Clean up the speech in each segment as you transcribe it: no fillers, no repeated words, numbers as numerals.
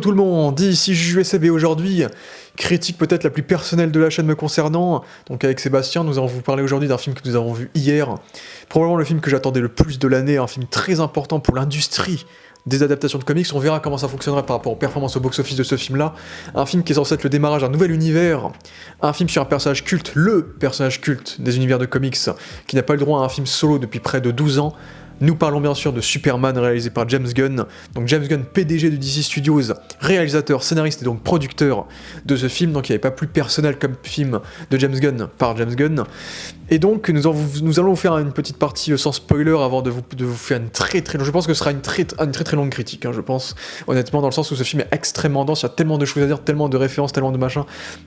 Hello tout le monde, ici JUSB et aujourd'hui, critique peut-être la plus personnelle de la chaîne me concernant. Donc avec Sébastien, nous allons vous parler aujourd'hui d'un film que nous avons vu hier. Probablement le film que j'attendais le plus de l'année, un film très important pour l'industrie des adaptations de comics. On verra comment ça fonctionnera par rapport aux performances au box-office de ce film-là. Un film qui est censé être le démarrage d'un nouvel univers. Un film sur un personnage culte, le personnage culte des univers de comics, qui n'a pas eu le droit à un film solo depuis près de 12 ans. Nous parlons bien sûr de Superman réalisé par James Gunn. Donc James Gunn, PDG de DC Studios, réalisateur, scénariste et donc producteur de ce film. Donc il n'y avait pas plus personnel comme film de James Gunn par James Gunn. Et donc nous allons vous faire une petite partie sans spoiler avant de vous faire une très très longue... Je pense que ce sera une très longue critique, je pense, honnêtement, dans le sens où ce film est extrêmement dense, il y a tellement de choses à dire, tellement de références, tellement de machins,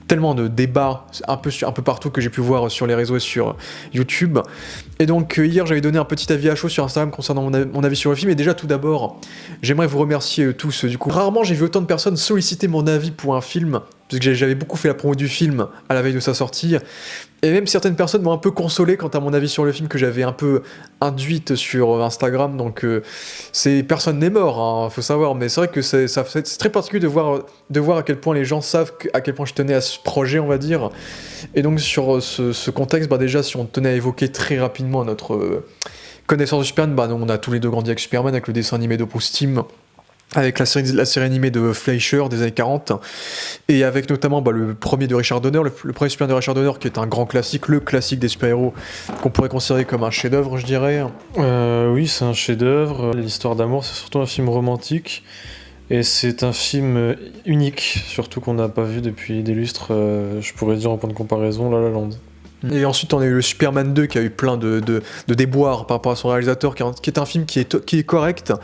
tellement de débats un peu partout que j'ai pu voir sur les réseaux et sur YouTube. Et donc hier j'avais donné un petit avis à chaud sur Instagram concernant mon avis sur le film, et déjà tout d'abord j'aimerais vous remercier tous du coup. Rarement j'ai vu autant de personnes solliciter mon avis pour un film, parce que j'avais beaucoup fait la promo du film à la veille de sa sortie, et même certaines personnes m'ont un peu consolé quant à mon avis sur le film que j'avais un peu induite sur Instagram, donc personne n'est mort, faut savoir, mais c'est vrai que c'est très particulier de voir à quel point les gens savent à quel point je tenais à ce projet, on va dire. Et donc sur ce contexte, déjà si on tenait à évoquer très rapidement notre connaissance de Superman, on a tous les deux grandi avec Superman, avec le dessin animé de Bruce Timm, avec la série animée de Fleischer des années 40, et avec notamment le premier de Richard Donner, le premier Superman de Richard Donner, qui est un grand classique, le classique des super-héros, qu'on pourrait considérer comme un chef-d'œuvre, je dirais. Oui, c'est un chef-d'œuvre. L'histoire d'amour, c'est surtout un film romantique, et c'est un film unique, surtout qu'on n'a pas vu depuis des lustres, je pourrais dire en point de comparaison, La La Land. Et ensuite on a eu le Superman 2 qui a eu plein de déboires par rapport à son réalisateur, qui est un film qui est correct,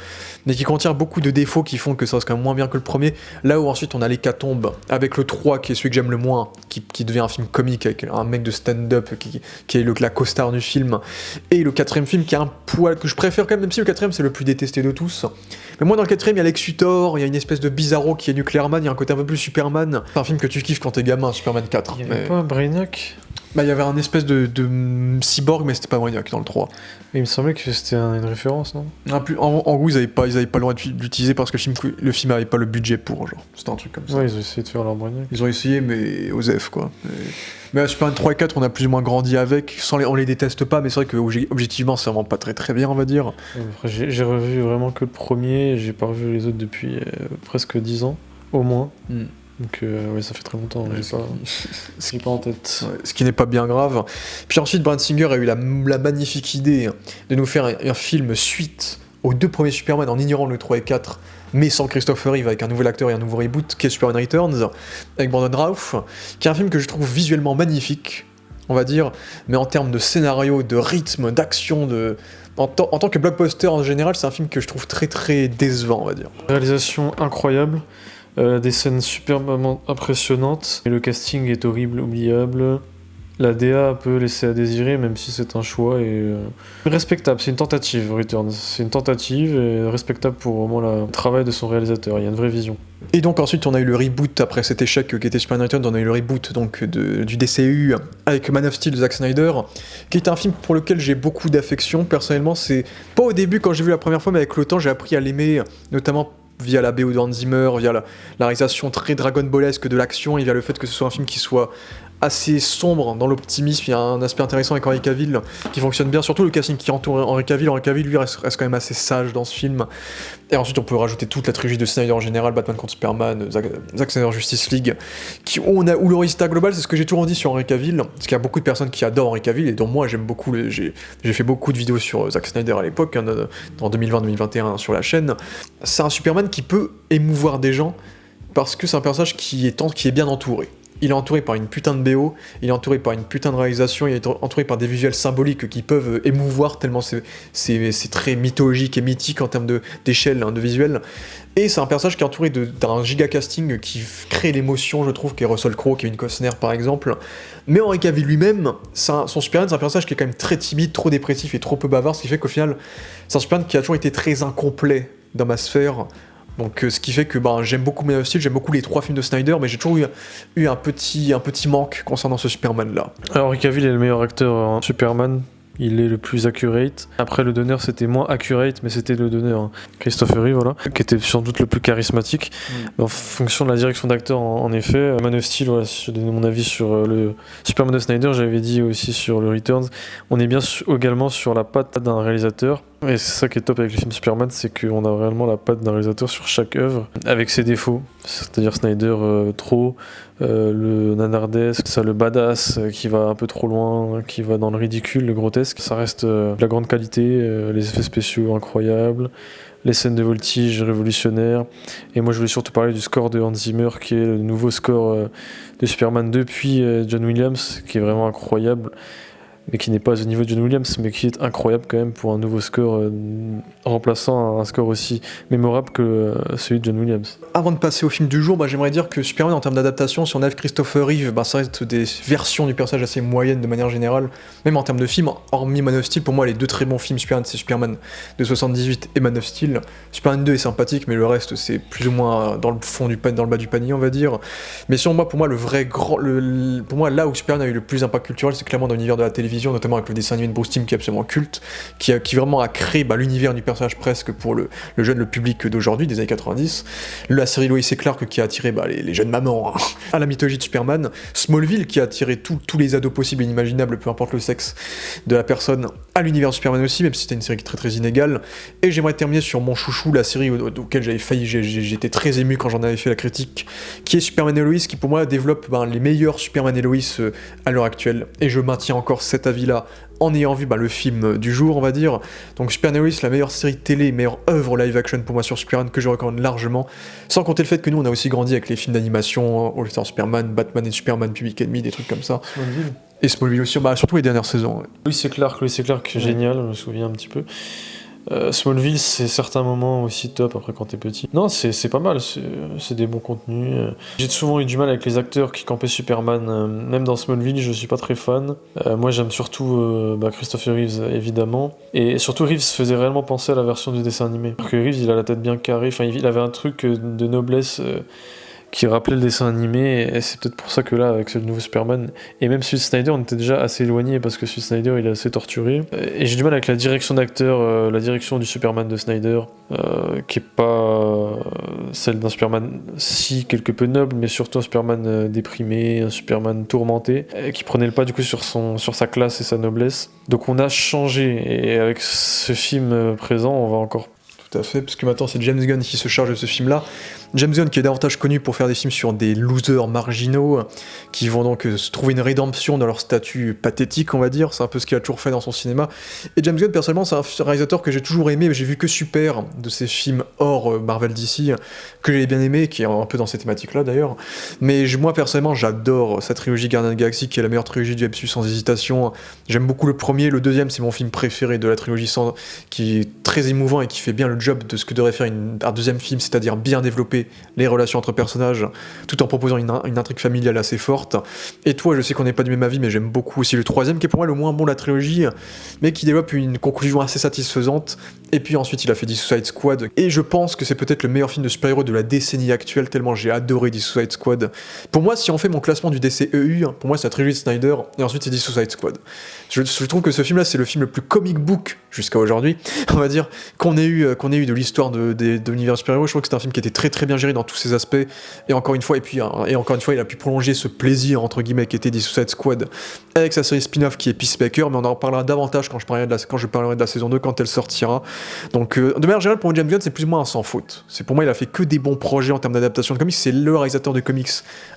mais qui contient beaucoup de défauts qui font que ça reste quand même moins bien que le premier. Là où ensuite on a l'hécatombe avec le 3 qui est celui que j'aime le moins, qui devient un film comique avec un mec de stand-up qui est la co-star du film, et le quatrième film qui est un poil que je préfère quand même si le quatrième c'est le plus détesté de tous. Mais moi dans le quatrième il y a Lex Luthor, il y a une espèce de Bizarro qui est Nuclear Man, il y a un côté un peu plus Superman. C'est un film que tu kiffes quand t'es gamin, Superman 4. Il y avait pas un Brainiac ? Il y avait un espèce de cyborg, mais c'était pas Brainiac dans le 3. Et il me semblait que c'était une référence, non ? En gros, ils avaient pas le droit d'utiliser parce que le film avait pas le budget pour, genre. C'était un truc comme ça. Ouais, ils ont essayé de faire leur Brainiac. Ils ont essayé, mais OSEF, quoi. Mais à Superman 3 et 4, on a plus ou moins grandi avec. On les déteste pas, mais c'est vrai que objectivement, c'est vraiment pas très très bien, on va dire. Après, j'ai revu vraiment que le premier, j'ai pas revu les autres depuis presque 10 ans, au moins. Donc ouais, ça fait très longtemps, j'ai pas en tête. Ouais, ce qui n'est pas bien grave. Puis ensuite, Bryan Singer a eu la magnifique idée de nous faire un film suite aux deux premiers Superman en ignorant le 3 et 4, mais sans Christopher Reeve, avec un nouvel acteur et un nouveau reboot, qui est Superman Returns, avec Brandon Routh, qui est un film que je trouve visuellement magnifique, on va dire, mais en termes de scénario, de rythme, d'action, en tant que blockbuster en général, c'est un film que je trouve très très décevant, on va dire. Réalisation incroyable. Des scènes superbement impressionnantes, et le casting est horrible, oubliable. La DA peut laisser à désirer, même si c'est un choix, et respectable, c'est une tentative, Returns. C'est une tentative, et respectable pour vraiment le travail de son réalisateur, il y a une vraie vision. Et donc ensuite on a eu le reboot, après cet échec qui était Superman Returns, on a eu le reboot donc, du DCU avec Man of Steel de Zack Snyder, qui est un film pour lequel j'ai beaucoup d'affection, personnellement. C'est pas au début quand j'ai vu la première fois, mais avec le temps j'ai appris à l'aimer, notamment via la BO de Hans Zimmer, via la réalisation très Dragon Ballesque de l'action, et via le fait que ce soit un film qui soit assez sombre dans l'optimisme. Il y a un aspect intéressant avec Henry Cavill qui fonctionne bien, surtout le casting qui entoure Henry Cavill. Henry Cavill lui reste quand même assez sage dans ce film. Et ensuite on peut rajouter toute la trilogie de Snyder en général, Batman contre Superman, Zack Snyder Justice League, où le résultat global, c'est ce que j'ai toujours dit sur Henry Cavill, parce qu'il y a beaucoup de personnes qui adorent Henry Cavill, et dont moi j'aime beaucoup, j'ai fait beaucoup de vidéos sur Zack Snyder à l'époque, en 2020-2021 sur la chaîne. C'est un Superman qui peut émouvoir des gens, parce que c'est un personnage qui est bien entouré. Il est entouré par une putain de BO, il est entouré par une putain de réalisation, il est entouré par des visuels symboliques qui peuvent émouvoir tellement c'est très mythologique et mythique en termes d'échelle, de visuel. Et c'est un personnage qui est entouré d'un giga casting qui crée l'émotion, je trouve, qui est Russell Crowe, Kevin Costner par exemple. Mais Henry Cavill lui-même, son Superman, c'est un personnage qui est quand même très timide, trop dépressif et trop peu bavard, ce qui fait qu'au final, c'est un Superman qui a toujours été très incomplet dans ma sphère. Donc ce qui fait que j'aime beaucoup Man of Steel, j'aime beaucoup les 3 films de Snyder, mais j'ai toujours eu un petit manque concernant ce Superman là. Alors Henry Cavill est le meilleur acteur en Superman, il est le plus accurate. Après, le donneur, c'était moins accurate, mais c'était le donneur, hein. Christopher Reeve, voilà, qui était sans doute le plus charismatique. En fonction de la direction d'acteur, en effet, Man of Steel, voilà, si je donnais mon avis sur le Superman de Snyder, j'avais dit aussi sur le Returns, on est bien également sur la patte d'un réalisateur. Et c'est ça qui est top avec les films Superman, c'est qu'on a réellement la patte d'un réalisateur sur chaque œuvre, avec ses défauts. C'est-à-dire Snyder trop, le nanardesque, ça, le badass qui va un peu trop loin, qui va dans le ridicule, le grotesque. Ça reste de la grande qualité, les effets spéciaux incroyables, les scènes de voltige révolutionnaires. Et moi je voulais surtout parler du score de Hans Zimmer, qui est le nouveau score de Superman depuis John Williams, qui est vraiment incroyable, mais qui n'est pas au niveau de John Williams, mais qui est incroyable quand même pour un nouveau score, remplaçant un score aussi mémorable que celui de John Williams. Avant de passer au film du jour, j'aimerais dire que Superman, en termes d'adaptation, si on enlève Christopher Reeve, ça reste des versions du personnage assez moyennes de manière générale, même en termes de films, hormis Man of Steel. Pour moi, les deux très bons films Superman, c'est Superman de 78 et Man of Steel. Superman 2 est sympathique, mais le reste, c'est plus ou moins dans le fond dans le bas du panier, on va dire. Mais sinon, pour moi, pour moi, là où Superman a eu le plus d'impact culturel, c'est clairement dans l'univers de la télévision, notamment avec le dessin animé de Bruce Timm qui est absolument culte, qui vraiment a créé l'univers du personnage presque pour le public d'aujourd'hui, des années 90. La série Lois et Clark qui a attiré les jeunes mamans à la mythologie de Superman. Smallville qui a attiré tous les ados possibles et inimaginables, peu importe le sexe de la personne, à l'univers de Superman aussi, même si c'était une série très très inégale. Et j'aimerais terminer sur mon chouchou, la série auquel j'étais très ému quand j'en avais fait la critique, qui est Superman et Lois, qui pour moi développe les meilleurs Superman et Lois à l'heure actuelle. Et je maintiens encore cet avis-là en ayant vu le film du jour, on va dire. Donc Superman et Lois, la meilleure série télé, meilleure œuvre live action pour moi sur Superman, que je recommande largement, sans compter le fait que nous on a aussi grandi avec les films d'animation, All Star Superman, Batman et Superman, Public Enemy, des trucs comme ça. Smallville. Et Smallville aussi, surtout les dernières saisons. Ouais. Lois et Clark, génial, je me souviens un petit peu. Smallville, c'est certains moments aussi top après quand t'es petit. Non, c'est pas mal, c'est des bons contenus. J'ai souvent eu du mal avec les acteurs qui campaient Superman, même dans Smallville, je suis pas très fan. Moi j'aime surtout Christopher Reeves évidemment, et surtout Reeves faisait réellement penser à la version du dessin animé. Parce que Reeves il a la tête bien carrée, il avait un truc de noblesse qui rappelait le dessin animé, et c'est peut-être pour ça que là, avec ce nouveau Superman, et même celui de Snyder, on était déjà assez éloigné parce que celui de Snyder il est assez torturé. Et j'ai du mal avec la direction d'acteur, la direction du Superman de Snyder, qui est pas celle d'un Superman si quelque peu noble, mais surtout un Superman déprimé, un Superman tourmenté, qui prenait le pas du coup sur sa classe et sa noblesse. Donc on a changé, et avec ce film présent, on va encore. Tout à fait, parce que maintenant c'est James Gunn qui se charge de ce film-là. James Gunn qui est davantage connu pour faire des films sur des losers marginaux qui vont donc se trouver une rédemption dans leur statut pathétique, on va dire. C'est un peu ce qu'il a toujours fait dans son cinéma. Et James Gunn, personnellement, c'est un réalisateur que j'ai toujours aimé, mais j'ai vu que Super de ses films hors Marvel DC, que j'ai bien aimé, qui est un peu dans ces thématiques-là d'ailleurs. Mais moi, personnellement, j'adore cette trilogie Guardians of the Galaxy, qui est la meilleure trilogie du MCU sans hésitation. J'aime beaucoup le premier, le deuxième, c'est mon film préféré de la trilogie, qui est très émouvant et qui fait bien le job de ce que devrait faire un deuxième film, c'est-à-dire bien développer les relations entre personnages, tout en proposant une intrigue familiale assez forte. Et toi, je sais qu'on n'est pas du même avis, mais j'aime beaucoup aussi le troisième, qui est pour moi le moins bon de la trilogie, mais qui développe une conclusion assez satisfaisante. Et puis ensuite, il a fait The Suicide Squad, et je pense que c'est peut-être le meilleur film de super-héros de la décennie actuelle, tellement j'ai adoré The Suicide Squad. Pour moi, si on fait mon classement du DCEU, pour moi c'est la trilogie de Snyder, et ensuite c'est The Suicide Squad. Je trouve que ce film-là, c'est le film le plus comic book, jusqu'à aujourd'hui, on va dire, qu'on ait eu de l'histoire de l'univers super-héros. Je trouve que c'est un film qui était très très bien géré dans tous ses aspects, et encore une fois, il a pu prolonger ce plaisir, entre guillemets, qui était The Suicide Squad, avec sa série spin-off qui est Peacemaker, mais on en reparlera davantage quand je parlerai de la saison 2, quand elle sortira. Donc, de manière générale, pour James Gunn, c'est plus ou moins un sans faute. Pour moi, il a fait que des bons projets en termes d'adaptation de comics, c'est le réalisateur de comics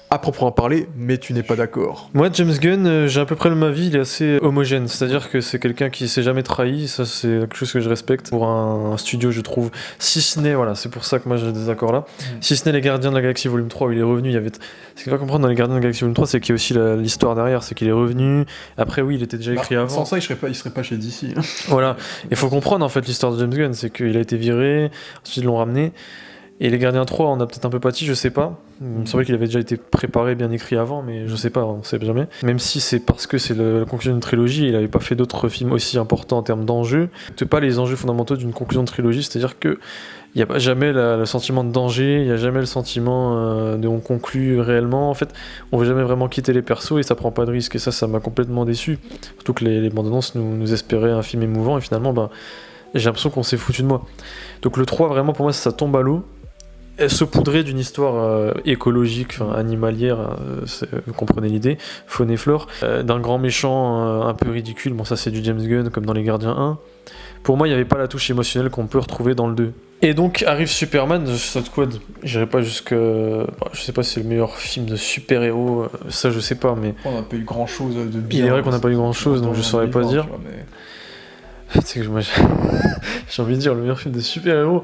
à proprement parler, mais tu n'es pas d'accord. Moi, James Gunn, j'ai à peu près le même avis, il est assez homogène, c'est-à-dire que c'est quelqu'un qui s'est jamais trahi, ça c'est quelque chose que je respecte pour un studio, je trouve. Si ce n'est, voilà, c'est pour ça que moi j'ai des désaccords là, si ce n'est les Gardiens de la Galaxie Volume 3 où il est revenu, ce qu'il faut comprendre dans les Gardiens de la Galaxie Volume 3, c'est qu'il y a aussi l'histoire derrière, c'est qu'il est revenu, après oui, il était déjà écrit avant. Sans ça, il serait pas chez DC. Voilà, il faut comprendre en fait l'histoire de James Gunn, c'est qu'il a été viré, ensuite ils l'ont ramené. Et les Gardiens 3, on a peut-être un peu pâti, je sais pas. C'est vrai qu'il avait déjà été préparé, bien écrit avant, mais je sais pas, on sait jamais. Même si c'est parce que c'est la conclusion d'une trilogie, il avait pas fait d'autres films aussi importants en termes d'enjeux. C'est pas les enjeux fondamentaux d'une conclusion de trilogie, c'est-à-dire que il n'y a pas jamais le sentiment de danger, il n'y a jamais le sentiment de on conclut réellement. En fait, on veut jamais vraiment quitter les persos et ça prend pas de risque. Et ça m'a complètement déçu. Surtout que les bandes annonces nous espéraient un film émouvant et finalement, j'ai l'impression qu'on s'est foutu de moi. Donc le 3, vraiment, pour moi, ça tombe à l'eau. Saupoudré d'une histoire écologique, animalière, vous comprenez l'idée, faune et flore, d'un grand méchant un peu ridicule, bon ça c'est du James Gunn comme dans Les Gardiens 1. Pour moi il n'y avait pas la touche émotionnelle qu'on peut retrouver dans le 2. Et donc arrive Superman, Suicide Squad, j'irai pas jusque... je sais pas si c'est le meilleur film de super-héros, ça je sais pas, mais... On n'a pas eu grand chose de bien. Il est vrai qu'on n'a pas eu grand chose, donc je saurais pas dire. Tu sais que moi j'ai envie de dire le meilleur film de super-héros...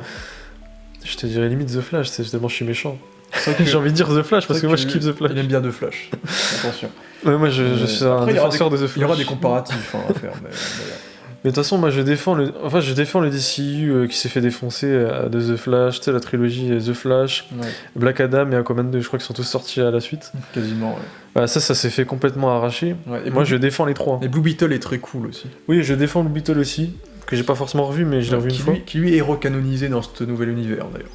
Je te dirais limite The Flash, c'est tellement je suis méchant. J'ai envie de dire The Flash parce que moi je kiffe The Flash. Il aime bien The Flash. Attention. Ouais, moi je suis un défenseur de The Flash. Il y aura des comparatifs à faire. Mais de toute façon, moi je défends le DCU qui s'est fait défoncer de The Flash, tu sais, la trilogie The Flash, Black Adam et Aquaman 2, je crois qu'ils sont tous sortis à la suite. Quasiment, ouais. Bah, ça s'est fait complètement arracher. Ouais, et moi je défends les trois. Et Blue Beetle est très cool aussi. Oui, je défends Blue Beetle aussi. Que j'ai pas forcément revu, mais je l'ai revu une fois. Qui lui est recanonisé dans ce nouvel univers d'ailleurs.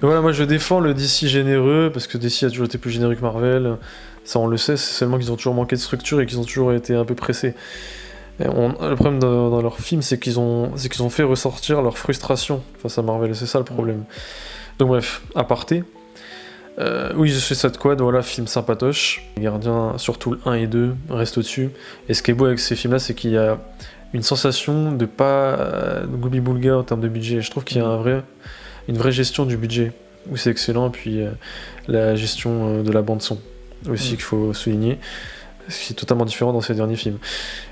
Voilà, moi je défends le DC généreux, parce que DC a toujours été plus généreux que Marvel. Ça on le sait, c'est seulement qu'ils ont toujours manqué de structure et qu'ils ont toujours été un peu pressés. Le problème dans leur film, c'est qu'ils ont fait ressortir leur frustration face à Marvel, et c'est ça le problème. Donc bref, aparté. Oui, je suis Suicide Squad, voilà, film sympatoche. Les Gardiens, surtout le 1 et 2, restent au-dessus. Et ce qui est beau avec ces films-là, c'est qu'il y a une sensation de pas gloubi-boulga en termes de budget. Je trouve qu'il y a une vraie gestion du budget, où c'est excellent, puis la gestion de la bande-son aussi qu'il faut souligner, ce qui est totalement différent dans ces derniers films.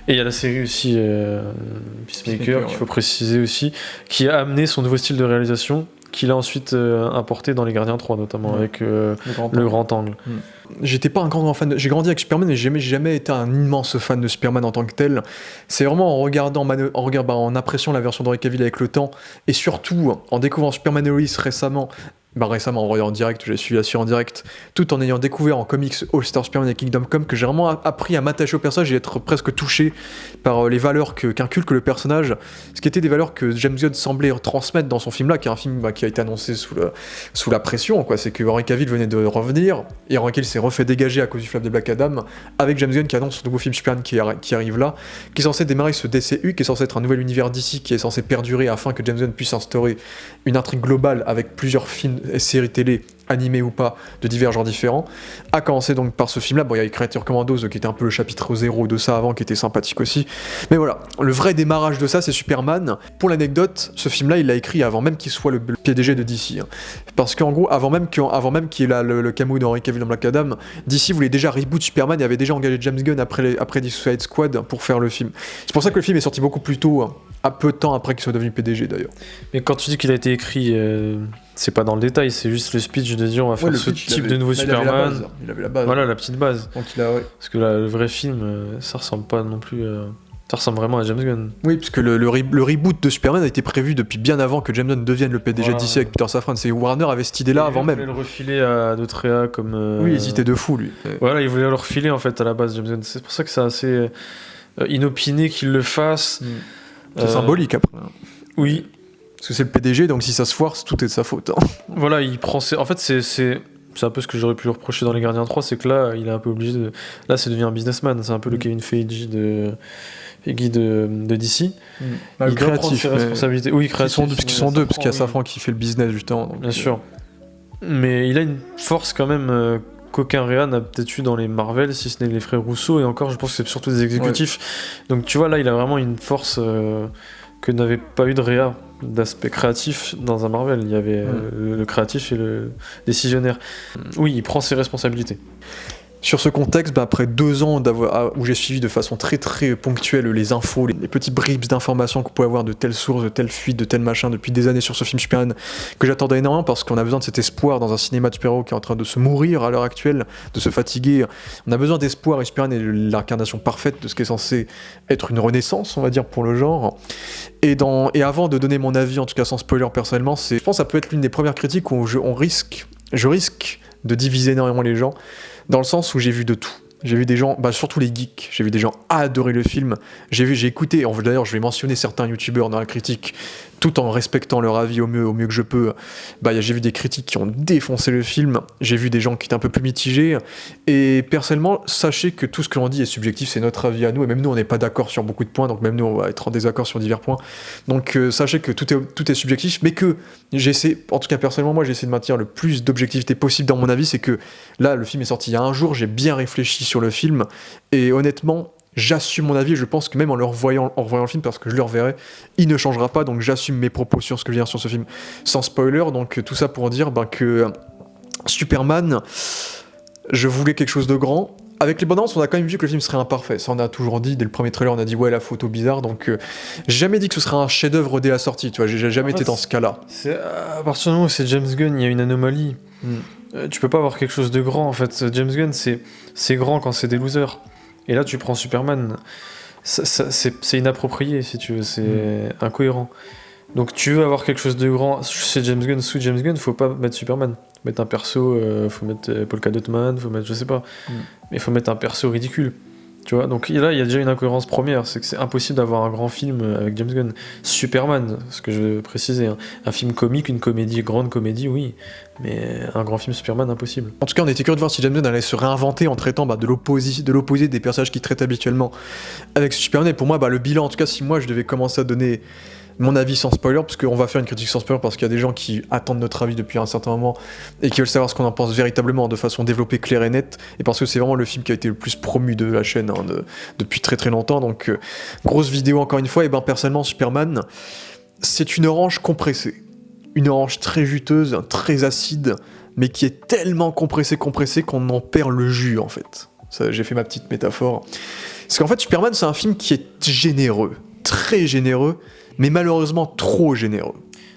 Et il y a la série aussi, Peacemaker, qu'il faut préciser aussi, qui a amené son nouveau style de réalisation, qu'il a ensuite importé dans Les Gardiens 3, notamment avec le grand angle. J'étais pas un grand fan j'ai grandi avec Superman, mais j'ai jamais été un immense fan de Superman en tant que tel. C'est vraiment en appréciant la version d'Henry Cavill avec le temps, et surtout en découvrant Superman et Lois récemment en regardant en direct, j'ai suivi la série en direct, tout en ayant découvert en comics All-Star Superman et Kingdom Come, que j'ai vraiment appris à m'attacher au personnage et être presque touché par les valeurs qu'inculque le personnage, ce qui étaient des valeurs que James Gunn semblait transmettre dans son film là, qui est un film qui a été annoncé sous la pression, quoi. C'est que Henry Cavill venait de revenir, et Henry Cavill s'est refait dégager à cause du flop de Black Adam, avec James Gunn qui annonce son nouveau film Superman qui arrive là, qui est censé démarrer ce DCU, qui est censé être un nouvel univers d'ici, qui est censé perdurer afin que James Gunn puisse instaurer une intrigue globale avec plusieurs films et séries télé, animées ou pas, de divers genres différents, a commencé donc par ce film-là. Bon, il y a Creature Commandos qui était un peu le chapitre 0 de ça avant, qui était sympathique aussi. Mais voilà, le vrai démarrage de ça, c'est Superman. Pour l'anecdote, ce film-là, il l'a écrit avant même qu'il soit le PDG de DC. Parce qu'en gros, avant même qu'il y ait le cameo d'Henry Cavill dans Black Adam, DC voulait déjà reboot Superman et avait déjà engagé James Gunn après Suicide Squad pour faire le film. C'est pour ça que le film est sorti beaucoup plus tôt, à peu de temps après qu'il soit devenu PDG d'ailleurs. Mais quand tu dis qu'il a été écrit, c'est pas dans le détail, c'est juste le speech de dire on va faire ce type de nouveau Superman. Il avait la base. Voilà, la petite base. Donc parce que là, le vrai film, ça ressemble pas non plus. Ça ressemble vraiment à James Gunn. Oui, parce que le reboot de Superman a été prévu depuis bien avant que James Gunn devienne le PDG de DC avec Peter Safran. C'est Warner avait cette idée-là avant même. Il voulait le refiler à d'autres réa comme. Oui, il hésitait de fou lui. Voilà, il voulait le refiler en fait à la base, James Gunn. C'est pour ça que c'est assez inopiné qu'il le fasse. C'est symbolique après. Oui. Parce que c'est le PDG, donc si ça se foire, tout est de sa faute. Voilà, il prend. En fait, c'est un peu ce que j'aurais pu lui reprocher dans Les Gardiens 3, c'est que là, il est un peu obligé de. Là, c'est devenu un businessman. C'est un peu le Kevin Feige de DC. Il doit prendre ses responsabilités. Oui, créatif. Parce qu'ils sont deux, parce qu'il y a Safran qui fait le business justement. Bien sûr. Mais il a une force quand même qu'aucun réa n'a peut-être eu dans les Marvel, si ce n'est les frères Rousseau, et encore, je pense que c'est surtout des exécutifs. Ouais. Donc tu vois, là, il a vraiment une force que n'avait pas eu de réa d'aspect créatif dans un Marvel. Il y avait le créatif et le décisionnaire. Oui, il prend ses responsabilités. Sur ce contexte, après 2 ans où j'ai suivi de façon très très ponctuelle les infos, les petits bribes d'informations qu'on pouvait avoir de telles sources, de telles fuites, de tels machins depuis des années sur ce film Superman, que j'attendais énormément parce qu'on a besoin de cet espoir dans un cinéma de super-héros qui est en train de se mourir à l'heure actuelle, de se fatiguer. On a besoin d'espoir, et Superman est l'incarnation parfaite de ce qui est censé être une renaissance, on va dire, pour le genre. Et avant de donner mon avis, en tout cas sans spoiler personnellement, je pense que ça peut être l'une des premières critiques où je risque de diviser énormément les gens, dans le sens où j'ai vu de tout. J'ai vu des gens, surtout les geeks, j'ai vu des gens adorer le film. J'ai écouté, d'ailleurs je vais mentionner certains youtubeurs dans la critique, tout en respectant leur avis au mieux que je peux. J'ai vu des critiques qui ont défoncé le film, j'ai vu des gens qui étaient un peu plus mitigés, et personnellement, sachez que tout ce que l'on dit est subjectif, c'est notre avis à nous, et même nous on n'est pas d'accord sur beaucoup de points, donc même nous on va être en désaccord sur divers points. Donc sachez que tout est subjectif, mais que en tout cas personnellement, moi j'essaie de maintenir le plus d'objectivité possible dans mon avis. C'est que là, le film est sorti il y a un jour, j'ai bien réfléchi sur le film, et honnêtement, j'assume mon avis, et je pense que même en revoyant le film, parce que je le reverrai, il ne changera pas, donc j'assume mes propos sur ce que je viens sur ce film, sans spoiler. Donc tout ça pour dire que Superman, je voulais quelque chose de grand. Avec les bandes annonces, on a quand même vu que le film serait imparfait. Ça, on a toujours dit, dès le premier trailer, on a dit ouais, la photo bizarre, donc j'ai jamais dit que ce serait un chef-d'œuvre dès la sortie, tu vois, j'ai jamais été dans ce cas-là. À partir du moment où c'est James Gunn, il y a une anomalie. Tu peux pas avoir quelque chose de grand, en fait. James Gunn, c'est grand quand c'est des losers. Et là, tu prends Superman, c'est inapproprié, si tu veux, c'est incohérent. Donc tu veux avoir quelque chose de grand chez James Gunn, sous James Gunn, faut pas mettre Superman. Mettre un perso, faut mettre Polka Dot Man, faut mettre, je sais pas, mais faut mettre un perso ridicule. Tu vois, donc là, il y a déjà une incohérence première, c'est que c'est impossible d'avoir un grand film avec James Gunn. Superman, ce que je veux préciser, hein, un film comique, une comédie, grande comédie, oui, mais un grand film Superman, impossible. En tout cas, on était curieux de voir si James Gunn allait se réinventer en traitant de l'opposé des personnages qu'il traite habituellement avec Superman. Et pour moi, le bilan, en tout cas, si moi je devais commencer à donner mon avis sans spoiler, parce qu'on va faire une critique sans spoiler, parce qu'il y a des gens qui attendent notre avis depuis un certain moment et qui veulent savoir ce qu'on en pense véritablement de façon développée, claire et nette, et parce que c'est vraiment le film qui a été le plus promu de la chaîne depuis très très longtemps. Donc grosse vidéo encore une fois. Et personnellement, Superman, c'est une orange compressée, une orange très juteuse, très acide, mais qui est tellement compressée qu'on en perd le jus en fait. Ça, j'ai fait ma petite métaphore, parce qu'en fait Superman, c'est un film qui est généreux, très généreux, mais malheureusement trop généreux.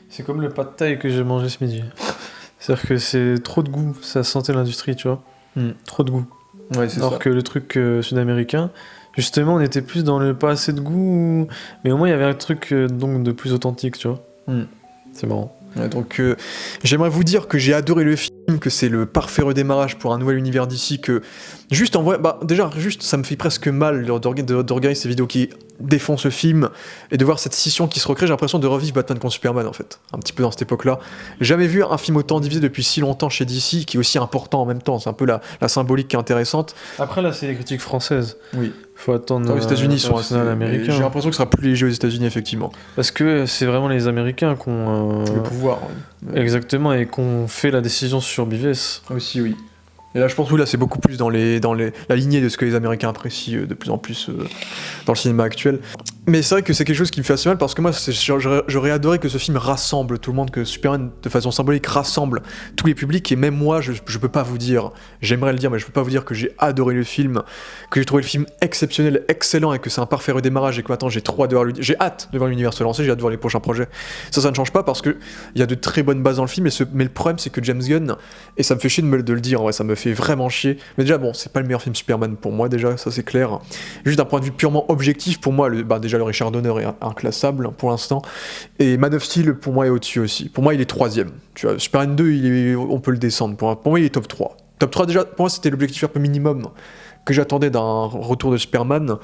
C'est comme le pad thai que j'ai mangé ce midi. C'est-à-dire que c'est trop de goût, ça sentait l'industrie, tu vois. Trop de goût. Ouais, c'est alors ça. que le truc sud-américain, justement, on était plus dans le pas assez de goût, mais au moins il y avait un truc donc de plus authentique, tu vois. C'est marrant. Ouais, donc j'aimerais vous dire que j'ai adoré le film, que c'est le parfait redémarrage pour un nouvel univers d'ici, que juste en vrai, déjà juste ça me fait presque mal de regarder ces vidéos qui défoncent le film et de voir cette scission qui se recrée. J'ai l'impression de revivre Batman contre Superman en fait, un petit peu dans cette époque-là. J'ai jamais vu un film autant divisé depuis si longtemps chez DC, qui est aussi important en même temps. C'est un peu la symbolique qui est intéressante. Après là, c'est les critiques françaises. Oui. Faut attendre. Aux États-Unis, ils sont assez américains. J'ai l'impression que ce sera plus léger aux États-Unis, effectivement. Parce que c'est vraiment les Américains qui ont le pouvoir. Ouais. Exactement, et qu'on fait la décision sur BVS. Aussi, oui. Et là, je pense que là, c'est beaucoup plus dans la lignée de ce que les Américains apprécient de plus en plus dans le cinéma actuel. Mais c'est vrai que c'est quelque chose qui me fait assez mal, parce que moi, j'aurais adoré que ce film rassemble tout le monde, que Superman, de façon symbolique, rassemble tous les publics. Et même moi, je peux pas vous dire, j'aimerais le dire, mais je peux pas vous dire que j'ai adoré le film, que j'ai trouvé le film exceptionnel, excellent, et que c'est un parfait redémarrage, et que maintenant j'ai hâte de voir l'univers se lancer, j'ai hâte de voir les prochains projets. Ça ne change pas, parce que il y a de très bonnes bases dans le film, mais le problème, c'est que James Gunn, et ça me fait chier de le dire, ouais, ça me fait vraiment chier, mais déjà, bon, c'est pas le meilleur film Superman pour moi, déjà, ça c'est clair. Juste d'un point de vue purement objectif, pour moi, déjà le Richard Donner est inclassable pour l'instant, et Man of Steel pour moi est au-dessus aussi. Pour moi il est 3ème, tu vois. Superman 2 on peut le descendre, pour moi il est top 3. Top 3 déjà, pour moi c'était l'objectif un peu minimum que j'attendais d'un retour de Superman,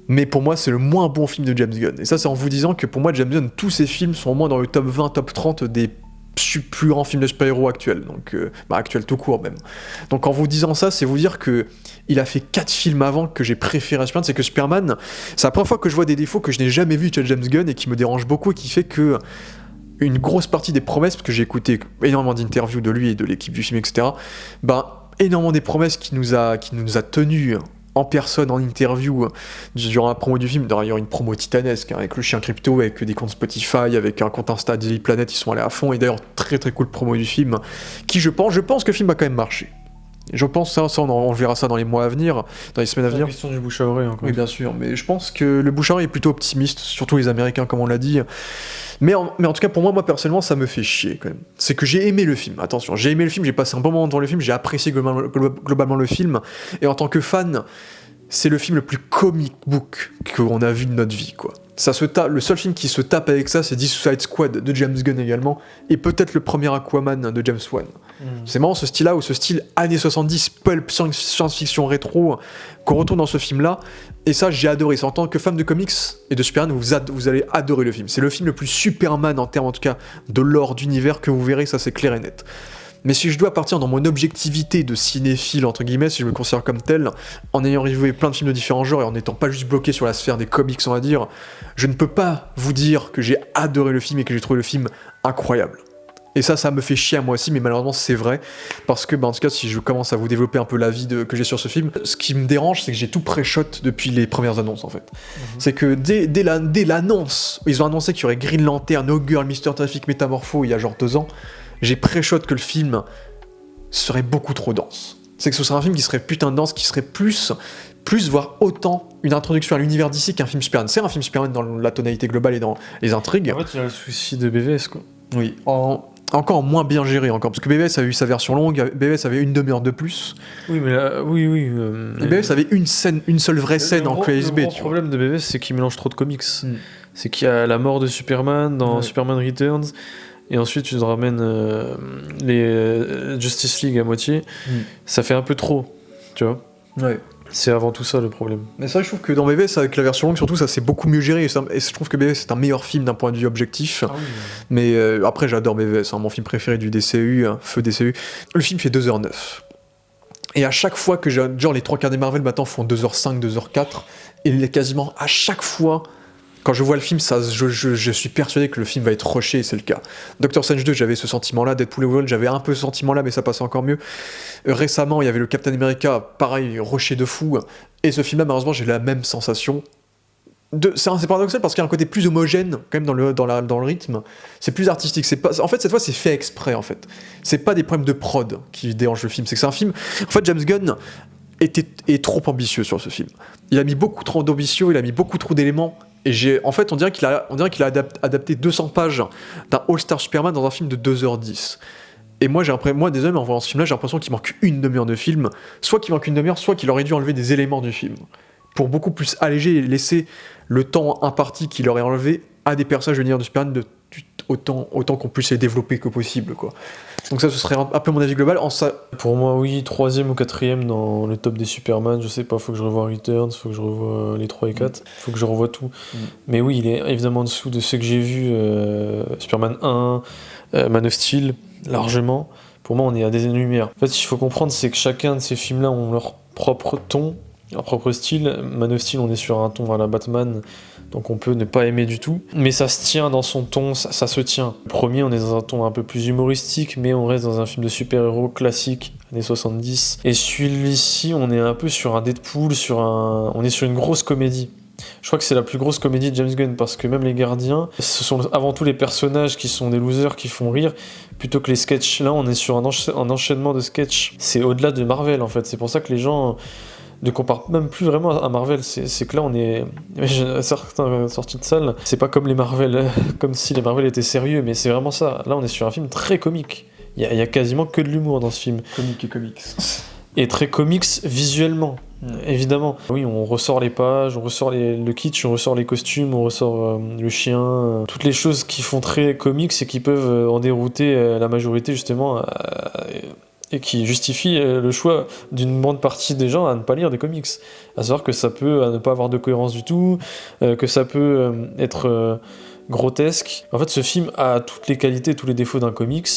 mais pour moi c'est le moins bon film de James Gunn. Et ça c'est en vous disant que pour moi James Gunn, tous ses films sont au moins dans le top 20, top 30 des plus grands films de super-héros actuels, donc actuels tout court même. Donc en vous disant ça, c'est vous dire que il a fait 4 films avant que j'ai préféré à Superman. C'est que Superman, c'est la première fois que je vois des défauts que je n'ai jamais vus chez James Gunn et qui me dérangent beaucoup, et qui fait que une grosse partie des promesses, parce que j'ai écouté énormément d'interviews de lui et de l'équipe du film, etc., énormément des promesses qui nous a tenus en personne, en interview, durant la promo du film. D'ailleurs, une promo titanesque, avec le chien crypto, avec des comptes Spotify, avec un compte Insta Daily Planet, ils sont allés à fond. Et d'ailleurs, très très cool promo du film, qui je pense que le film a quand même marché. Je pense ça on verra ça dans les mois à venir, dans les semaines à venir. C'est la question du bouche à oreille encore. Oui, bien sûr, mais je pense que le bouche à oreille est plutôt optimiste, surtout les Américains, comme on l'a dit. Mais en tout cas, pour moi personnellement, ça me fait chier quand même. C'est que j'ai aimé le film, attention, j'ai aimé le film, j'ai passé un bon moment dans le film, j'ai apprécié globalement le film, et en tant que fan, c'est le film le plus comic book qu'on a vu de notre vie, quoi. Le seul film qui se tape avec ça, c'est The Suicide Squad de James Gunn également, et peut-être le premier Aquaman de James Wan. C'est marrant ce style-là, ou ce style années 70, pulp, science-fiction rétro, qu'on retrouve dans ce film-là, et ça j'ai adoré. C'est en tant que fan de comics et de Superman, vous allez adorer le film. C'est le film le plus Superman en termes en tout cas de lore d'univers que vous verrez, ça c'est clair et net. Mais si je dois partir dans mon objectivité de cinéphile, entre guillemets, si je me considère comme tel, en ayant reviewé plein de films de différents genres et en n'étant pas juste bloqué sur la sphère des comics, on va dire, je ne peux pas vous dire que j'ai adoré le film et que j'ai trouvé le film incroyable. Et ça me fait chier à moi aussi, mais malheureusement c'est vrai, parce que, en tout cas, si je commence à vous développer un peu l'avis que j'ai sur ce film, ce qui me dérange, c'est que j'ai tout pré-shot depuis les premières annonces, en fait. C'est que dès l'annonce, ils ont annoncé qu'il y aurait Green Lantern, No Girl, Mr. Terrific, Métamorpho, il y a genre 2 ans, j'ai pré-shot que le film serait beaucoup trop dense. C'est que ce serait un film qui serait putain de dense, qui serait plus voire autant une introduction à l'univers d'ici qu'un film Superman. C'est un film Superman dans la tonalité globale et dans les intrigues. En fait, il y a le souci de BVS, quoi. Oui, encore moins bien géré, parce que BVS a eu sa version longue, BVS avait une demi-heure de plus. Oui, mais là, oui. Et BVS avait une seule vraie scène en QSB. Le gros problème de BVS, c'est qu'il mélange trop de comics. C'est qu'il y a la mort de Superman dans Superman Returns, et ensuite tu te ramènes les Justice League à moitié. Ça fait un peu trop, tu vois. Ouais. C'est avant tout ça le problème. Mais c'est vrai que je trouve que dans BVS, avec la version longue, surtout, ça c'est beaucoup mieux géré. Et je trouve que BVS c'est un meilleur film d'un point de vue objectif. Ah oui. Mais après, j'adore BVS, mon film préféré du DCU, feu DCU. Le film fait 2h09. Et à chaque fois que genre les 3 quarts des Marvel maintenant font 2h05, 2h04, et quasiment à chaque fois, quand je vois le film, je suis persuadé que le film va être rushé, et c'est le cas. Doctor Strange 2, j'avais ce sentiment-là. Deadpool et Wolverine, j'avais un peu ce sentiment-là, mais ça passait encore mieux. Récemment, il y avait le Captain America, pareil, rushé de fou. Et ce film-là, malheureusement, j'ai la même sensation. C'est paradoxal parce qu'il y a un côté plus homogène, quand même, dans le rythme. C'est plus artistique. En fait, cette fois, c'est fait exprès, en fait. C'est pas des problèmes de prod qui dérangent le film. C'est que c'est un film... En fait, James Gunn est trop ambitieux sur ce film. Il a mis beaucoup trop d'ambition, il a mis beaucoup trop d'éléments. Et en fait, on dirait qu'il a adapté 200 pages d'un All-Star Superman dans un film de 2h10. Et moi, désolé, mais en voyant ce film-là, j'ai l'impression qu'il manque une demi-heure de film. Soit qu'il manque une demi-heure, soit qu'il aurait dû enlever des éléments du film. Pour beaucoup plus alléger et laisser le temps imparti qu'il aurait enlevé à des personnages de l'univers de Superman autant qu'on puisse les développer que possible, quoi. Donc ça, ce serait un peu mon avis global. Pour moi, oui, 3e ou 4e dans le top des Superman, je sais pas, faut que je revoie Returns, faut que je revoie les 3 et 4, faut que je revoie tout. Mais oui, il est évidemment en dessous de ce que j'ai vu, Superman 1, Man of Steel, largement. Pour moi, on est à des années-lumière. En fait, ce qu'il faut comprendre, c'est que chacun de ces films-là ont leur propre ton, leur propre style. Man of Steel, on est sur un ton à la Batman, donc on peut ne pas aimer du tout. Mais ça se tient dans son ton, ça se tient. Le premier, on est dans un ton un peu plus humoristique, mais on reste dans un film de super-héros classique, années 70. Et celui-ci, on est un peu sur un Deadpool, on est sur une grosse comédie. Je crois que c'est la plus grosse comédie de James Gunn, parce que même les gardiens, ce sont avant tout les personnages qui sont des losers, qui font rire, plutôt que les sketchs. Là, on est sur un enchaînement de sketchs. C'est au-delà de Marvel, en fait. C'est pour ça que les gens ne comparent même plus vraiment à Marvel. C'est que là, on est... Certains sorties de salle, c'est pas comme les Marvel, comme si les Marvel étaient sérieux, mais c'est vraiment ça. Là, on est sur un film très comique. Il y a quasiment que de l'humour dans ce film. Comique et comics. Et très comics visuellement, évidemment. Oui, on ressort les pages, on ressort le kitsch, on ressort les costumes, on ressort le chien, toutes les choses qui font très comics et qui peuvent en dérouter la majorité, justement, et qui justifient le choix d'une grande partie des gens à ne pas lire des comics. À savoir que ça peut ne pas avoir de cohérence du tout, que ça peut être grotesque. En fait, ce film a toutes les qualités, tous les défauts d'un comics,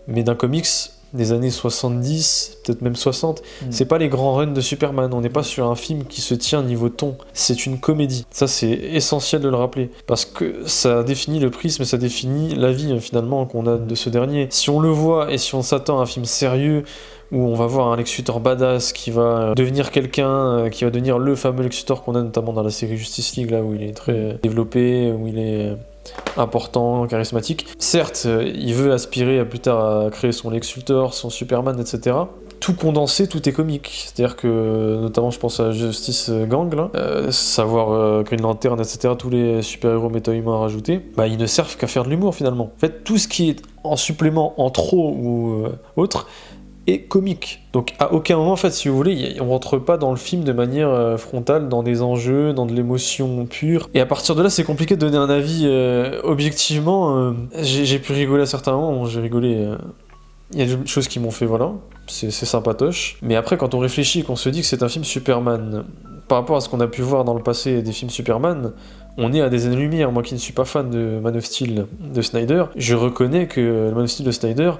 mais d'un comics des années 70, peut-être même 60, c'est pas les grands runs de Superman, on n'est pas sur un film qui se tient niveau ton, c'est une comédie. Ça, c'est essentiel de le rappeler, parce que ça définit le prisme, ça définit la vie finalement qu'on a de ce dernier. Si on le voit et si on s'attend à un film sérieux où on va voir un Lex Luthor badass qui va devenir quelqu'un, qui va devenir le fameux Lex Luthor qu'on a notamment dans la série Justice League, là où il est très développé, où il est important, charismatique. Certes, il veut aspirer à plus tard à créer son Lex Luthor, son Superman, etc. Tout condensé, tout est comique. C'est-à-dire que, notamment, je pense à Justice Gang, là, savoir Green Lantern, etc., tous les super-héros méta-humains rajoutés, ils ne servent qu'à faire de l'humour, finalement. En fait, tout ce qui est en supplément, en trop ou autre, et comique. Donc à aucun moment, en fait, si vous voulez, on rentre pas dans le film de manière frontale, dans des enjeux, dans de l'émotion pure. Et à partir de là, c'est compliqué de donner un avis objectivement. J'ai pu rigoler à certains moments, j'ai rigolé... Il y a des choses qui m'ont fait, voilà, c'est sympatoche. Mais après, quand on réfléchit et qu'on se dit que c'est un film Superman, par rapport à ce qu'on a pu voir dans le passé des films Superman, on est à des années-lumière. Moi qui ne suis pas fan de Man of Steel de Snyder, je reconnais que le Man of Steel de Snyder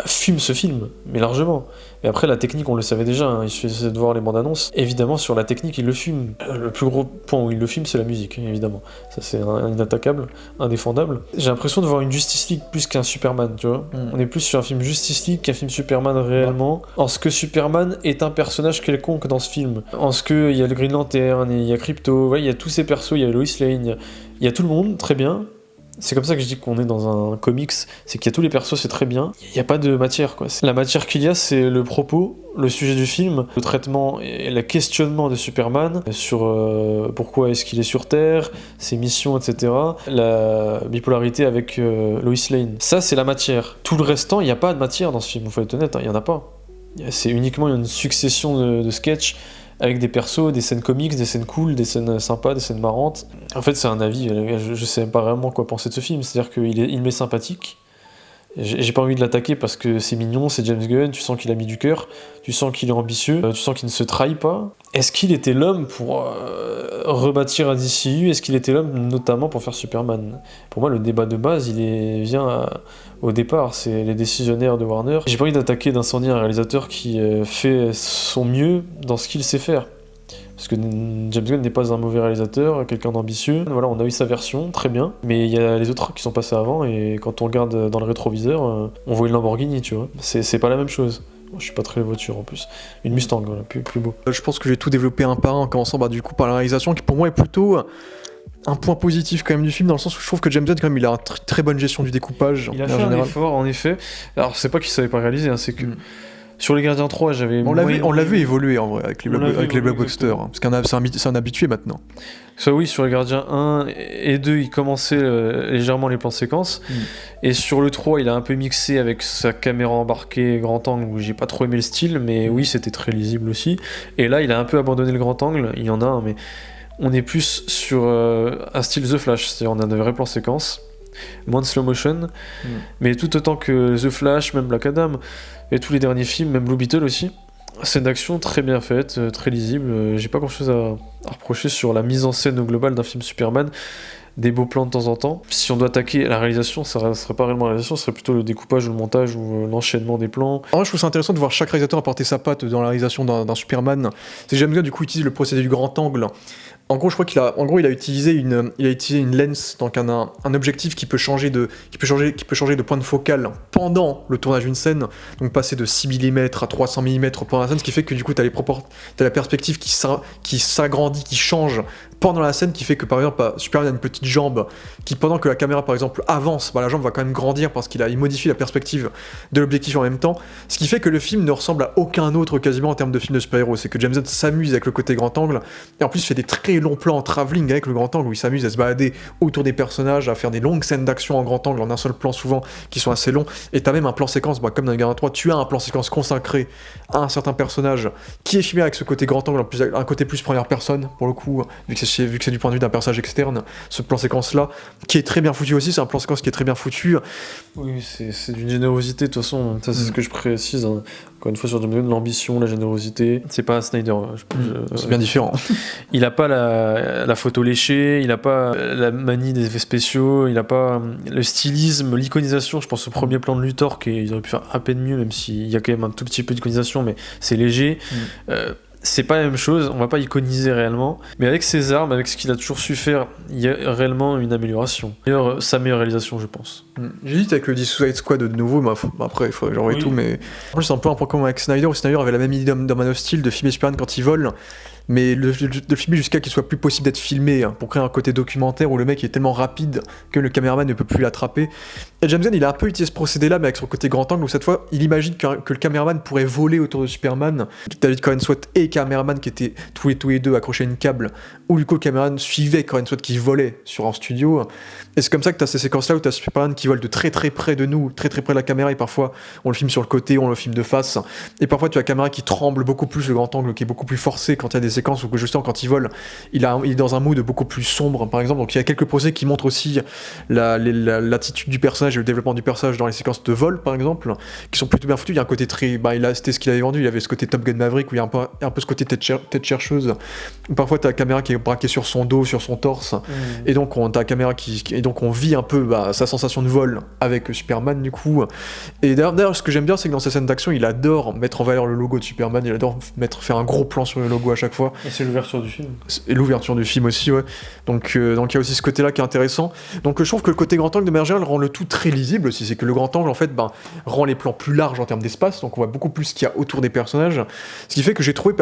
fume ce film, mais largement. Et après, la technique, on le savait déjà, hein, il suffisait de voir les bandes annonces. Évidemment, sur la technique, il le fume. Le plus gros point où il le fume, c'est la musique, évidemment. Ça, c'est inattaquable, indéfendable. J'ai l'impression de voir une Justice League plus qu'un Superman, tu vois. On est plus sur un film Justice League qu'un film Superman réellement. En ce que Superman est un personnage quelconque dans ce film. En ce que il y a le Green Lantern, il y a Crypto, ouais, il y a tous ces persos, il y a Lois Lane, il y a tout le monde, très bien. C'est comme ça que je dis qu'on est dans un comics, c'est qu'il y a tous les persos, c'est très bien. Il n'y a pas de matière, quoi. La matière qu'il y a, c'est le propos, le sujet du film, le traitement et le questionnement de Superman sur pourquoi est-ce qu'il est sur Terre, ses missions, etc. La bipolarité avec Lois Lane. Ça, c'est la matière. Tout le restant, il n'y a pas de matière dans ce film, il faut être honnête, il n'y en a pas. C'est uniquement une succession de sketchs avec des persos, des scènes comiques, des scènes cool, des scènes sympas, des scènes marrantes. En fait, c'est un avis, je sais même pas vraiment quoi penser de ce film, c'est-à-dire qu'il m'est sympathique. J'ai pas envie de l'attaquer parce que c'est mignon, c'est James Gunn, tu sens qu'il a mis du cœur, tu sens qu'il est ambitieux, tu sens qu'il ne se trahit pas. Est-ce qu'il était l'homme pour rebâtir un DCU ? Est-ce qu'il était l'homme notamment pour faire Superman ? Pour moi, le débat de base, vient au départ, c'est les décisionnaires de Warner. J'ai pas envie d'attaquer, d'incendier un réalisateur qui fait son mieux dans ce qu'il sait faire. Parce que James Gunn n'est pas un mauvais réalisateur, quelqu'un d'ambitieux. Voilà, on a eu sa version, très bien. Mais il y a les autres qui sont passés avant, et quand on regarde dans le rétroviseur, on voit une Lamborghini, tu vois. C'est pas la même chose. Je suis pas très voiture en plus. Une Mustang, voilà, plus beau. Je pense que j'ai tout développé un par un, en commençant du coup par la réalisation, qui pour moi est plutôt un point positif quand même du film, dans le sens où je trouve que James Gunn quand même il a une très bonne gestion du découpage. Il a fait un effort, en effet. Alors c'est pas qu'il savait pas réaliser, hein, c'est que... Sur Les Gardiens 3, on l'a vu évoluer en vrai avec les blockbusters, parce c'est un habitué maintenant. Ça oui, sur Les Gardiens 1 et 2, il commençait légèrement les plans séquences, et sur le 3, il a un peu mixé avec sa caméra embarquée grand angle, où j'ai pas trop aimé le style, mais oui, c'était très lisible aussi. Et là, il a un peu abandonné le grand angle, il y en a un, mais on est plus sur un style The Flash, c'est-à-dire on a de vrais plans séquences, moins de slow motion, mais tout autant que The Flash, même Black Adam, et tous les derniers films, même Blue Beetle aussi. Scène d'action très bien faite, très lisible. J'ai pas grand chose à reprocher sur la mise en scène au global d'un film Superman. Des beaux plans de temps en temps. Si on doit attaquer la réalisation, ça serait pas réellement la réalisation, ce serait plutôt le découpage ou le montage ou l'enchaînement des plans. En vrai, je trouve ça intéressant de voir chaque réalisateur apporter sa patte dans la réalisation d'un Superman. C'est James Gunn du coup utilise le procédé du grand angle. En gros, je crois qu'il a utilisé une lens, donc un objectif qui peut changer de point de focale pendant le tournage d'une scène, donc passer de 6 mm à 300 mm pendant la scène, ce qui fait que du coup t'as la perspective qui s'agrandit, qui change pendant la scène, qui fait que par exemple Superman a une petite jambe qui, pendant que la caméra par exemple avance, la jambe va quand même grandir parce qu'il modifie la perspective de l'objectif en même temps, ce qui fait que le film ne ressemble à aucun autre quasiment en termes de film de super-héros. C'est que James Gunn s'amuse avec le côté grand angle, et en plus il fait des très longs plans en travelling avec le grand angle où il s'amuse à se balader autour des personnages, à faire des longues scènes d'action en grand angle en un seul plan souvent, qui sont assez longs, et t'as même un plan séquence, comme dans les Gardiens 3, tu as un plan séquence consacré à un certain personnage qui est filmé avec ce côté grand angle, un côté plus première personne pour le coup, vu que c'est du point de vue d'un personnage externe, ce plan séquence là, qui est très bien foutu aussi, c'est un plan séquence qui est très bien foutu. Oui, c'est d'une générosité de toute façon, ça c'est ce que je précise, hein. Encore une fois sur James Gunn, l'ambition, la générosité, c'est pas Snyder, c'est bien différent. Il a pas la photo léchée, il a pas la manie des effets spéciaux, il a pas le stylisme, l'iconisation. Je pense au premier plan de Luthor, qu'ils auraient pu faire à peine mieux, même s'il y a quand même un tout petit peu d'iconisation, mais c'est léger. C'est pas la même chose, on va pas iconiser réellement, mais avec ses armes, avec ce qu'il a toujours su faire, il y a réellement une amélioration. D'ailleurs, sa meilleure réalisation, je pense. J'hésite avec le Suicide Squad de nouveau, mais après il faudrait genre et tout, mais en plus c'est un peu un point commun avec Snyder, où Snyder avait la même idée dans Man of Steel de filmer Superman quand il vole, mais de filmer jusqu'à qu'il soit plus possible d'être filmé, pour créer un côté documentaire où le mec est tellement rapide que le caméraman ne peut plus l'attraper. Et James Gunn il a un peu utilisé ce procédé là, mais avec son côté grand angle, où cette fois il imagine que le caméraman pourrait voler autour de Superman. David Cohen Swat et caméraman qui étaient tous les deux accrochés à une câble où du coup Cameron suivait Corin Sweat qui volait sur un studio. Et c'est comme ça que tu as ces séquences-là où tu as Superman qui vole de très très près de nous, très très près de la caméra, et parfois on le filme sur le côté, on le filme de face. Et parfois tu as la caméra qui tremble beaucoup plus, le grand angle qui est beaucoup plus forcé quand il y a des séquences où justement quand il vole, il est dans un mood beaucoup plus sombre par exemple. Donc il y a quelques procès qui montrent aussi l'attitude du personnage et le développement du personnage dans les séquences de vol par exemple, qui sont plutôt bien foutues. Il y a un côté très... c'était ce qu'il avait vendu, il avait ce côté Top Gun Maverick où il y a un peu ce côté tête chercheuse. Parfois tu as la caméra qui est braquée sur son dos, sur son torse, et donc t'as la caméra et donc on vit un peu sa sensation de vol avec Superman du coup. Et d'ailleurs ce que j'aime bien c'est que dans ces scènes d'action il adore mettre en valeur le logo de Superman, il adore faire un gros plan sur le logo à chaque fois. Et c'est l'ouverture du film. Et l'ouverture du film aussi, ouais. Donc il y a aussi ce côté là qui est intéressant. Donc je trouve que le côté grand angle de manière générale rend le tout très lisible aussi, c'est que le grand angle en fait rend les plans plus larges en termes d'espace, donc on voit beaucoup plus ce qu'il y a autour des personnages, ce qui fait que j'ai trouvé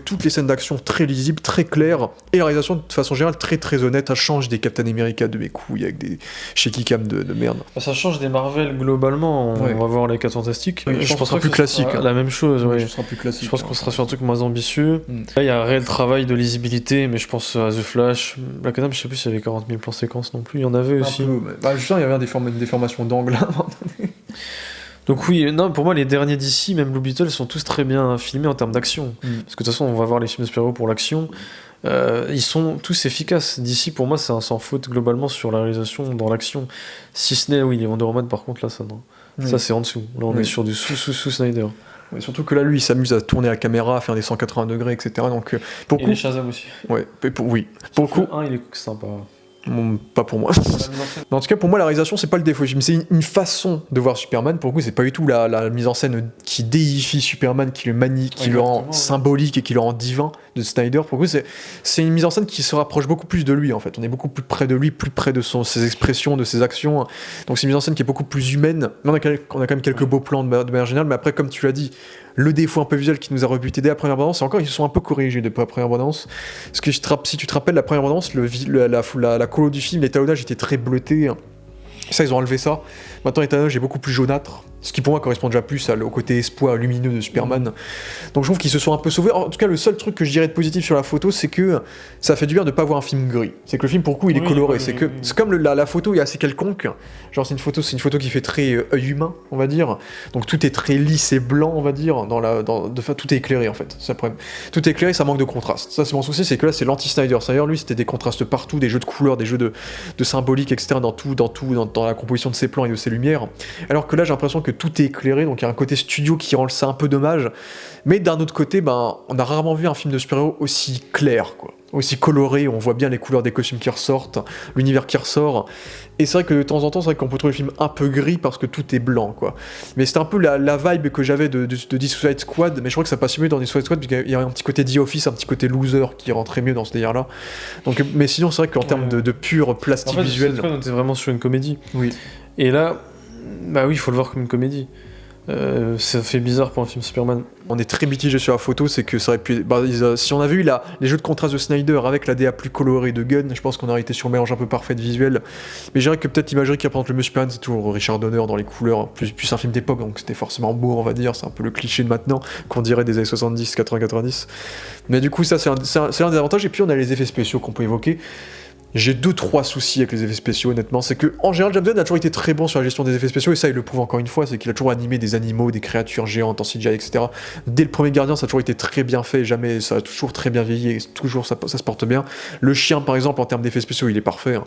toutes les scènes d'action très lisibles, très claires, et la réalisation de façon générale très très honnête. Ça change des Captain America de mes couilles avec des shaky cam de merde. Ça change des Marvel globalement, on va voir les 4 Fantastiques. Oui, je pense que ce sera plus classique. La même chose, ouais. Je sera plus classique. Je pense qu'on sera sur un truc moins ambitieux. Là, il y a un réel travail de lisibilité, mais je pense à The Flash, Black Adam, je sais plus s'il y avait 40 000 plans séquences non plus, il y en avait aussi. Justement, il y avait une déformation d'angle. Donc oui, non, pour moi, les derniers d'ici, même Blue Beetle, sont tous très bien filmés en termes d'action. Parce que de toute façon, on va voir les films de super-héros pour l'action. Ils sont tous efficaces. D'ici, pour moi, c'est un sans faute globalement sur la réalisation dans l'action. Si ce n'est, oui, les Wonder Woman, par contre, là, ça non. Ça, c'est en dessous. Là, on est sur du sous Snyder. Ouais, surtout que là, lui, il s'amuse à tourner la caméra, à faire des 180 degrés, etc. Donc, pour et les Shazam aussi. Ouais, oui. Pour le coup, il est sympa. Pas pour moi. Mais en tout cas, pour moi, la réalisation, c'est pas le défaut. C'est une façon de voir Superman. Pour le coup, c'est pas du tout la mise en scène qui déifie Superman, qui le manie, qui le rend symbolique et qui le rend divin de Snyder. Pour le coup, c'est une mise en scène qui se rapproche beaucoup plus de lui, en fait. On est beaucoup plus près de lui, plus près de ses expressions, de ses actions. Donc, c'est une mise en scène qui est beaucoup plus humaine. Mais on a quand même quelques beaux plans de manière générale. Mais après, comme tu l'as dit, le défaut un peu visuel qui nous a rebuté dès la première bande-annonce, et encore ils se sont un peu corrigés depuis la première bande-annonce, parce que si tu te rappelles la première bande-annonce, la colo du film, l'étalonnage était très bleuté, ça ils ont enlevé ça, maintenant l'étalonnage est beaucoup plus jaunâtre, ce qui pour moi correspond déjà plus au côté espoir lumineux de Superman. Donc je trouve qu'ils se sont un peu sauvés. En tout cas, le seul truc que je dirais de positif sur la photo, c'est que ça fait du bien de pas voir un film gris. C'est que le film pour le coup il est coloré, c'est comme la photo est assez quelconque, genre c'est une photo qui fait très œil humain, on va dire. Donc tout est très lisse et blanc, on va dire, tout est éclairé en fait, c'est le problème. Tout est éclairé, ça manque de contraste. Ça c'est mon souci, c'est que là c'est l'anti-Snyder. Snyder lui c'était des contrastes partout, des jeux de couleurs, des jeux de symbolique, etc. dans la composition de ses plans et de ses lumières. Alors que là j'ai l'impression que tout est éclairé, donc il y a un côté studio qui rend ça un peu dommage. Mais d'un autre côté, on a rarement vu un film de super-héros aussi clair, quoi. Aussi coloré, on voit bien les couleurs des costumes qui ressortent, l'univers qui ressort. Et c'est vrai que de temps en temps, c'est vrai qu'on peut trouver le film un peu gris parce que tout est blanc, quoi. Mais c'était un peu la vibe que j'avais de Suicide Squad, mais je crois que ça passe mieux dans Suicide Squad, parce qu'il y a un petit côté The Office, un petit côté loser qui rentrait mieux dans ce délire-là. Donc, mais sinon, c'est vrai qu'en termes de pur plastique visuel... Suicide Squad, on était vraiment sur une comédie. Oui. Et là, oui, il faut le voir comme une comédie. Ça fait bizarre pour un film Superman. On est très mitigé sur la photo, c'est que ça aurait pu... si on avait eu les jeux de contraste de Snyder avec la DA plus colorée de Gunn, je pense qu'on aurait été sur un mélange un peu parfait de visuel. Mais je dirais que peut-être l'imagerie qui représente le mieux Superman, c'est toujours Richard Donner dans les couleurs, plus un film d'époque, donc c'était forcément beau, on va dire, c'est un peu le cliché de maintenant, qu'on dirait des années 70, 80, 90. Mais du coup, ça c'est l'un des avantages, et puis on a les effets spéciaux qu'on peut évoquer. J'ai 2-3 soucis avec les effets spéciaux, honnêtement. C'est que, en général, James Gunn a toujours été très bon sur la gestion des effets spéciaux, et ça, il le prouve encore une fois. C'est qu'il a toujours animé des animaux, des créatures géantes en CGI, etc. Dès le premier Gardien, ça a toujours été très bien fait, jamais, ça a toujours très bien vieilli, et toujours ça se porte bien. Le chien, par exemple, en termes d'effets spéciaux, il est parfait. Hein.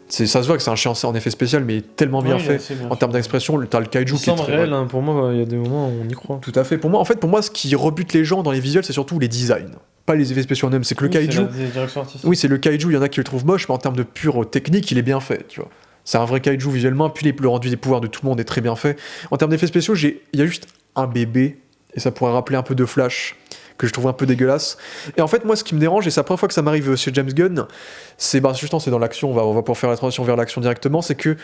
Ça se voit que c'est un chien en effet spécial, mais tellement bien fait. En termes d'expression, t'as le kaiju qui est très réel, hein, pour moi, il y a des moments où on y croit. Tout à fait. Pour moi, ce qui rebute les gens dans les visuels, c'est surtout les designs. Pas les effets spéciaux en eux-mêmes, c'est que le kaiju. C'est le kaiju, il y en a qui le trouvent moche, mais en termes de pure technique, il est bien fait, tu vois. C'est un vrai kaiju visuellement, puis le rendu des pouvoirs de tout le monde est très bien fait. En termes d'effets spéciaux, il y a juste un bébé, et ça pourrait rappeler un peu de Flash, que je trouve un peu dégueulasse. Et en fait, moi, ce qui me dérange, et c'est la première fois que ça m'arrive chez James Gunn, c'est justement, c'est dans l'action, on va pouvoir faire la transition vers l'action directement, c'est que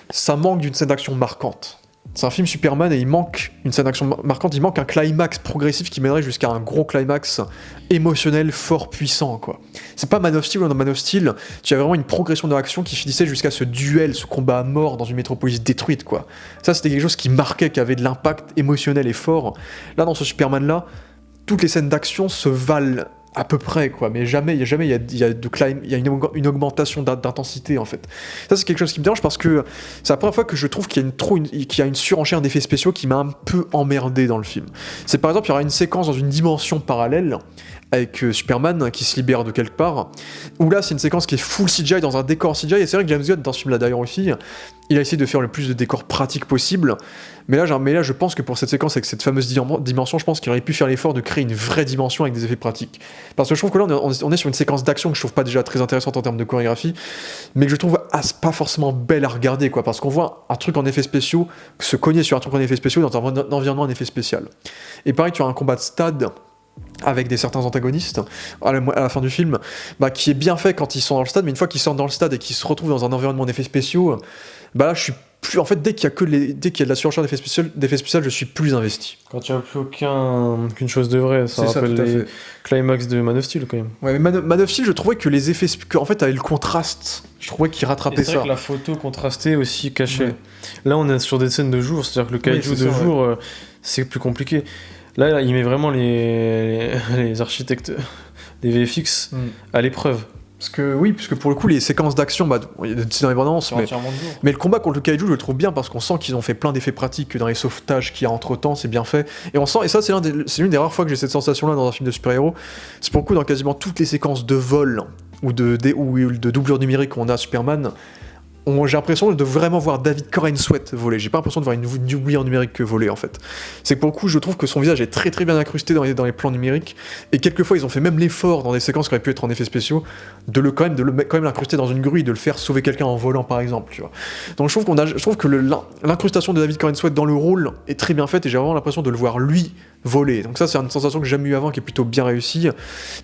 ça manque d'une scène d'action marquante. C'est un film Superman et il manque une scène d'action marquante, il manque un climax progressif qui mènerait jusqu'à un gros climax émotionnel fort puissant, quoi. C'est pas Man of Steel, dans Man of Steel, tu as vraiment une progression de l'action qui finissait jusqu'à ce duel, ce combat à mort dans une métropolis détruite, quoi. Ça, c'était quelque chose qui marquait, qui avait de l'impact émotionnel et fort. Là, dans ce Superman-là, toutes les scènes d'action se valent à peu près, quoi, mais jamais il y a une augmentation d'intensité, en fait. Ça, c'est quelque chose qui me dérange parce que c'est la première fois que je trouve qu'il y a une surenchère d'effets spéciaux qui m'a un peu emmerdé dans le film. C'est par exemple, il y aura une séquence dans une dimension parallèle avec Superman qui se libère de quelque part, où là c'est une séquence qui est full CGI dans un décor CGI, et c'est vrai que James Gunn dans ce film là d'ailleurs aussi, il a essayé de faire le plus de décors pratiques possible, mais là je pense que pour cette séquence avec cette fameuse dimension, je pense qu'il aurait pu faire l'effort de créer une vraie dimension avec des effets pratiques. Parce que je trouve que là on est sur une séquence d'action que je trouve pas déjà très intéressante en termes de chorégraphie, mais que je trouve pas forcément belle à regarder, quoi, parce qu'on voit un truc en effets spéciaux, se cogner sur un truc en effets spéciaux dans un environnement en effets spécial. Et pareil, tu as un combat de stade avec certains antagonistes à la fin du film, qui est bien fait quand ils sont dans le stade, mais une fois qu'ils sortent dans le stade et qu'ils se retrouvent dans un environnement d'effets spéciaux, là je suis plus, en fait, dès qu'il y a de la surenchère d'effets spéciaux, je suis plus investi. Quand il n'y a plus qu'une chose de vrai, ça rappelle les climax de Man of Steel quand même. Ouais, mais Man of Steel, je trouvais que les effets, en fait, avec le contraste, je trouvais qu'il rattrapait ça. C'est vrai que la photo contrastée aussi cachée. Ouais. Là, on est sur des scènes de jour, c'est-à-dire que le kaiju de jour, c'est plus compliqué. Là, il met vraiment les architectes des VFX à l'épreuve. Parce que pour le coup, les séquences d'action, il y a des scènes d'indépendance, mais le combat contre le kaiju, je le trouve bien parce qu'on sent qu'ils ont fait plein d'effets pratiques dans les sauvetages qu'il y a entre temps, c'est bien fait. Et on sent, et ça, c'est l'une des rares fois que j'ai cette sensation-là dans un film de super-héros. C'est pour le coup, dans quasiment toutes les séquences de vol ou de doublure numérique qu'on a Superman, j'ai l'impression de vraiment voir David Corenswet Sweat voler. J'ai pas l'impression de voir une doublure numérique voler, en fait. C'est que pour le coup, je trouve que son visage est très très bien incrusté dans les plans numériques, et quelquefois ils ont fait même l'effort dans des séquences qui auraient pu être en effets spéciaux de le quand même l'incruster dans une grue et de le faire sauver quelqu'un en volant, par exemple, tu vois. Donc je trouve que l'incrustation de David Corenswet Sweat dans le rôle est très bien faite, et j'ai vraiment l'impression de le voir lui voler. Donc ça, c'est une sensation que j'ai jamais eu avant, qui est plutôt bien réussie. Mais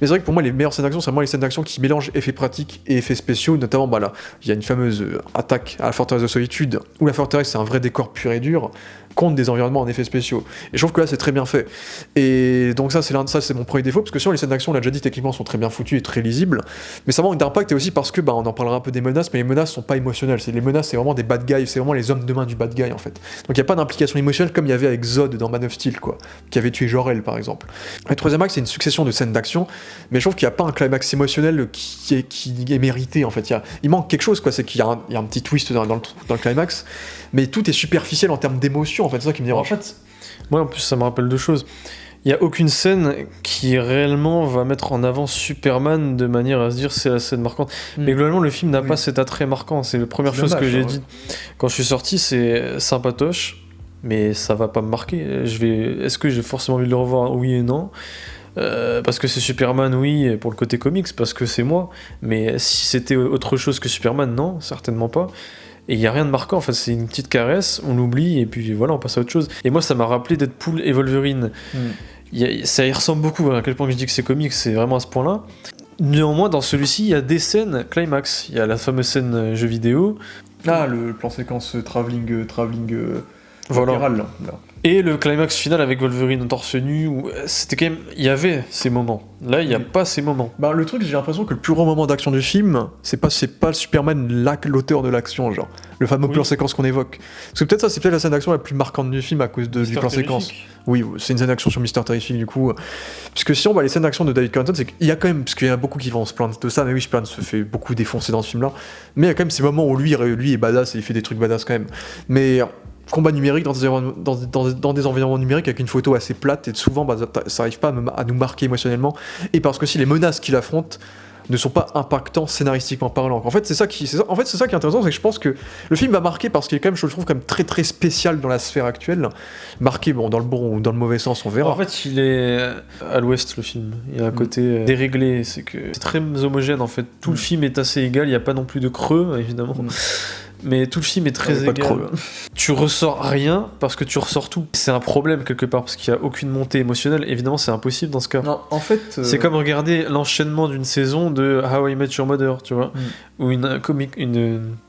c'est vrai que pour moi, les meilleures scènes d'action, c'est vraiment les scènes d'action qui mélangent effets pratiques et effets spéciaux, notamment là, il y a une fameuse attaque à la forteresse de solitude, où la forteresse c'est un vrai décor pur et dur, contre des environnements en effets spéciaux. Et je trouve que là c'est très bien fait. Et donc ça c'est mon premier défaut, parce que sinon les scènes d'action, on l'a déjà dit, techniquement sont très bien foutues et très lisibles, mais ça manque d'impact, et aussi parce que on en parlera un peu des menaces, mais les menaces sont pas émotionnelles. Les menaces, c'est vraiment des bad guys, c'est vraiment les hommes de main du bad guy, en fait. Donc il y a pas d'implication émotionnelle comme il y avait avec Zod dans Man of Steel, quoi, qui avait tué Jor-El par exemple. Le troisième acte, c'est une succession de scènes d'action, mais je trouve qu'il n'y a pas un climax émotionnel qui est mérité, en fait. Il manque quelque chose, quoi. C'est qu'il y a un petit twist dans le climax, mais tout est superficiel en termes d'émotion, en fait. C'est ça qui me dérange. En fait, moi en plus ça me rappelle deux choses. Il n'y a aucune scène qui réellement va mettre en avant Superman de manière à se dire c'est la scène marquante. Mais globalement, le film n'a pas cet attrait marquant. C'est la première chose que j'ai dit quand je suis sorti, c'est sympatoche, mais ça va pas me marquer. Est-ce que j'ai forcément envie de le revoir? Oui et non. Parce que c'est Superman, oui, pour le côté comics, parce que c'est moi. Mais si c'était autre chose que Superman, non, certainement pas. Et il n'y a rien de marquant, en fait, c'est une petite caresse, on l'oublie, et puis voilà, on passe à autre chose. Et moi, ça m'a rappelé Deadpool et Wolverine. Ça y ressemble beaucoup, à quel point je dis que c'est comique, c'est vraiment à ce point-là. Néanmoins, dans celui-ci, il y a des scènes climax. Il y a la fameuse scène jeu vidéo. Ah, le plan séquence travelling voilà. Latéral, là. Et le climax final avec Wolverine en torse nu, où c'était quand même... Il y avait ces moments. Là, il n'y a pas ces moments. Le truc, j'ai l'impression que le plus gros moment d'action du film, c'est pas Superman l'auteur de l'action, genre. Le fameux plan séquence qu'on évoque. Parce que peut-être ça, c'est peut-être la scène d'action la plus marquante du film à cause du plan séquence. Oui, c'est une scène d'action sur Mister Terrific, du coup. Puisque sinon, les scènes d'action de David Carradine, c'est qu'il y a quand même... Parce qu'il y en a beaucoup qui vont se plaindre de ça, mais oui, Superman se fait beaucoup défoncer dans ce film-là. Mais il y a quand même ces moments où lui est badass et il fait des trucs badass quand même. Mais... combat numérique dans des environnements numériques avec une photo assez plate, et souvent ça arrive pas à nous marquer émotionnellement, et parce que si les menaces qu'il affronte ne sont pas impactants scénaristiquement parlant. En fait c'est ça qui est intéressant, c'est que je pense que le film va marquer parce qu'il est quand même, je le trouve quand même très très spécial dans la sphère actuelle, marqué dans le bon ou dans le mauvais sens, on verra. En fait il est à l'ouest, le film, il y a un côté déréglé, c'est très homogène en fait, tout le film est assez égal, il n'y a pas non plus de creux évidemment. Mais tout le film est très égal. Tu ressors rien parce que tu ressors tout. C'est un problème quelque part parce qu'il n'y a aucune montée émotionnelle. Évidemment, c'est impossible dans ce cas. Non, en fait, c'est comme regarder l'enchaînement d'une saison de How I Met Your Mother, tu vois, ou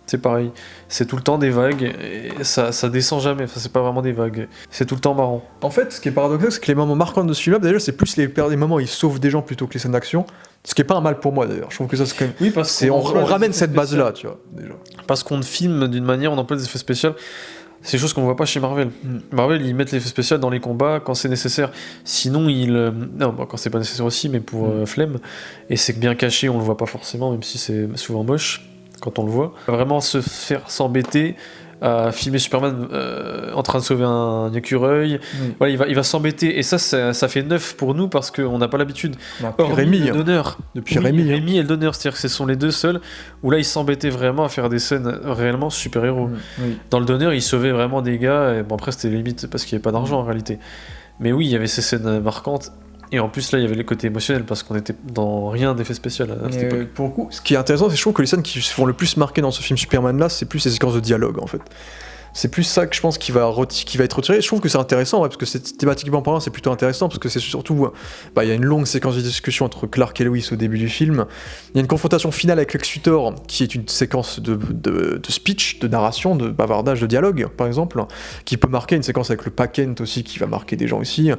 c'est pareil. C'est tout le temps des vagues et ça descend jamais. Enfin, c'est pas vraiment des vagues. C'est tout le temps marrant. En fait, ce qui est paradoxal, c'est que les moments marquants de ce film-là, déjà, c'est plus les moments où ils sauvent des gens plutôt que les scènes d'action. Ce qui est pas un mal pour moi d'ailleurs. Je trouve que ça c'est quand même. Oui, parce qu'on on ramène cette base-là, tu vois. Déjà. Parce qu'on filme d'une manière, on emploie des effets spéciaux. C'est des choses qu'on voit pas chez Marvel. Marvel, ils mettent l'effet spécial dans les combats quand c'est nécessaire. Sinon, non, bon, quand c'est pas nécessaire aussi, mais pour flemme. Et c'est bien caché, on le voit pas forcément, même si c'est souvent moche quand on le voit. Vraiment se faire s'embêter à filmer Superman en train de sauver un écureuil. Voilà, il va s'embêter. Et ça fait neuf pour nous parce qu'on n'a pas l'habitude. Rémi, le donneur. Depuis Rémi. Rémi et le donneur, c'est-à-dire que ce sont les deux seuls où là, ils s'embêtaient vraiment à faire des scènes réellement super-héros. Dans le donneur, ils sauvaient vraiment des gars. Et bon, après, c'était limite parce qu'il n'y avait pas d'argent en réalité. Mais oui, il y avait ces scènes marquantes. Et en plus, là, il y avait le côté émotionnel parce qu'on était dans rien d'effet spécial à cette époque. Pour le coup, ce qui est intéressant, c'est que je trouve que les scènes qui se font le plus marquer dans ce film Superman-là, c'est plus les séquences de dialogue, en fait. C'est plus ça que je pense qui va être retiré. Je trouve que c'est intéressant, parce que c'est thématiquement parlant, c'est plutôt intéressant, parce que c'est surtout, il y a une longue séquence de discussion entre Clark et Lois au début du film. Il y a une confrontation finale avec Lex Luthor, qui est une séquence de speech, de narration, de bavardage, de dialogue, par exemple, qui peut marquer une séquence avec le Pac-Kent aussi, qui va marquer des gens aussi.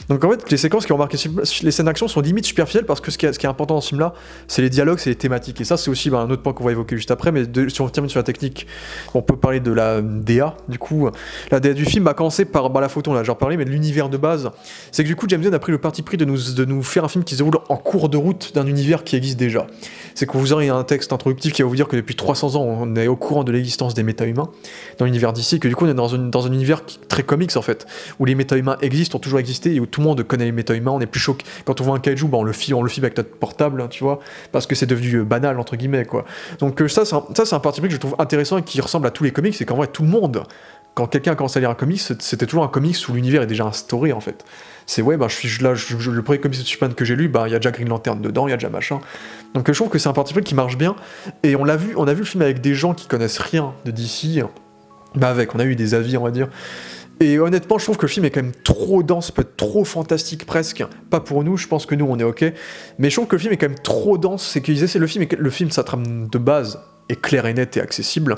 Donc en fait, les séquences qui ont marqué les scènes d'action sont limite superficielles, parce que ce qui est important dans ce film-là, c'est les dialogues, c'est les thématiques. Et ça, c'est aussi un autre point qu'on va évoquer juste après, mais si on termine sur la technique, on peut parler de la DA. Du coup, la DA du film a commencé par la photo, on l'a déjà parlé, mais de l'univers de base. C'est que du coup, James Gunn a pris le parti pris de nous faire un film qui se déroule en cours de route d'un univers qui existe déjà. C'est que vous aurez un texte introductif qui va vous dire que depuis 300 ans, on est au courant de l'existence des méta-humains dans l'univers d'ici, que du coup, on est dans un univers très comics en fait, où les méta-humains existent, ont toujours existé, et où tout le monde connaît les méta-humains. On est plus choqué quand on voit un kaiju, on le filme avec notre portable, hein, tu vois, parce que c'est devenu banal entre guillemets, quoi. Donc ça, c'est un parti pris que je trouve intéressant et qui ressemble à tous les comics, c'est qu'en vrai, tout le monde, quand quelqu'un commence à lire un comics, c'était toujours un comics où l'univers est déjà instauré en fait. C'est le premier comics de Superman que j'ai lu, il y a déjà Green Lantern dedans, il y a déjà machin. Donc je trouve que c'est un parti pris qui marche bien, et on a vu le film avec des gens qui connaissent rien de DC, on a eu des avis, on va dire. Et honnêtement, je trouve que le film est quand même trop dense, peut-être trop fantastique presque. Pas pour nous, je pense que nous on est ok. Mais je trouve que le film est quand même trop dense, c'est qu'ils essaient le film, sa trame de base est claire et nette et accessible.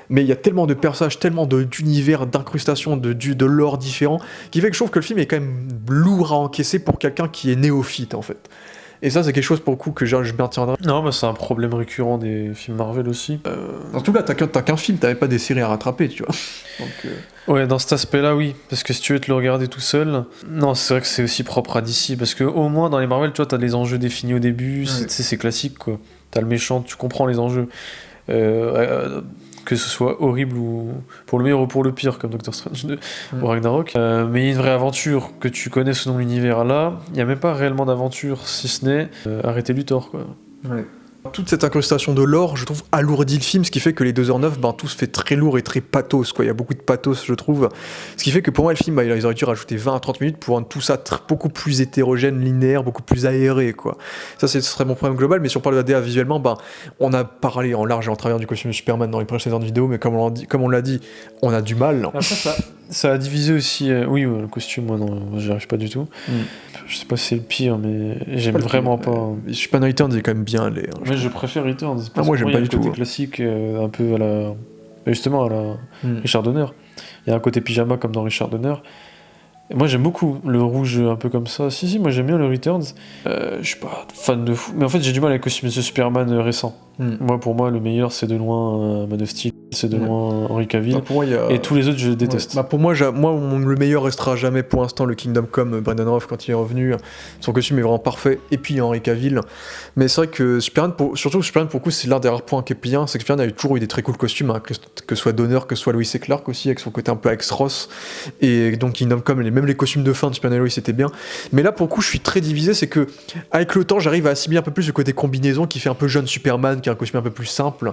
Mais il y a tellement de personnages, tellement d'univers, d'incrustations, de lore différents, qui fait que je trouve que le film est quand même lourd à encaisser pour quelqu'un qui est néophyte en fait. Et ça, c'est quelque chose pour le coup que je maintiendrai. Non, c'est un problème récurrent des films Marvel aussi. En tout cas, t'as qu'un film, t'avais pas des séries à rattraper, tu vois. Donc, Ouais, dans cet aspect-là, oui. Parce que si tu veux te le regarder tout seul... Non, c'est vrai que c'est aussi propre à DC. Parce que au moins, dans les Marvel, tu vois, t'as les enjeux définis au début. C'est classique, quoi. T'as le méchant, tu comprends les enjeux. Que ce soit horrible ou pour le meilleur ou pour le pire, comme Doctor Strange 2 ou Ragnarok. Mais il y a une vraie aventure que tu connais selon l'univers là. Il n'y a même pas réellement d'aventure, si ce n'est arrêter Luthor, quoi. Ouais. Toute cette incrustation de lore, je trouve, alourdit le film, ce qui fait que les 2h09, tout se fait très lourd et très pathos, quoi. Il y a beaucoup de pathos, je trouve. Ce qui fait que pour moi, le film, ils auraient dû rajouter 20 à 30 minutes pour rendre tout ça beaucoup plus hétérogène, linéaire, beaucoup plus aéré, quoi. Ça, ce serait mon problème global, mais si on parle de la DA visuellement, on a parlé en large et en travers du costume de Superman dans les précédentes vidéos, mais comme on l'a dit, on a du mal. Après, ça a divisé aussi... Oui, le costume, moi, non, j'y arrive pas du tout. Je sais pas si c'est le pire, mais j'aime vraiment pas. Superman Returns est quand même bien allé. Mais je préfère Returns. Moi, j'aime pas du tout. Il y a un côté classique, un peu à la... Justement, à la Richard Donner. Il y a un côté pyjama comme dans Richard Donner. Et moi, j'aime beaucoup le rouge un peu comme ça. Si, moi, j'aime bien le Returns. Je suis pas fan de fou. Mais en fait, j'ai du mal avec le costume de Superman récent. Pour moi, le meilleur, c'est de loin Man of Steel. C'est de loin Henry Cavill. Et tous les autres, je déteste. Pour moi, le meilleur restera jamais pour l'instant le Kingdom Come, Brandon Routh quand il est revenu. Son costume est vraiment parfait. Et puis Henry Cavill. Mais c'est vrai que Superman, surtout Superman, pour le coup, c'est l'un des rares points qui est bien. C'est que Superman a toujours eu des très cool costumes, hein, que soit Donner, que soit Lois et Clark aussi, avec son côté un peu ex-Ross. Et donc Kingdom Come, même les costumes de fin de Superman et Lois, c'était bien. Mais là, pour le coup, je suis très divisé. C'est que avec le temps, j'arrive à assimiler un peu plus le côté combinaison qui fait un peu jeune Superman, qui a un costume un peu plus simple.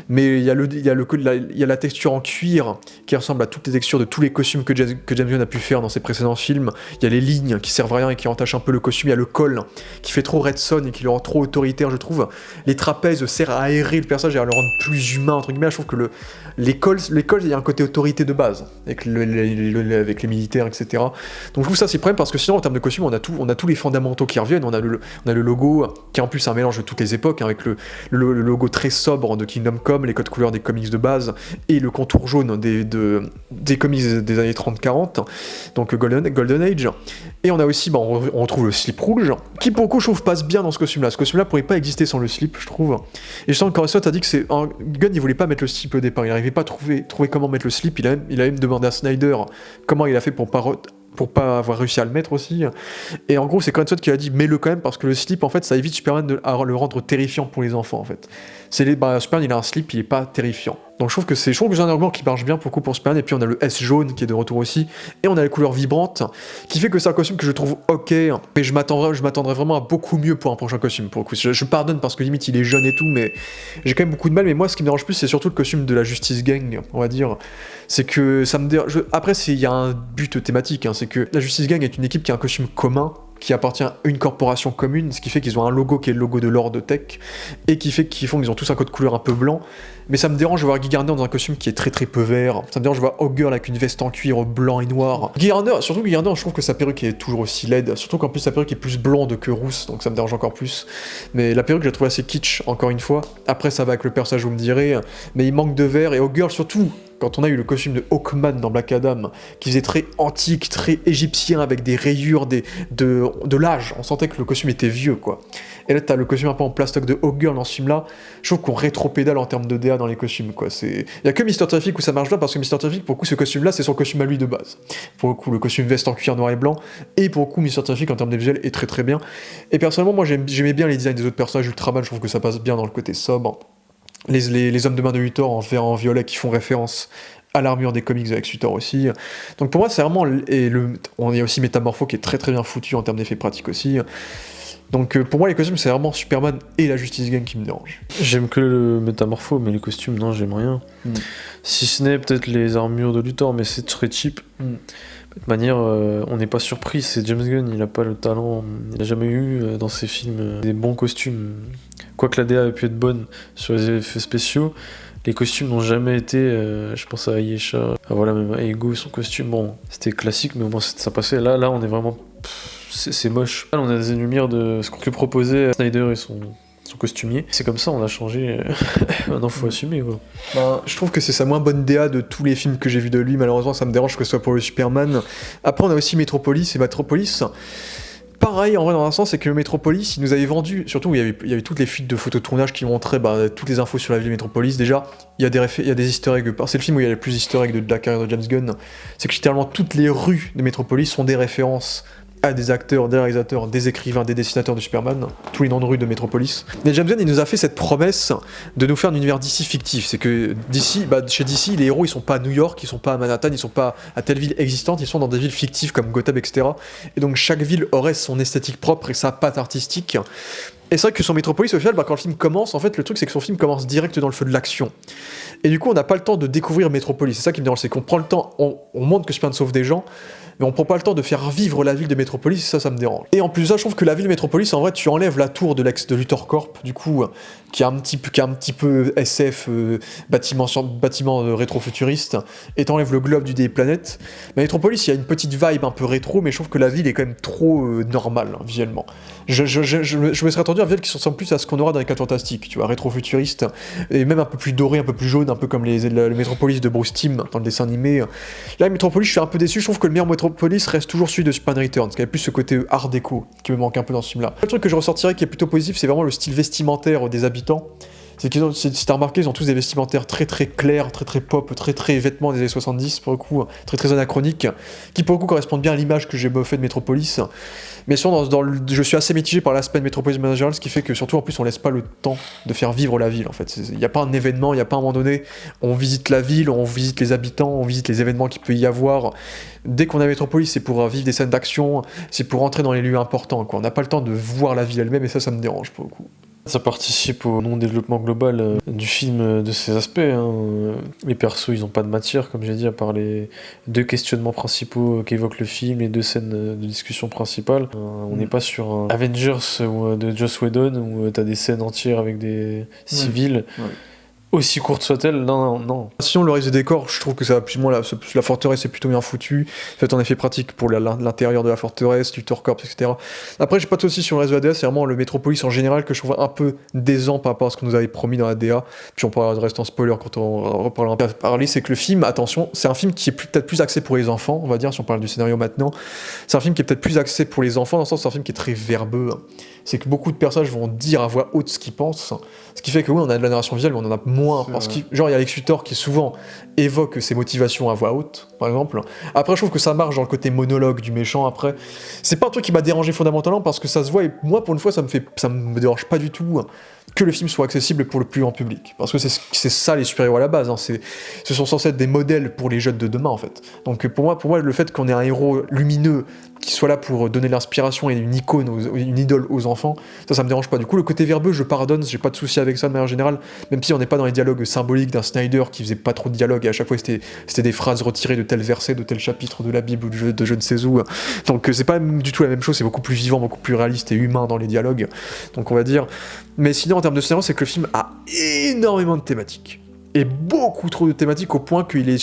Mais il y a la texture en cuir qui ressemble à toutes les textures de tous les costumes que James Gunn a pu faire dans ses précédents films. Il y a les lignes qui servent à rien et qui entachent un peu le costume. Il y a le col qui fait trop Red Son et qui le rend trop autoritaire, je trouve. Les trapèzes servent à aérer le personnage et à le rendre plus humain, entre guillemets. Je trouve que l'école, il y a un côté autorité de base avec les militaires, etc. Donc je trouve ça c'est le problème parce que sinon en termes de costume, on a tous les fondamentaux qui reviennent. On a le logo qui est en plus un mélange de toutes les époques, hein, avec le logo très sobre de Kingdom Come, les codes couleurs des comics de base. base et le contour jaune des comics des années 30-40, donc Golden Age. Et on a aussi, on retrouve le slip rouge, qui pour le coup je trouve passe bien dans ce costume-là. Ce costume-là pourrait pas exister sans le slip, je trouve. Et je sens que Coruscant a dit que Gunn il voulait pas mettre le slip au départ, il n'arrivait pas à trouver comment mettre le slip, il a même demandé à Snyder comment il a fait pour pas avoir réussi à le mettre aussi. Et en gros, c'est Coruscant qui a dit mets-le quand même parce que le slip, en fait, ça évite Superman à le rendre terrifiant pour les enfants, en fait. Superman, il a un slip, il est pas terrifiant. Donc je trouve que c'est un argument qui marche bien pour Superman. Et puis on a le S jaune qui est de retour aussi. Et on a les couleurs vibrantes, qui fait que c'est un costume que je trouve ok. Mais je m'attendrais vraiment à beaucoup mieux pour un prochain costume. Pour le coup, je pardonne parce que limite il est jeune et tout, mais j'ai quand même beaucoup de mal. Mais moi, ce qui me dérange plus, c'est surtout le costume de la Justice Gang, on va dire. C'est que ça me dérange. Après, il y a un but thématique, c'est que la Justice Gang est une équipe qui a un costume commun, qui appartient à une corporation commune, ce qui fait qu'ils ont un logo qui est le logo de Lord Tech, et qu'ils ont tous un code couleur un peu blanc. Mais ça me dérange de voir Guy Gardner dans un costume qui est très très peu vert. Ça me dérange de voir Hawkgirl avec une veste en cuir blanc et noir. Guy Gardner, je trouve que sa perruque est toujours aussi laide, surtout qu'en plus sa perruque est plus blonde que rousse, donc ça me dérange encore plus. Mais la perruque, je la trouve assez kitsch, encore une fois. Après, ça va avec le personnage, vous me direz, mais il manque de vert, et Hawkgirl surtout. Quand on a eu le costume de Hawkman dans Black Adam, qui faisait très antique, très égyptien, avec des rayures de l'âge, on sentait que le costume était vieux, quoi. Et là, t'as le costume un peu en plastoc de Hawkgirl dans ce film-là, je trouve qu'on rétropédale en termes de DA dans les costumes, quoi. Il y a que Mr. Traffic où ça marche bien, parce que Mr. Traffic, pour le coup, ce costume-là, c'est son costume à lui de base. Pour le coup, le costume veste en cuir noir et blanc, et pour le coup, Mr. Traffic, en termes de visuel, est très très bien. Et personnellement, moi, j'aimais bien les designs des autres personnages Ultraman, je trouve que ça passe bien dans le côté sobre. Les hommes de main de Luthor en vert en violet qui font référence à l'armure des comics avec Luthor aussi. Donc pour moi, c'est vraiment... on y a aussi Métamorpho qui est très très bien foutu en termes d'effets pratiques aussi. Donc pour moi, les costumes, c'est vraiment Superman et la Justice Gang qui me dérangent. J'aime que le Métamorpho, mais les costumes, non, j'aime rien. Si ce n'est peut-être les armures de Luthor, mais c'est très cheap. De toute manière, on n'est pas surpris, c'est James Gunn, il a pas le talent, il a jamais eu dans ses films des bons costumes. Quoique la DA a pu être bonne sur les effets spéciaux, les costumes n'ont jamais été, je pense à Ayesha, voilà, même à Ego, son costume, bon, c'était classique, mais au moins ça passait. Là, on est vraiment... c'est moche. Là, on a des lumières de ce que proposait Snyder et son costumier. C'est comme ça, on a changé. Maintenant, faut assumer, quoi. Je trouve que c'est sa moins bonne DA de tous les films que j'ai vus de lui. Malheureusement, ça me dérange que ce soit pour le Superman. Après, on a aussi Metropolis. Et Metropolis, pareil, en vrai, dans un sens, c'est que Metropolis, il nous avait vendu, surtout il y avait toutes les fuites de photos de tournage qui montraient toutes les infos sur la ville de Metropolis. Déjà, il y a des easter eggs. C'est le film où il y a le plus easter eggs de la carrière de James Gunn. C'est que littéralement toutes les rues de Metropolis sont des références à des acteurs, des réalisateurs, des écrivains, des dessinateurs de Superman, tous les noms de rues de Metropolis. Mais James Gunn, il nous a fait cette promesse de nous faire un univers DC fictif. C'est que chez DC, les héros, ils sont pas à New York, ils sont pas à Manhattan, ils sont pas à telle ville existante, ils sont dans des villes fictives comme Gotham, etc. Et donc chaque ville aurait son esthétique propre et sa patte artistique. Et c'est vrai que son Metropolis, au final, quand le film commence, en fait, le truc, c'est que son film commence direct dans le feu de l'action. Et du coup, on n'a pas le temps de découvrir Metropolis. C'est ça qui me dérange, c'est qu'on prend le temps, on montre que Superman sauve des gens, mais on prend pas le temps de faire vivre la ville de Metropolis, et ça me dérange. Et en plus de ça, je trouve que la ville de Metropolis, en vrai, tu enlèves la tour de Luthor Corp, du coup, qui est un petit peu SF, bâtiment rétro-futuriste, et t'enlèves le globe du des planètes. Mais Metropolis, il y a une petite vibe un peu rétro, mais je trouve que la ville est quand même trop normale, visuellement. Je me serais attendu à un visuel qui ressemble plus à ce qu'on aura dans les 4 Fantastiques, tu vois, rétro-futuriste, et même un peu plus doré, un peu plus jaune, un peu comme le Metropolis de Bruce Timm dans le dessin animé. Là, Metropolis, je suis un peu déçu, je trouve que le meilleur Metropolis reste toujours celui de Superman Returns, qui avait plus ce côté art déco qui me manque un peu dans ce film-là. Le truc que je ressortirais qui est plutôt positif, c'est vraiment le style vestimentaire des habitants. C'est si t'as remarqué, ils ont tous des vestimentaires très très clairs, très très pop, très très vêtements des années 70 pour le coup, très très anachroniques, qui pour le coup correspondent bien à l'image que j'ai fait de Metropolis. Mais sinon, je suis assez mitigé par l'aspect de Metropolis Managerial, ce qui fait que surtout en plus on laisse pas le temps de faire vivre la ville en fait. Il n'y a pas un événement, il n'y a pas un moment donné, on visite la ville, on visite les habitants, on visite les événements qu'il peut y avoir. Dès qu'on a Metropolis, c'est pour vivre des scènes d'action, c'est pour entrer dans les lieux importants, quoi. On n'a pas le temps de voir la ville elle-même et ça me dérange pour le coup. Ça participe au non-développement global du film de ces aspects. Les persos, ils n'ont pas de matière, comme j'ai dit, à part les 2 questionnements principaux qu'évoque le film, les 2 scènes de discussion principales. On n'est pas sur un Avengers de Joss Whedon où t'as des scènes entières avec des civils. Aussi courte soit-elle, non. Sinon, le reste des décors, je trouve que ça, moi, la forteresse est plutôt bien foutue. Fait en effet pratique pour l'intérieur de la forteresse, du Torcorps, etc. Après, j'ai pas de soucis sur le reste de la DA, c'est vraiment le Metropolis en général que je trouve un peu décent par rapport à ce qu'on nous avait promis dans la DA. Puis on parlera de reste en spoiler quand on reparlera de parler. C'est que le film, attention, c'est un film qui est peut-être plus axé pour les enfants, on va dire, si on parle du scénario maintenant. C'est un film qui est peut-être plus axé pour les enfants, dans le sens c'est un film qui est très verbeux. C'est que beaucoup de personnages vont dire à voix haute ce qu'ils pensent. Ce qui fait que oui, on a de la narration visuelle, mais on en a moins. Parce que, genre, il y a Lex Luthor qui souvent évoque ses motivations à voix haute, par exemple. Après, je trouve que ça marche dans le côté monologue du méchant. Après, c'est pas un truc qui m'a dérangé fondamentalement parce que ça se voit, et moi, pour une fois, ça me dérange pas du tout que le film soit accessible pour le plus grand public. Parce que c'est ça les super-héros à la base. Ce sont censés être des modèles pour les jeunes de demain, en fait. Donc pour moi, le fait qu'on ait un héros lumineux qui soit là pour donner de l'inspiration et une icône, une idole aux enfants, ça me dérange pas. Du coup, le côté verbeux, je pardonne, j'ai pas de souci avec ça de manière générale, même si on n'est pas dans les dialogues symboliques d'un Snyder qui faisait pas trop de dialogue, et à chaque fois c'était des phrases retirées de tel verset, de tel chapitre de la Bible ou de je ne sais où. Donc c'est pas du tout la même chose, c'est beaucoup plus vivant, beaucoup plus réaliste et humain dans les dialogues. Donc on va dire. Mais sinon, en termes de scénario, c'est que le film a énormément de thématiques. Et beaucoup trop de thématiques au point qu'il les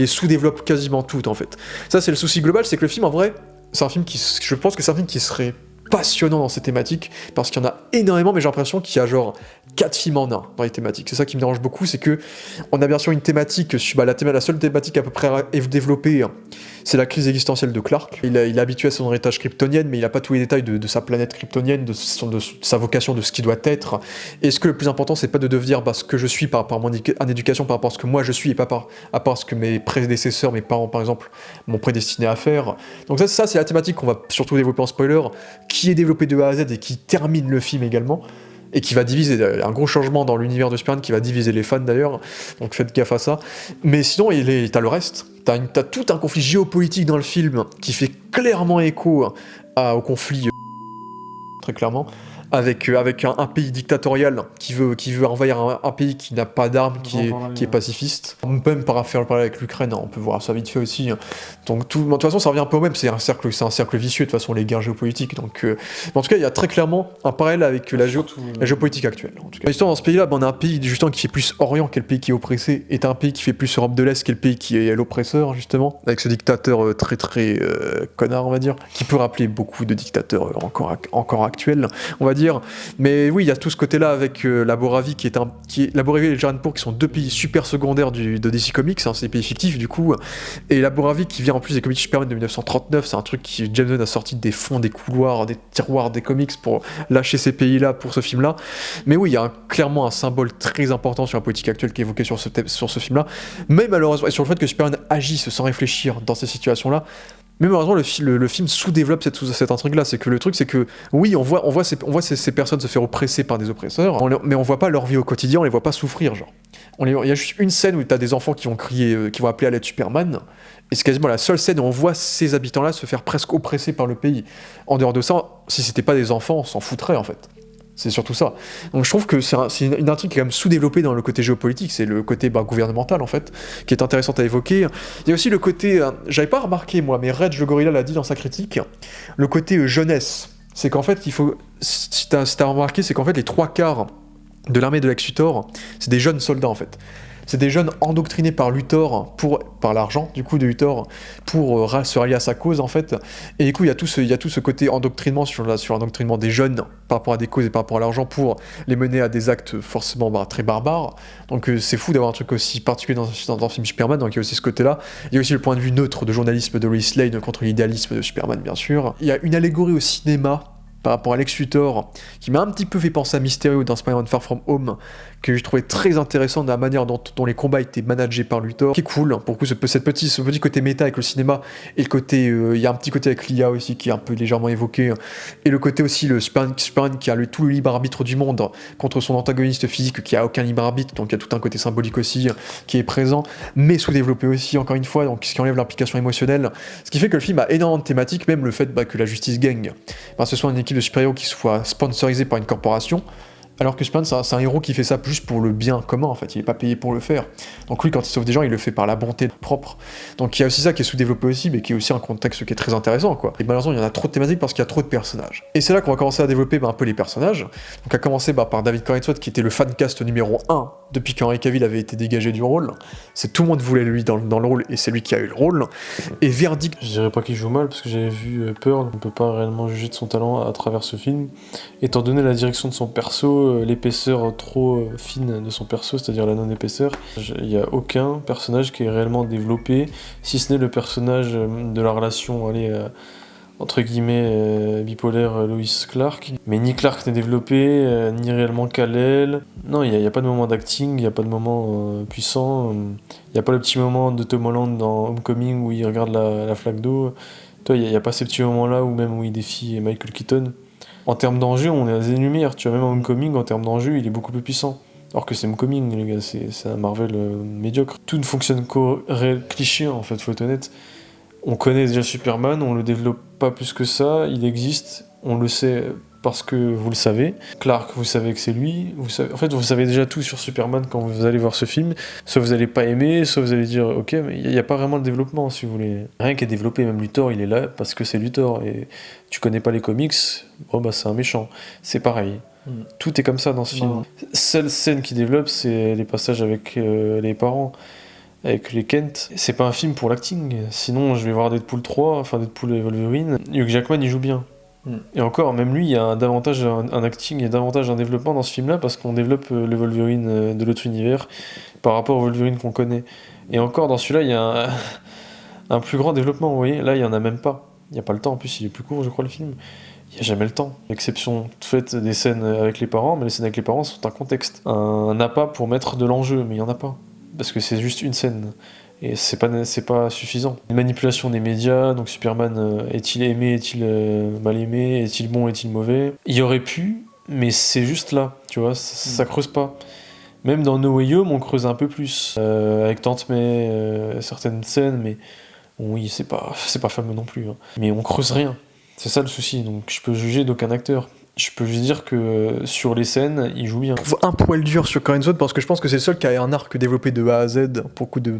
sous-développe quasiment toutes, en fait. Ça, c'est le souci global, c'est que le film, en vrai, je pense que c'est un film qui serait passionnant dans ces thématiques, parce qu'il y en a énormément, mais j'ai l'impression qu'il y a genre 4 films en un dans les thématiques. C'est ça qui me dérange beaucoup, c'est que on a bien sûr une thématique, la seule thématique à peu près développée, c'est la crise existentielle de Clark. Il est habitué à son héritage kryptonien, mais il n'a pas tous les détails de sa planète kryptonienne, de sa vocation, de ce qu'il doit être. Et ce que le plus important, c'est pas de devenir ce que je suis par rapport à mon éducation, par rapport à ce que moi je suis, et pas par rapport à ce que mes prédécesseurs, mes parents par exemple, m'ont prédestiné à faire. Donc ça c'est la thématique qu'on va surtout développer en spoiler, qui est développée de A à Z et qui termine le film également. Et qui va diviser, un gros changement dans l'univers de Spider-Man qui va diviser les fans d'ailleurs, donc faites gaffe à ça. Mais sinon, t'as le reste, t'as tout un conflit géopolitique dans le film qui fait clairement écho au conflit, très clairement, avec un pays dictatorial qui veut envahir un pays qui n'a pas d'armes, qui est pacifiste. Même par faire parler avec l'Ukraine, on peut voir ça vite fait aussi. Donc de toute façon, ça revient un peu au même, c'est un cercle vicieux de toute façon, les guerres géopolitiques. Donc, en tout cas, il y a très clairement un parallèle avec la géopolitique actuelle. En tout cas, l'histoire dans ce pays-là, on a un pays justement qui fait plus Orient, qui est le pays qui est oppressé, et un pays qui fait plus Europe de l'Est, qui est le pays qui est l'oppresseur justement, avec ce dictateur très connard, on va dire, qui peut rappeler beaucoup de dictateurs encore actuels, on va dire. Mais oui, il y a tout ce côté-là avec la Boravie la Boravie et le Jaranpur qui sont deux pays super secondaires de DC Comics, c'est des pays fictifs du coup, et la Boravie qui vient en plus des comics Superman de 1939, c'est un truc qui James Gunn a sorti des fonds, des couloirs, des tiroirs des comics pour lâcher ces pays-là pour ce film-là. Mais oui, il y a clairement un symbole très important sur la politique actuelle qui est évoqué sur ce film-là, mais malheureusement, et sur le fait que Superman agisse sans réfléchir dans ces situations-là. Mais malheureusement, le film sous-développe cette intrigue-là. C'est que le truc, c'est que oui, on voit ces personnes se faire oppresser par des oppresseurs, mais on voit pas leur vie au quotidien, on les voit pas souffrir, genre. Il y a juste une scène où t'as des enfants qui vont crier, qui vont appeler à l'aide Superman, et c'est quasiment la seule scène où on voit ces habitants-là se faire presque oppresser par le pays. En dehors de ça, si c'était pas des enfants, on s'en foutrait en fait. C'est surtout ça. Donc je trouve que c'est une intrigue qui est quand même sous-développée dans le côté géopolitique, c'est le côté gouvernemental en fait, qui est intéressant à évoquer. Il y a aussi le côté, j'avais pas remarqué moi, mais Reg le Gorilla l'a dit dans sa critique, le côté jeunesse. C'est qu'en fait, si t'as remarqué, c'est qu'en fait les 3/4 de l'armée de Lex Luthor, c'est des jeunes soldats en fait. C'est des jeunes endoctrinés par Luthor, par l'argent du coup de Luthor, pour se rallier à sa cause en fait. Et du coup il y a tout ce côté endoctrinement sur l'endoctrinement des jeunes par rapport à des causes et par rapport à l'argent pour les mener à des actes forcément très barbares. Donc c'est fou d'avoir un truc aussi particulier dans un film Superman, donc il y a aussi ce côté-là. Il y a aussi le point de vue neutre de journalisme de Lois Lane contre l'idéalisme de Superman bien sûr. Il y a une allégorie au cinéma par rapport à Lex Luthor, qui m'a un petit peu fait penser à Mysterio dans Spider-Man Far From Home, que je trouvais très intéressant de la manière dont les combats étaient managés par Luthor, qui est cool, pour le coup, ce petit côté méta avec le cinéma, et le côté, il y a un petit côté avec l'IA aussi, qui est un peu légèrement évoqué, et le côté aussi, le Superman qui a tout le libre arbitre du monde, contre son antagoniste physique qui a aucun libre arbitre, donc il y a tout un côté symbolique aussi, qui est présent, mais sous-développé aussi, encore une fois, donc ce qui enlève l'implication émotionnelle, ce qui fait que le film a énormément de thématiques, même le fait que la justice gagne, ce soit une équipe de super-héros qui soit sponsorisée par une corporation, Alors que Superman, c'est un héros qui fait ça juste pour le bien commun, en fait. Il est pas payé pour le faire. Donc lui, quand il sauve des gens, il le fait par la bonté propre. Donc il y a aussi ça qui est sous-développé aussi, mais qui est aussi un contexte qui est très intéressant, quoi. Et malheureusement, il y en a trop de thématiques parce qu'il y a trop de personnages. Et c'est là qu'on va commencer à développer un peu les personnages. Donc à commencer par David Corenswet, qui était le fancast numéro 1 depuis qu'Henry Cavill avait été dégagé du rôle. C'est tout le monde voulait lui dans le rôle, et c'est lui qui a eu le rôle. Et verdict... Je dirais pas qu'il joue mal, parce que j'avais vu Pearl, on peut pas réellement juger de son talent à travers ce film. Étant donné la direction de son perso, l'épaisseur trop fine de son perso, c'est-à-dire la non-épaisseur, il n'y a aucun personnage qui est réellement développé, si ce n'est le personnage de la relation, entre guillemets, bipolaire Lois Clark. Mais ni Clark n'est développé, ni réellement Kal-El. Non, il n'y a pas de moment d'acting, il n'y a pas de moment puissant. Il n'y a pas le petit moment de Tom Holland dans Homecoming où il regarde la flaque d'eau. Toi, il n'y a pas ces petits moments-là où même où il défie Michael Keaton. En termes d'enjeu, on est à des lumières. Tu vois, même en Homecoming, en termes d'enjeu, il est beaucoup plus puissant. Alors que c'est Homecoming, les gars, c'est un Marvel médiocre. Tout ne fonctionne qu'au réel cliché, en fait, faut être honnête. On connaît déjà Superman, on le développe pas plus que ça, il existe, on le sait parce que vous le savez. Clark, vous savez que c'est lui. Vous savez déjà tout sur Superman quand vous allez voir ce film. Soit vous allez pas aimer, soit vous allez dire ok, mais il n'y a pas vraiment de développement si vous voulez. Rien qui est développé, même Luthor, il est là parce que c'est Luthor. Et tu connais pas les comics, bon bah c'est un méchant. C'est pareil. Tout est comme ça dans ce film. Seule scène qui développe, c'est les passages avec les parents. Avec les Kent, c'est pas un film pour l'acting, sinon je vais voir Deadpool 3, enfin Deadpool et Wolverine, Hugh Jackman il joue bien. Et encore, même lui, il y a davantage un acting et davantage un développement dans ce film-là parce qu'on développe le Wolverine de l'autre univers par rapport au Wolverine qu'on connaît. Et encore, dans celui-là, il y a un plus grand développement, vous voyez, là il y en a même pas. Il n'y a pas le temps, en plus il est plus court je crois le film. Il n'y a jamais le temps. L'exception faite des scènes avec les parents, mais les scènes avec les parents sont un contexte. Un appât pour mettre de l'enjeu, mais il n'y en a pas. Parce que c'est juste une scène. Et c'est pas suffisant. Une manipulation des médias, donc Superman, est-il aimé, est-il mal aimé, est-il bon, est-il mauvais? Il y aurait pu, mais c'est juste là, tu vois, ça creuse pas. Même dans No Way Home, on creuse un peu plus. Avec Tante May, certaines scènes, mais bon, oui, c'est pas fameux non plus. Hein. Mais on creuse rien. C'est ça le souci, donc je peux juger d'aucun acteur. Je peux juste dire que sur les scènes, il joue bien. Je trouve un poil dur sur Corenswet parce que je pense que c'est le seul qui a un arc développé de A à Z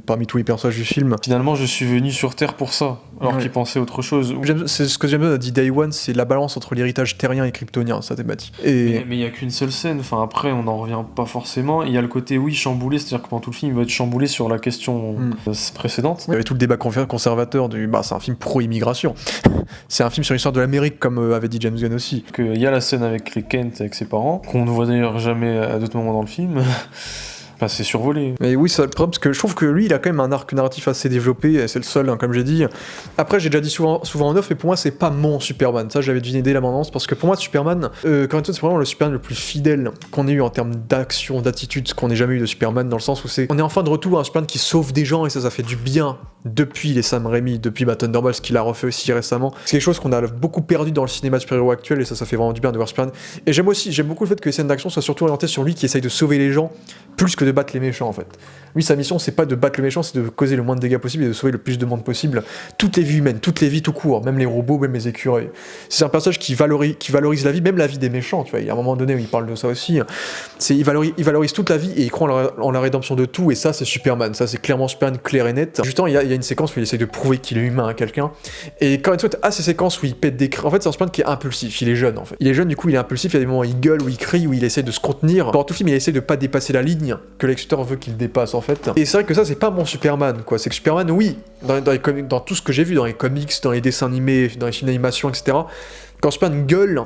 parmi tous les personnages du film. Finalement, je suis venu sur Terre pour ça, alors qu'il pensait autre chose. C'est ce que j'aime bien, a dit Day One, c'est la balance entre l'héritage terrien et kryptonien, sa thématique. Mais il n'y a qu'une seule scène, enfin après, on n'en revient pas forcément. Il y a le côté, oui, chamboulé, c'est-à-dire que pendant tout le film, il va être chamboulé sur la question précédente. Il y avait tout le débat conservateur c'est un film pro-immigration. C'est un film sur l'histoire de l'Amérique, comme avait dit James Gunn aussi. Il y a la scène avec les Kent, avec ses parents, qu'on ne voit d'ailleurs jamais à d'autres moments dans le film. Enfin, c'est survolé. Mais oui, c'est le problème, parce que je trouve que lui, il a quand même un arc narratif assez développé, et c'est le seul, hein, comme j'ai dit. Après, j'ai déjà dit souvent en off, mais pour moi, c'est pas mon Superman. Ça, j'avais deviné dès la bande-annonce, parce que pour moi, Superman, c'est vraiment le Superman le plus fidèle qu'on ait eu en termes d'action, d'attitude, qu'on ait jamais eu de Superman, dans le sens où on est enfin de retour à un Superman qui sauve des gens, et ça fait du bien depuis les Sam Raimi, depuis Thunderbolts, ce qu'il a refait aussi récemment. C'est quelque chose qu'on a beaucoup perdu dans le cinéma de super-héros actuel, et ça fait vraiment du bien de voir Superman. Et j'aime beaucoup le fait que les scènes d'action soient surtout orientées sur lui qui essaye de sauver les gens, plus que de battre les méchants en fait. Lui, sa mission, c'est pas de battre le méchant, c'est de causer le moins de dégâts possible et de sauver le plus de monde possible. Toutes les vies humaines, toutes les vies tout court, même les robots, même les écureuils. C'est un personnage qui valorise la vie, même la vie des méchants, tu vois. Il y a un moment donné où il parle de ça aussi. Il valorise toute la vie et il croit en la rédemption de tout, et ça, c'est Superman. Ça, c'est clairement Superman, clair et net. Justement, il y a une séquence où il essaye de prouver qu'il est humain à quelqu'un. Et quand il a ces séquences où il pète des cris, en fait, c'est un Superman qui est impulsif. Il est jeune, en fait. Il est jeune, du coup, il est impulsif. Il y a des moments où il gueule, où il crie, où il essaie de se contenir. Pendant tout le film, il essaie de pas dépasser la ligne que Lex Luthor veut qu'il dépasse, en fait. Et c'est vrai que ça, c'est pas mon Superman, quoi. C'est que Superman, oui, dans tout ce que j'ai vu, dans les comics, dans les dessins animés, dans les films d'animation, etc. Quand Superman gueule,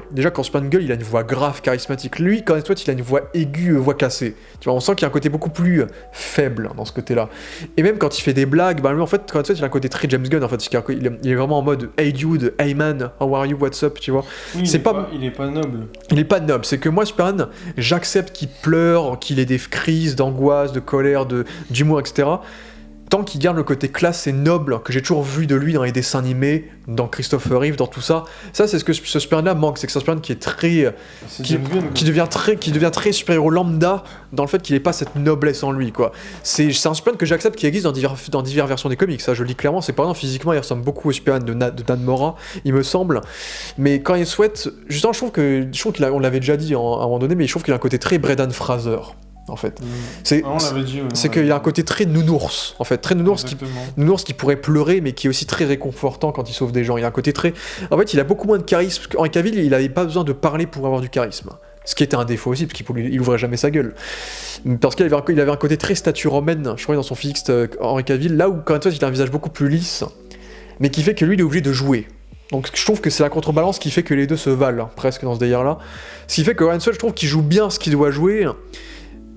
il a une voix grave, charismatique. Lui, quand il a une voix aiguë, voix cassée. Tu vois, on sent qu'il y a un côté beaucoup plus faible dans ce côté-là. Et même quand il fait des blagues, lui, en fait, il a un côté très James Gunn, en fait. Il est vraiment en mode Hey dude, hey man, how are you, what's up, tu vois. Oui, il est pas noble. Il est pas noble. C'est que moi, Superman, j'accepte qu'il pleure, qu'il ait des crises d'angoisse, de colère, d'humour, etc. tant qu'il garde le côté classe et noble que j'ai toujours vu de lui dans les dessins animés, dans Christopher Reeve, dans tout ça, c'est ce que ce Superman-là manque, c'est que c'est un Superman qui est très... qui devient très super-héros lambda dans le fait qu'il n'ait pas cette noblesse en lui, quoi. C'est un Superman que j'accepte qui existe dans diverses versions des comics, ça je le dis clairement, c'est par exemple physiquement il ressemble beaucoup au Superman de Dan Mora, il me semble, mais quand il souhaite, justement je trouve qu'on l'avait déjà dit à un moment donné, mais je trouve qu'il a un côté très Brendan Fraser. En fait, c'est qu'il a un côté très nounours, en fait, très nounours qui pourrait pleurer, mais qui est aussi très réconfortant quand il sauve des gens. Il a un côté très, en fait, il a beaucoup moins de charisme. Henry Cavill, il n'avait pas besoin de parler pour avoir du charisme, ce qui était un défaut aussi, parce qu'il ouvrait jamais sa gueule, parce qu'il avait un côté très statue romaine, je crois, dans son physique, Henry Cavill, là où quand même il a un visage beaucoup plus lisse, mais qui fait que lui, il est obligé de jouer. Donc je trouve que c'est la contrebalance qui fait que les deux se valent presque dans ce délire-là. Ce qui fait que Ryan Swan, je trouve qu'il joue bien ce qu'il doit jouer.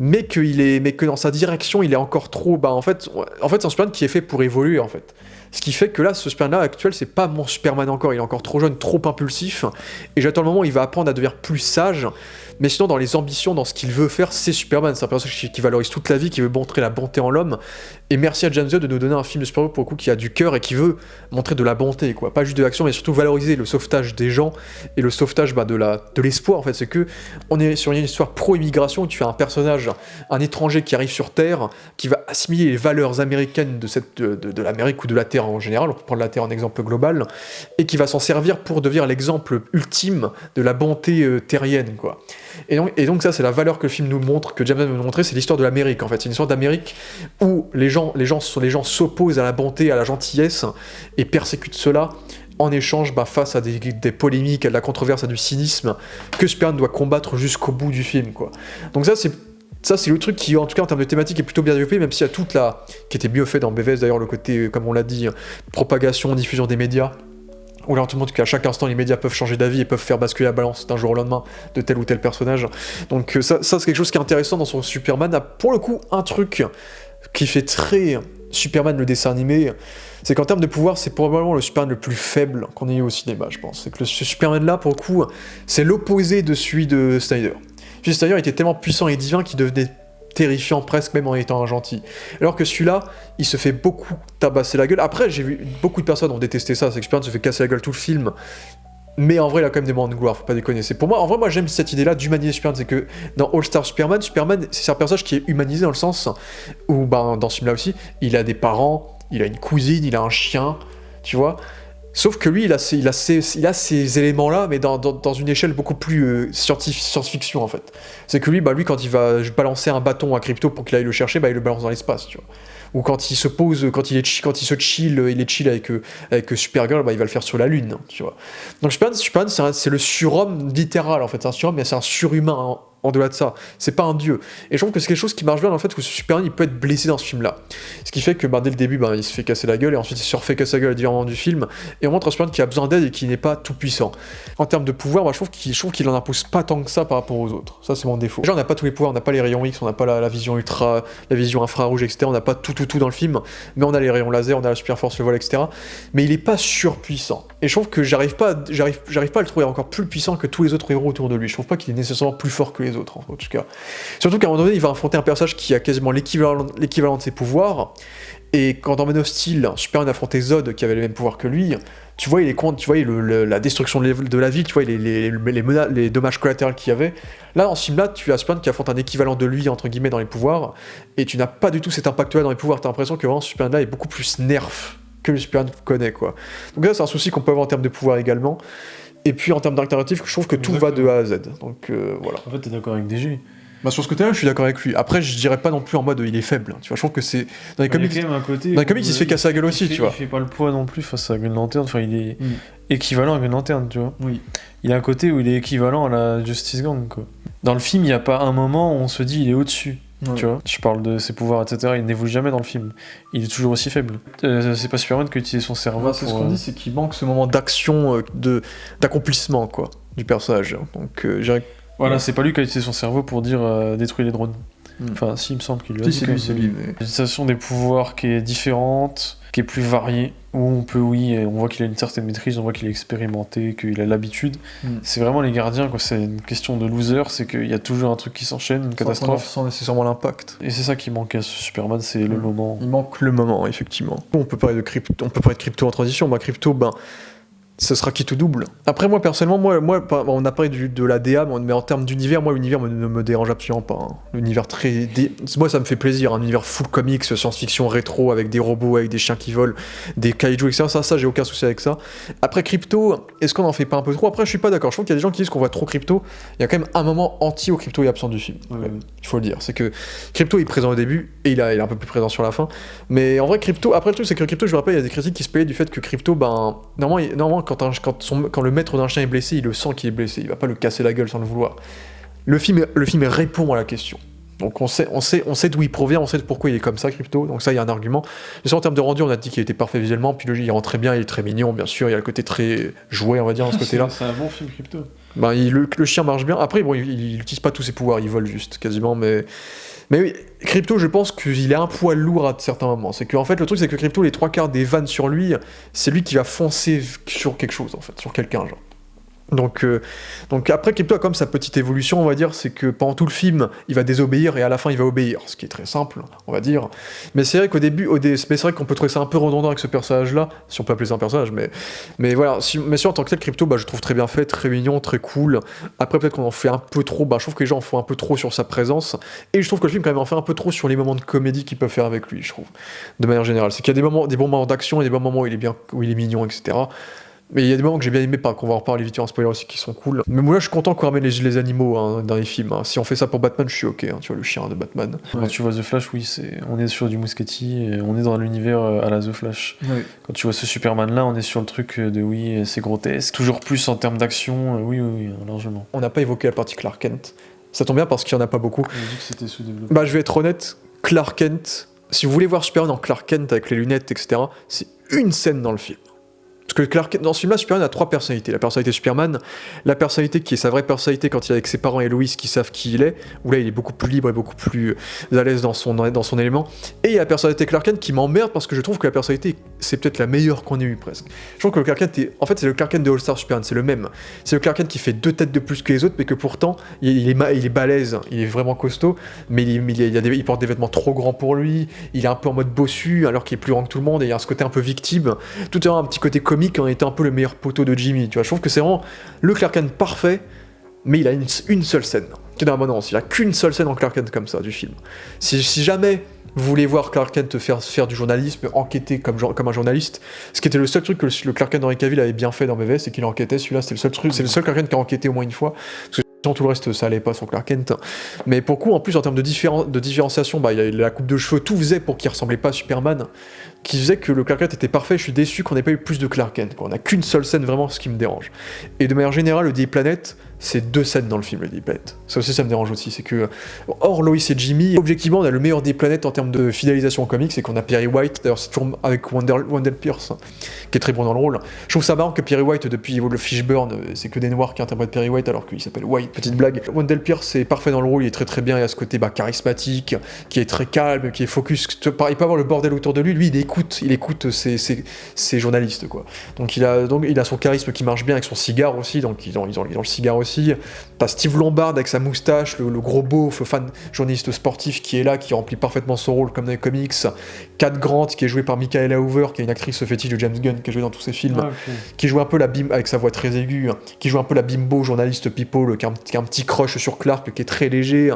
Mais que dans sa direction, il est encore trop... en fait, c'est un Superman qui est fait pour évoluer, en fait. Ce qui fait que là, ce Superman-là actuel, c'est pas mon Superman encore. Il est encore trop jeune, trop impulsif. Et j'attends le moment où il va apprendre à devenir plus sage. Mais sinon, dans les ambitions, dans ce qu'il veut faire, c'est Superman. C'est un personnage qui valorise toute la vie, qui veut montrer la bonté en l'homme. Et merci à James Gunn de nous donner un film de super-héros pour le coup qui a du cœur et qui veut montrer de la bonté, quoi. Pas juste de l'action, mais surtout valoriser le sauvetage des gens et le sauvetage de l'espoir. En fait, c'est que on est sur une histoire pro-immigration où tu as un personnage, un étranger qui arrive sur Terre, qui va assimiler les valeurs américaines de l'Amérique ou de la Terre en général. On peut prendre la Terre en exemple global, et qui va s'en servir pour devenir l'exemple ultime de la bonté terrienne, quoi. Et donc ça, c'est la valeur que le film nous montre, que James Gunn veut nous montrer, c'est l'histoire de l'Amérique, en fait. C'est une histoire d'Amérique où les gens s'opposent à la bonté, à la gentillesse, et persécutent cela en échange face à des polémiques, à de la controverse, à du cynisme, que Superman doit combattre jusqu'au bout du film, quoi. Donc ça, c'est le truc qui, en tout cas en termes de thématique, est plutôt bien développé, même s'il y a qui était mieux fait dans BVS d'ailleurs, le côté, comme on l'a dit, propagation, diffusion des médias, où là on te montre qu'à chaque instant les médias peuvent changer d'avis et peuvent faire basculer la balance d'un jour au lendemain de tel ou tel personnage. Donc ça c'est quelque chose qui est intéressant dans son Superman. Pour le coup, un truc qui fait très Superman le dessin animé, c'est qu'en termes de pouvoir, c'est probablement le Superman le plus faible qu'on ait eu au cinéma, je pense. C'est que ce Superman là, pour le coup, c'est l'opposé de celui de Snyder. Snyder était tellement puissant et divin qu'il devenait terrifiant presque même en étant un gentil. Alors que celui-là, il se fait beaucoup tabasser la gueule. Après, j'ai vu beaucoup de personnes ont détesté ça, c'est que Superman se fait casser la gueule tout le film. Mais en vrai, il a quand même des moments de gloire, faut pas déconner. C'est pour moi, en vrai, moi j'aime cette idée-là d'humaniser Superman, c'est que dans All Star Superman, c'est un personnage qui est humanisé dans le sens où, dans ce film-là aussi, il a des parents, il a une cousine, il a un chien, tu vois. Sauf que lui, il a ces éléments-là, mais dans une échelle beaucoup plus science-fiction, en fait. C'est que lui, quand il va balancer un bâton à Crypto pour qu'il aille le chercher, il le balance dans l'espace, tu vois. Ou quand il se pose, quand il est chill avec Supergirl, il va le faire sur la Lune, tu vois. Donc Superman, c'est le surhomme littéral, en fait. C'est un surhomme, mais c'est un surhumain, en delà de ça, c'est pas un dieu. Et je trouve que c'est quelque chose qui marche bien dans le fait que Superman il peut être blessé dans ce film-là. Ce qui fait que dès le début, il se fait casser la gueule, et ensuite il se refait casser la gueule à différents moments du film, et on montre un Superman qui a besoin d'aide et qui n'est pas tout puissant. En termes de pouvoir, je trouve qu'il en impose pas tant que ça par rapport aux autres. Ça, c'est mon défaut. Déjà, on n'a pas tous les pouvoirs, on n'a pas les rayons X, on n'a pas la vision ultra, la vision infrarouge, etc. On n'a pas tout dans le film, mais on a les rayons laser, on a la super force, le vol, etc. Mais il est pas surpuissant. Et je trouve que j'arrive pas à le trouver encore plus puissant que tous les autres héros autour de lui. Je trouve pas qu'il est nécessairement plus fort que les autres, en tout cas. Surtout qu'à un moment donné, il va affronter un personnage qui a quasiment l'équivalent de ses pouvoirs. Et quand dans Man of Steel, Superman affrontait Zod, qui avait les mêmes pouvoirs que lui, tu vois, la destruction de la ville, tu vois, les dommages collatéraux qu'il y avait. Là, dans ce film-là, tu as Superman qui affronte un équivalent de lui, entre guillemets, dans les pouvoirs, et tu n'as pas du tout cet impact-là dans les pouvoirs. T'as l'impression que vraiment, Superman-là est beaucoup plus nerf que le Superman qu'on connaît, quoi. Donc là, c'est un souci qu'on peut avoir en termes de pouvoir également. Et puis en termes d'interactif, je trouve que tout va de A à Z. Donc voilà. En fait, t'es d'accord avec DG. Sur ce côté-là, je suis d'accord avec lui. Après, je dirais pas non plus en mode il est faible. Tu vois, je trouve que c'est dans les comics. Dans les comics, il se fait casser la gueule aussi, tu vois. Il fait pas le poids non plus face à Green Lantern. Enfin, il est équivalent à Green Lantern, tu vois. Oui. Il a un côté où il est équivalent à la Justice Gang, quoi. Dans le film, il y a pas un moment où on se dit il est au-dessus. Ouais. Tu vois, je parle de ses pouvoirs, etc. Il n'évolue jamais dans le film. Il est toujours aussi faible. C'est pas Superman qui utilise son cerveau. C'est ce qu'on dit, c'est qu'il manque ce moment d'action, d'accomplissement, quoi, du personnage. Donc, voilà, c'est pas lui qui a utilisé son cerveau pour dire détruire les drones. Enfin, si, il me semble qu'il lui a Si, dit c'est quand lui, même. c'est lui. Mais... L'utilisation des pouvoirs qui est différente, qui est plus variée, où on peut, oui, on voit qu'il a une certaine maîtrise, on voit qu'il est expérimenté, qu'il a l'habitude. C'est vraiment les gardiens, quoi. C'est une question de loser, c'est qu'il y a toujours un truc qui s'enchaîne, une catastrophe. Sans nécessairement l'impact. Et c'est ça qui manque à ce Superman, c'est le moment. Il manque le moment, effectivement. On peut parler de crypto, on peut parler de crypto en transition. Crypto, ce sera qui tout double. Après, moi, personnellement, on a parlé de la DA, mais en termes d'univers, l'univers ne me dérange absolument pas. Hein. L'univers moi, ça me fait plaisir, un univers full comics, science-fiction rétro, avec des robots, avec des chiens qui volent, des kaiju, etc. Ça, j'ai aucun souci avec ça. Après, crypto, est-ce qu'on en fait pas un peu trop? Après, je suis pas d'accord. Je trouve qu'il y a des gens qui disent qu'on voit trop crypto. Il y a quand même un moment anti où crypto est absent du film. Il faut le dire. C'est que crypto est présent au début, et il est un peu plus présent sur la fin. Mais en vrai, crypto, après, le truc, c'est que crypto, je me rappelle, il y a des critiques qui se plaignaient du fait que crypto, normalement, quand le maître d'un chien est blessé, il le sent qu'il est blessé, il va pas le casser la gueule sans le vouloir. Le film répond à la question. Donc on sait d'où il provient, on sait pourquoi il est comme ça, Crypto, donc ça il y a un argument. Mais en termes de rendu, on a dit qu'il était parfait visuellement, puis il rend très bien, il est très mignon, bien sûr, il y a le côté très joué, on va dire, dans ce côté-là. C'est un bon film Crypto. Le chien marche bien, après il utilise pas tous ses pouvoirs, il vole juste, quasiment, mais oui, Crypto, je pense qu'il est un poil lourd à certains moments. C'est qu'en fait, le truc, c'est que Crypto, les 3/4 des vannes sur lui, c'est lui qui va foncer sur quelque chose, en fait, sur quelqu'un, genre. Donc après, Crypto a comme sa petite évolution, on va dire, c'est que pendant tout le film, il va désobéir et à la fin, il va obéir, ce qui est très simple, on va dire. Mais c'est vrai qu'au début, c'est vrai qu'on peut trouver ça un peu redondant avec ce personnage-là, si on peut appeler ça un personnage, mais voilà. Mais sûr, en tant que tel, Crypto, je trouve très bien fait, très mignon, très cool. Après, peut-être qu'on en fait un peu trop, je trouve que les gens en font un peu trop sur sa présence, et je trouve que le film, quand même, en fait un peu trop sur les moments de comédie qu'ils peuvent faire avec lui, je trouve, de manière générale. C'est qu'il y a des bons moments d'action et des bons moments où il est mignon, etc. Mais il y a des moments que j'ai bien aimé, qu'on va en reparler vite en spoiler aussi, qui sont cool. Mais moi, je suis content qu'on ramène les animaux dans les films. Hein. Si on fait ça pour Batman, je suis ok. Hein, tu vois, le chien de Batman. Quand tu vois The Flash, oui, on est sur du Muschietti, et on est dans l'univers à la The Flash. Oui. Quand tu vois ce Superman-là, on est sur le truc de oui, c'est grotesque. Toujours plus en termes d'action, oui, largement. On n'a pas évoqué la partie Clark Kent. Ça tombe bien parce qu'il n'y en a pas beaucoup. On a dit que c'était sous-développé. Je vais être honnête, Clark Kent, si vous voulez voir Superman en Clark Kent avec les lunettes, etc., c'est une scène dans le film. Parce que dans ce film-là, Superman a 3 personnalités. La personnalité Superman, la personnalité qui est sa vraie personnalité quand il est avec ses parents et Lois qui savent qui il est, où là il est beaucoup plus libre et beaucoup plus à l'aise dans son élément. Et il y a la personnalité Clark Kent qui m'emmerde parce que je trouve que la personnalité, c'est peut-être la meilleure qu'on ait eue presque. Je trouve que le Clark Kent, en fait, c'est le Clark Kent de All Star Superman, c'est le même. C'est le Clark Kent qui fait 2 têtes de plus que les autres, mais que pourtant, il est balèze, il est vraiment costaud, mais il porte des vêtements trop grands pour lui, il est un peu en mode bossu, alors qu'il est plus grand que tout le monde, et il y a ce côté un peu victime. Tout est un petit côté comique en étant un peu le meilleur poteau de Jimmy, tu vois. Je trouve que c'est vraiment le Clark Kent parfait, mais il a une seule scène qui est dans l'abondance. Il a qu'une seule scène en Clark Kent comme ça du film. Si jamais vous voulez voir Clark Kent faire du journalisme, enquêter comme un journaliste, ce qui était le seul truc que le Clark Kent d'Henry Cavill avait bien fait dans BVS, c'est qu'il enquêtait. Celui-là, c'était le seul truc, c'est le seul Clark Kent qui a enquêté au moins une fois. Parce que tout le reste, ça allait pas sur Clark Kent. Mais pour le coup, en plus, en termes de différenciation, il y a la coupe de cheveux, tout faisait pour qu'il ressemblait pas à Superman, qui faisait que le Clark Kent était parfait. Je suis déçu qu'on n'ait pas eu plus de Clark Kent. On n'a qu'une seule scène, vraiment, ce qui me dérange. Et de manière générale, le Daily Planet, c'est 2 scènes dans le film, le Daily Planet. Ça aussi, ça me dérange aussi. C'est que, hors Lois et Jimmy, objectivement, on a le meilleur Daily Planet en termes de fidélisation au comics, c'est qu'on a Perry White, d'ailleurs, c'est toujours avec Wendell Pierce, qui est très bon dans le rôle. Je trouve ça marrant que Perry White, depuis le Fishburne, c'est que des noirs qui interprètent Perry White, alors qu'il s'appelle White. Petite blague. Wendell Pierce est parfait dans le rôle, il est très très bien, il a ce côté charismatique, qui est très calme, qui est focus. Il peut avoir le bordel autour de lui, il écoute ses journalistes, quoi. Donc il a son charisme qui marche bien avec son cigare aussi, donc ils ont le cigare aussi. T'as Steve Lombard avec sa moustache, le gros beauf, fan journaliste sportif qui est là, qui remplit parfaitement son rôle comme dans les comics. Cat Grant qui est joué par Michaela Hoover, qui est une actrice fétiche de James Gunn, qui a joué dans tous ses films, qui joue un peu la bim avec sa voix très aiguë, qui joue un peu la bimbo journaliste people, qui a un petit crush sur Clark, qui est très léger.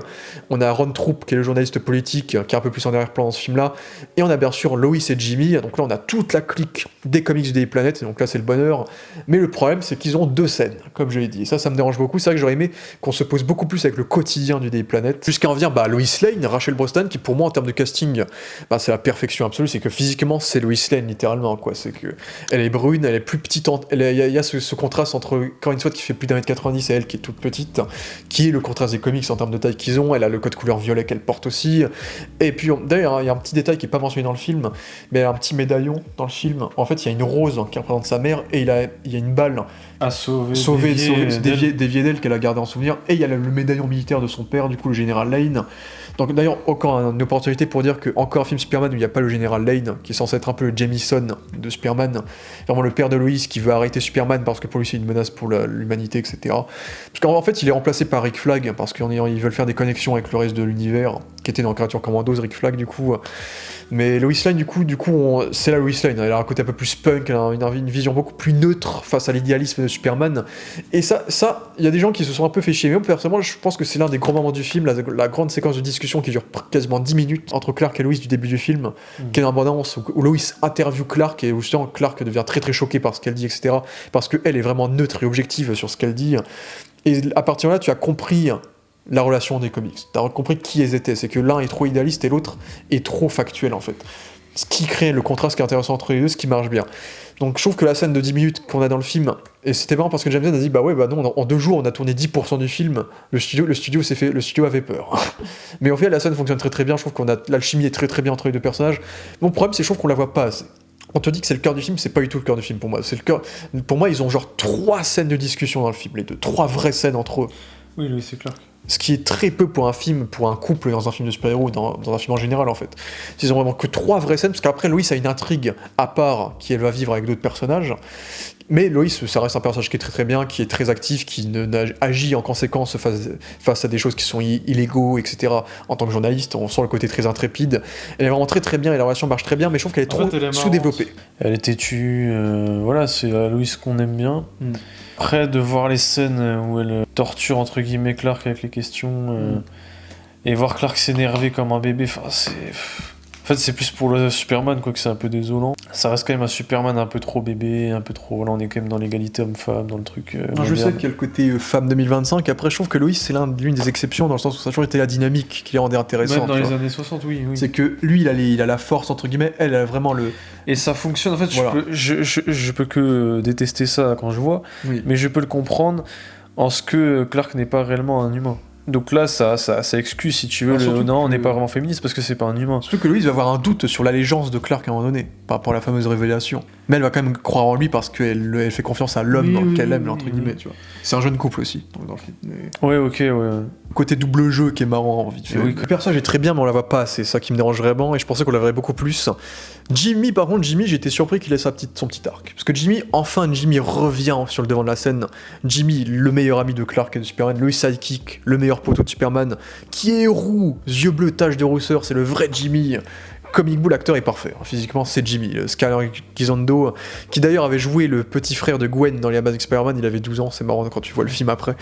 On a Ron Troupe qui est le journaliste politique, qui est un peu plus en arrière-plan dans ce film-là. Et on a bien sûr Lois et Jimmy. Donc là, on a toute la clique des comics du Daily Planet, donc là, c'est le bonheur. Mais le problème, c'est qu'ils ont 2 scènes, comme je l'ai dit. Et ça me dérange beaucoup. C'est vrai que j'aurais aimé qu'on se pose beaucoup plus avec le quotidien du Daily Planet. Jusqu'à en venir Lois Lane, Rachel Brosnan, qui pour moi, en termes de casting, c'est la perfection absolue. C'est que physiquement, c'est Lois Lane, littéralement, quoi. C'est que elle est brune, elle est plus petite. Il y a ce contraste entre Corinne Swart qui fait plus d'1m90 et elle qui est toute petite, qui est le contraste des comics en termes de taille qu'ils ont. Elle a le code couleur violet qu'elle porte aussi. Et puis, d'ailleurs, il y a un petit détail qui est pas mentionné dans le film, mais elle a un petit médaillon dans le film. En fait, il y a une rose qui représente sa mère et il y a une balle à sauver, dévier dévié d'elle, qu'elle a gardé en souvenir, et il y a le médaillon militaire de son père, du coup le général Lane. Donc d'ailleurs, encore une opportunité pour dire que encore un film Superman où il n'y a pas le général Lane, qui est censé être un peu le Jameson de Superman, vraiment le père de Lois qui veut arrêter Superman parce que pour lui c'est une menace pour l'humanité, etc. Parce qu'en fait il est remplacé par Rick Flag, parce qu'ils veulent faire des connexions avec le reste de l'univers, qui était dans Creature Commandos, Rick Flag du coup. Mais Lois Lane, du coup c'est la Lois Lane, elle a un côté un peu plus punk, elle a une vision beaucoup plus neutre face à l'idéalisme de Superman. Et ça, il y a des gens qui se sont un peu fait chier. Mais moi, personnellement, je pense que c'est l'un des grands moments du film, la grande séquence de discussion qui dure quasiment 10 minutes entre Clark et Lois du début du film, qui est une abondance où Lois interviewe Clark et où justement Clark devient très très choqué par ce qu'elle dit, etc. Parce qu'elle est vraiment neutre et objective sur ce qu'elle dit. Et à partir de là, tu as compris la relation des comics. Tu as compris qui ils étaient. C'est que l'un est trop idéaliste et l'autre est trop factuel en fait. Ce qui crée le contraste qui est intéressant entre les deux, ce qui marche bien. Donc je trouve que la scène de 10 minutes qu'on a dans le film, et c'était marrant parce que James Gunn a dit bah non, en 2 jours on a tourné 10% du film, le studio avait peur. Mais en fait la scène fonctionne très très bien, je trouve l'alchimie est très très bien entre les deux personnages. Mon problème c'est que je trouve qu'on la voit pas assez. On te dit que c'est le cœur du film, c'est pas du tout le cœur du film pour moi. Pour moi ils ont genre 3 scènes de discussion dans le film, les deux, 3 vraies scènes entre eux. Oui, c'est clair. Ce qui est très peu pour un film, pour un couple dans un film de super-héros, dans un film en général en fait. Ils ont vraiment que 3 vraies scènes, parce qu'après Lois a une intrigue à part qui elle va vivre avec d'autres personnages. Mais Lois, ça reste un personnage qui est très très bien, qui est très actif, qui agit en conséquence face à des choses qui sont illégaux, etc. En tant que journaliste, on sent le côté très intrépide. Elle est vraiment très très bien et la relation marche très bien, mais je trouve qu'elle est trop sous-développée. Elle est têtue, voilà, c'est la Lois qu'on aime bien. Après, de voir les scènes où elle torture entre guillemets Clark avec les questions et voir Clark s'énerver comme un bébé, en fait, c'est plus pour le Superman quoi que c'est un peu désolant. Ça reste quand même un Superman un peu trop bébé, un peu trop. Là, on est quand même dans l'égalité homme-femme, dans le truc. Je sais qu'il y a le côté femme 2025. Après, je trouve que Lois, c'est l'une des exceptions dans le sens où ça a toujours été la dynamique qui les rendait intéressants. Même dans les années 60, oui. C'est que lui, il a la force entre guillemets. Elle a vraiment le. Et ça fonctionne. En fait, voilà. je peux que détester ça quand je vois, mais je peux le comprendre en ce que Clark n'est pas réellement un humain. Donc là, ça excuse, si tu veux, on n'est pas vraiment féministe parce que c'est pas un humain. Surtout que Lois va avoir un doute sur l'allégeance de Clark à un moment donné, par rapport à la fameuse révélation. Mais elle va quand même croire en lui parce qu'elle fait confiance à l'homme dans lequel elle aime, entre guillemets, tu vois. C'est un jeune couple aussi, dans le film. Mais... Ouais, ok, ouais. Côté double jeu qui est marrant, vite fait. Le personnage est très bien, mais on la voit pas, c'est ça qui me dérange vraiment, et je pensais qu'on la verrait beaucoup plus. Jimmy, par contre, j'étais surpris qu'il ait son petit arc. Parce que Jimmy revient sur le devant de la scène. Jimmy, le meilleur ami de Clark et de Superman, le sidekick, le meilleur poteau de Superman, qui est roux, yeux bleus, taches de rousseur, c'est le vrai Jimmy. Comic book, l'acteur est parfait. Physiquement, c'est Jimmy. Skyler Gisondo, qui d'ailleurs avait joué le petit frère de Gwen dans les Amazing Spider-Man, il avait 12 ans, c'est marrant quand tu vois le film après.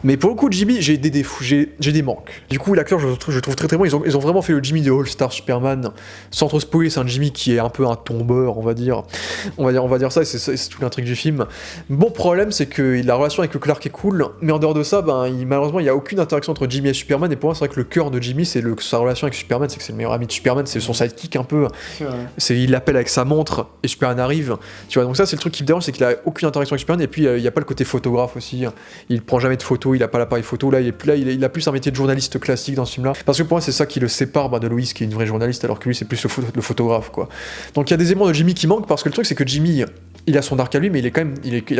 Mais pour le coup, Jimmy, j'ai des défauts, j'ai des manques. Du coup, l'acteur, je le trouve très très bon. Ils ont vraiment fait le Jimmy de All-Star Superman. Sans trop spoiler, c'est un Jimmy qui est un peu un tombeur, on va dire. On va dire ça, et c'est tout l'intrigue du film. Bon problème, c'est que la relation avec le Clark est cool, mais en dehors de ça, malheureusement, il n'y a aucune interaction entre Jimmy et Superman, et pour moi, c'est vrai que le cœur de Jimmy, c'est sa relation avec Superman, c'est que c'est le meilleur ami de Superman, c'est son sidekick un peu. Il l'appelle avec sa montre et Superman arrive, tu vois. Donc ça c'est le truc qui me dérange, c'est qu'il a aucune interaction avec Superman, et puis il y a pas le côté photographe aussi. Il prend jamais de photos, il a pas l'appareil photo. Là il a plus un métier de journaliste classique dans ce film-là. Parce que pour moi c'est ça qui le sépare de Lois qui est une vraie journaliste, alors que lui c'est plus le photographe quoi. Donc il y a des éléments de Jimmy qui manquent parce que le truc c'est que Jimmy il a son arc à lui, mais il a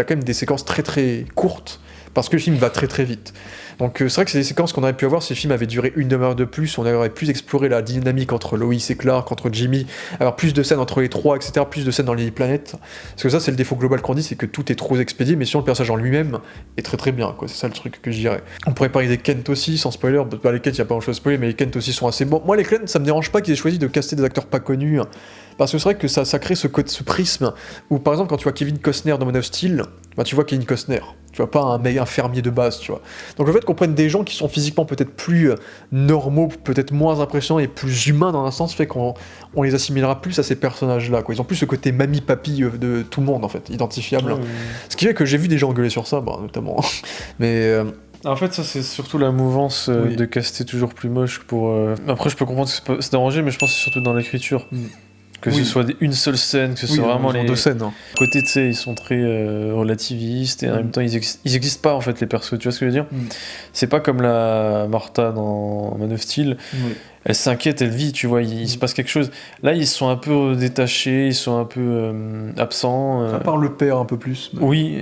quand même des séquences très très courtes. Parce que le film va très très vite. Donc c'est vrai que c'est des séquences qu'on aurait pu avoir si le film avait duré 1 demi-heure de plus, on aurait pu explorer la dynamique entre Lois et Clark, entre Jimmy, avoir plus de scènes entre les trois, etc., plus de scènes dans les planètes. Parce que ça c'est le défaut global qu'on dit, c'est que tout est trop expédié, mais sinon le personnage en lui-même est très très bien, quoi. C'est ça le truc que je dirais. On pourrait parler des Kent aussi, sans spoiler, les Kent il n'y a pas grand chose à spoiler, mais les Kent aussi sont assez bons. Moi les Kent ça me dérange pas qu'ils aient choisi de caster des acteurs pas connus, parce que c'est vrai que ça crée ce prisme, où par exemple quand tu vois Kevin Costner dans Man of Steel, tu vois Kevin Costner. Tu vois, pas un fermier de base, tu vois. Donc le fait qu'on prenne des gens qui sont physiquement peut-être plus normaux, peut-être moins impressionnants et plus humains dans un sens, fait qu'on les assimilera plus à ces personnages-là, quoi. Ils ont plus ce côté mamie-papy de tout le monde, en fait, identifiable. Ce qui fait que j'ai vu des gens engueuler sur ça, notamment. Mais... En fait, ça, c'est surtout la mouvance de caster toujours plus moche pour... Après, je peux comprendre que c'est dérangé, mais je pense que c'est surtout dans l'écriture. Que ce soit une seule scène, que ce soit vraiment les 2 scènes. Hein. À côté, tu sais, ils sont très relativistes et en même temps, ils existent pas en fait les persos. Tu vois ce que je veux dire ? C'est pas comme la Martha dans Man of Steel. Elle s'inquiète, elle vit, tu vois, il se passe quelque chose. Là, ils sont un peu détachés, ils sont un peu absents. À part le père un peu plus. Oui,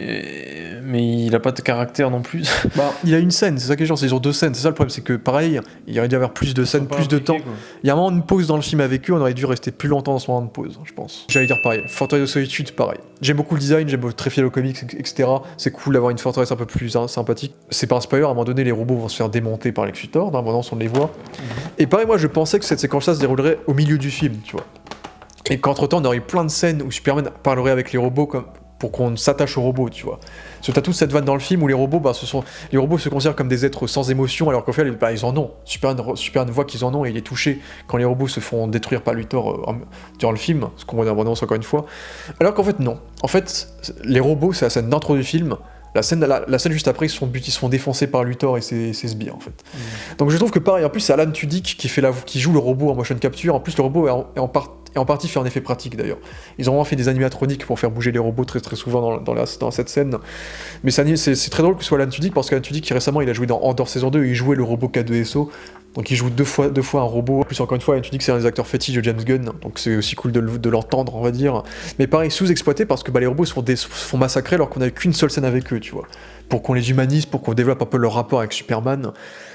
mais il a pas de caractère non plus. Bah, il a une scène, c'est ça qui est chiant, c'est sur 2 scènes. C'est ça le problème, c'est que pareil, il aurait dû avoir plus de scènes, plus de temps. Il y a un moment de pause dans le film avec eux, on aurait dû rester plus longtemps dans ce moment de pause, je pense. J'allais dire pareil, Forteresse de solitude, pareil. J'aime beaucoup le design, j'aime très fidèle aux comics, etc. C'est cool d'avoir une forteresse un peu plus sympathique. C'est pas un spoiler, à un moment donné, les robots vont se faire démonter par Lex Luthor, dans l'abondance on les voit. Et pareil, moi je pensais que cette séquence-là se déroulerait au milieu du film, tu vois. Et qu'entre-temps, on aurait eu plein de scènes où Superman parlerait avec les robots comme pour qu'on s'attache aux robots, tu vois. Parce que t'as toute cette vanne dans le film où les robots, les robots se considèrent comme des êtres sans émotion, alors qu'au final, ils en ont. Superman voit qu'ils en ont et il est touché quand les robots se font détruire par Luthor durant le film, ce qu'on voit dans l'abondance encore une fois. Alors qu'en fait, non. En fait, les robots, c'est la scène d'intro du film. La scène juste après, ils se font défoncer par Luthor et ses sbires, en fait. Donc je trouve que pareil, en plus c'est Alan Tudyk qui joue le robot en motion capture. En plus le robot est en partie fait en effet pratique d'ailleurs. Ils ont vraiment fait des animatroniques pour faire bouger les robots très très souvent dans cette scène. Mais c'est très drôle que ce soit Alan Tudyk parce qu'Alan Tudyk récemment il a joué dans Andor saison 2 et il jouait le robot K2SO. Donc il joue deux fois un robot. En plus encore une fois, tu dis que c'est un des acteurs fétiches de James Gunn, donc c'est aussi cool de l'entendre, on va dire. Mais pareil, sous-exploité parce que les robots se font massacrer alors qu'on n'avait qu'une seule scène avec eux, tu vois. Pour qu'on les humanise, pour qu'on développe un peu leur rapport avec Superman.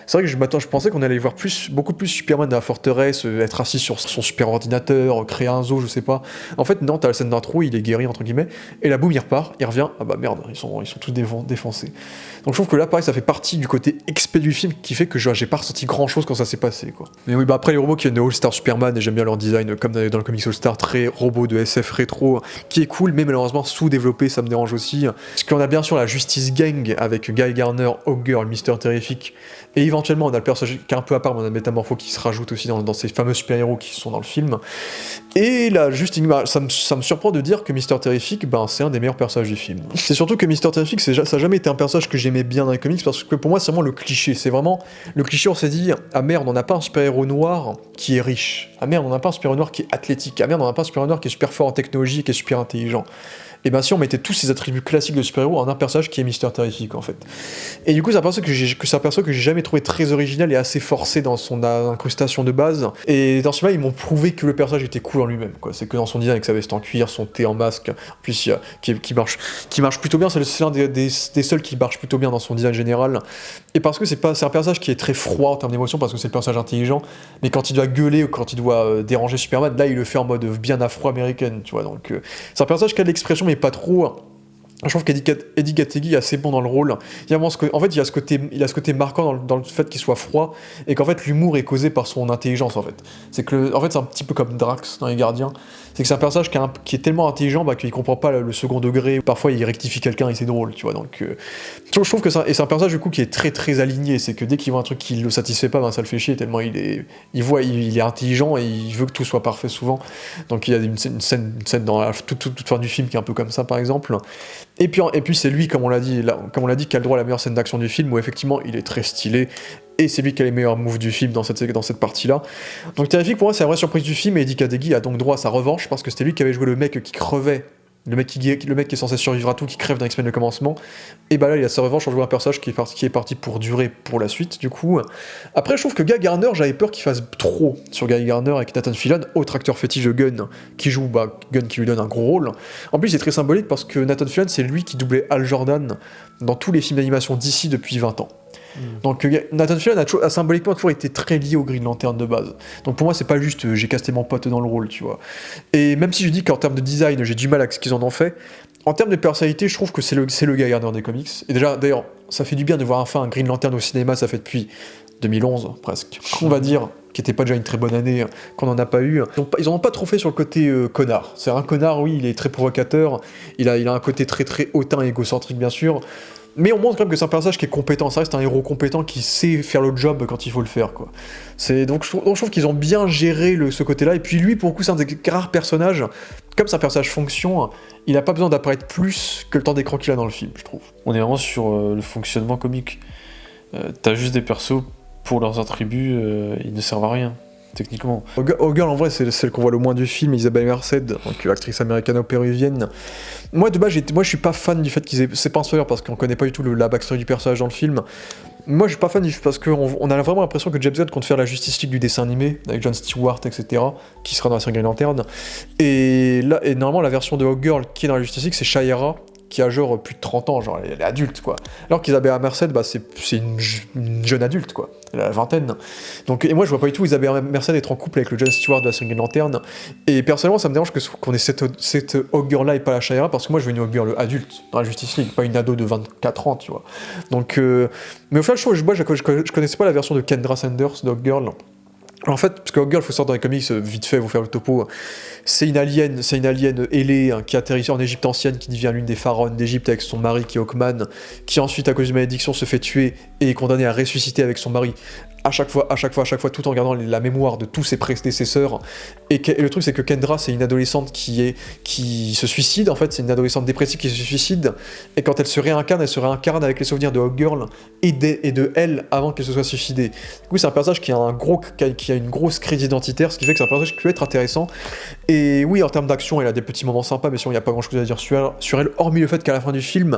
C'est vrai que je pensais qu'on allait voir beaucoup plus Superman dans la forteresse, être assis sur son super ordinateur, créer un zoo, je sais pas. En fait, non, t'as la scène d'intro, il est guéri, entre guillemets, et là, boum, il repart, il revient, ah bah merde, ils sont tous défoncés. Donc je trouve que là, pareil, ça fait partie du côté expé du film qui fait que j'ai pas ressenti grand chose quand ça s'est passé, quoi. Mais oui, bah après, les robots qui viennent de All-Star Superman, et j'aime bien leur design, comme dans le comics All-Star, très robot de SF rétro, qui est cool, mais malheureusement sous-développé, ça me dérange aussi. Parce qu'on a bien sûr la Justice Gang avec Guy Garner, Hawkgirl, Mister Terrific, et éventuellement on a le personnage qui est un peu à part, mais on a Métamorpho qui se rajoute aussi dans ces fameux super-héros qui sont dans le film. Et là, juste, ça me surprend de dire que Mister Terrific, c'est un des meilleurs personnages du film. C'est surtout que Mister Terrific, ça a jamais été un personnage que j'aimais bien dans les comics, parce que pour moi c'est vraiment le cliché. C'est vraiment le cliché, on s'est dit, ah merde, on n'a pas un super-héros noir qui est riche. Ah merde, on n'a pas un super-héros noir qui est athlétique. Ah merde, on n'a pas un super-héros noir qui est super fort en technologie et qui est super intelligent. Et bien si on mettait tous ces attributs classiques de super-héros en un personnage qui est Mister Terrific en fait. Et du coup c'est un personnage que j'ai jamais trouvé très original et assez forcé dans son incrustation de base. Et dans ce film-là ils m'ont prouvé que le personnage était cool en lui-même, quoi. C'est que dans son design avec sa veste en cuir, son thé en masque, en plus qui marche plutôt bien, c'est l'un des seuls qui marche plutôt bien dans son design général. Et parce que c'est un personnage qui est très froid en termes d'émotion, parce que c'est le personnage intelligent, mais quand il doit gueuler ou quand il doit déranger Superman, là il le fait en mode bien afro-américaine, tu vois. Donc c'est un personnage qui a de l'expression mais pas trop. Je trouve qu'Eddie Gattegi est assez bon dans le rôle. Il y a ce côté marquant dans le fait qu'il soit froid et qu'en fait l'humour est causé par son intelligence en fait. C'est un petit peu comme Drax dans Les Gardiens. C'est que c'est un personnage qui est tellement intelligent qu'il comprend pas le second degré. Parfois il rectifie quelqu'un et c'est drôle, tu vois. Donc je trouve que c'est un personnage du coup qui est très très aligné. C'est que dès qu'il voit un truc qui le satisfait pas, ça le fait chier tellement il est intelligent et il veut que tout soit parfait souvent. Donc il y a une scène dans la toute fin du film qui est un peu comme ça par exemple. Et puis c'est lui, comme on l'a dit, qui a le droit à la meilleure scène d'action du film, où effectivement il est très stylé, et c'est lui qui a les meilleurs moves du film dans cette partie-là. Donc Terrific, pour moi, c'est la vraie surprise du film, et Eddie Gattegi a donc droit à sa revanche, parce que c'était lui qui avait joué le mec qui crevait, le mec qui est censé survivre à tout, qui crève dans X-Men le commencement, et là il a sa revanche en jouant un personnage qui est parti pour durer pour la suite, du coup. Après je trouve que Guy Garner, j'avais peur qu'il fasse trop sur Guy Garner avec Nathan Fillion, autre acteur fétiche de Gunn, qui joue Gunn qui lui donne un gros rôle. En plus c'est très symbolique parce que Nathan Fillion c'est lui qui doublait Hal Jordan dans tous les films d'animation d'ici depuis 20 ans. Donc Nathan Fillion a symboliquement toujours été très lié au Green Lantern de base. Donc pour moi c'est pas juste j'ai casté mon pote dans le rôle, tu vois. Et même si je dis qu'en termes de design j'ai du mal avec ce qu'ils en ont fait, en termes de personnalité je trouve que c'est le Guy Gardner des comics. Et d'ailleurs ça fait du bien de voir enfin un Green Lantern au cinéma, ça fait depuis 2011 presque, on va dire, qui était pas déjà une très bonne année, qu'on en a pas eu. Ils en ont pas trop fait sur le côté connard. C'est un connard, oui, il est très provocateur, il a un côté très très hautain et égocentrique bien sûr, mais on montre quand même que c'est un personnage qui est compétent, ça reste un héros compétent qui sait faire le job quand il faut le faire, quoi. Donc je trouve qu'ils ont bien géré ce côté-là, et puis lui, pour le coup, c'est un des rares personnages, comme c'est un personnage fonction, il a pas besoin d'apparaître plus que le temps d'écran qu'il a dans le film, je trouve. On est vraiment sur le fonctionnement comique. T'as juste des persos, pour leurs attributs, ils ne servent à rien. Techniquement. Hawkgirl en vrai c'est celle qu'on voit le moins du film, Isabelle Merced, donc actrice américano-péruvienne. Moi de base je suis pas fan du fait qu'ils aient... C'est pas un spoiler parce qu'on connaît pas du tout la backstory du personnage dans le film. Moi, je suis pas fan parce qu'on a vraiment l'impression que James Gunn compte faire la Justice League du dessin animé, avec Jon Stewart, etc., qui sera dans la série Green Lantern. Et là, et normalement, la version de Hawkgirl qui est dans la Justice League, c'est Shayera, qui a genre plus de 30 ans, genre elle est adulte, quoi. Alors qu'Isabella Merced, bah, c'est une jeune adulte, quoi. Elle a la vingtaine. Donc, et moi, je vois pas du tout Isabella Merced être en couple avec le Jon Stewart de la série Green Lantern. Et personnellement, ça me dérange qu'on ait cette Hawkgirl-là et pas la Shayera, parce que moi, je veux une Hawkgirl adulte dans la Justice League, pas une ado de 24 ans, tu vois. Donc, mais au final, je connaissais pas la version de Kendra Sanders de Hawkgirl. En fait, parce que Hawkgirl, faut sortir dans les comics, vite fait, vous faire le topo. C'est une alien ailée hein, qui atterrit en Égypte ancienne, qui devient l'une des pharaons d'Égypte avec son mari qui est Hawkman, qui ensuite, à cause d'une malédiction, se fait tuer et est condamné à ressusciter avec son mari. À chaque fois, tout en gardant la mémoire de tous ses prédécesseurs. Et le truc, c'est que Kendra, c'est une adolescente qui se suicide, en fait, c'est une adolescente dépressive qui se suicide, et quand elle se réincarne avec les souvenirs de Hawkgirl et de elle avant qu'elle se soit suicidée. Du coup, c'est un personnage qui a une grosse crise identitaire, ce qui fait que c'est un personnage qui peut être intéressant. Et oui, en termes d'action, elle a des petits moments sympas, mais sinon, il n'y a pas grand chose à dire sur elle, hormis le fait qu'à la fin du film,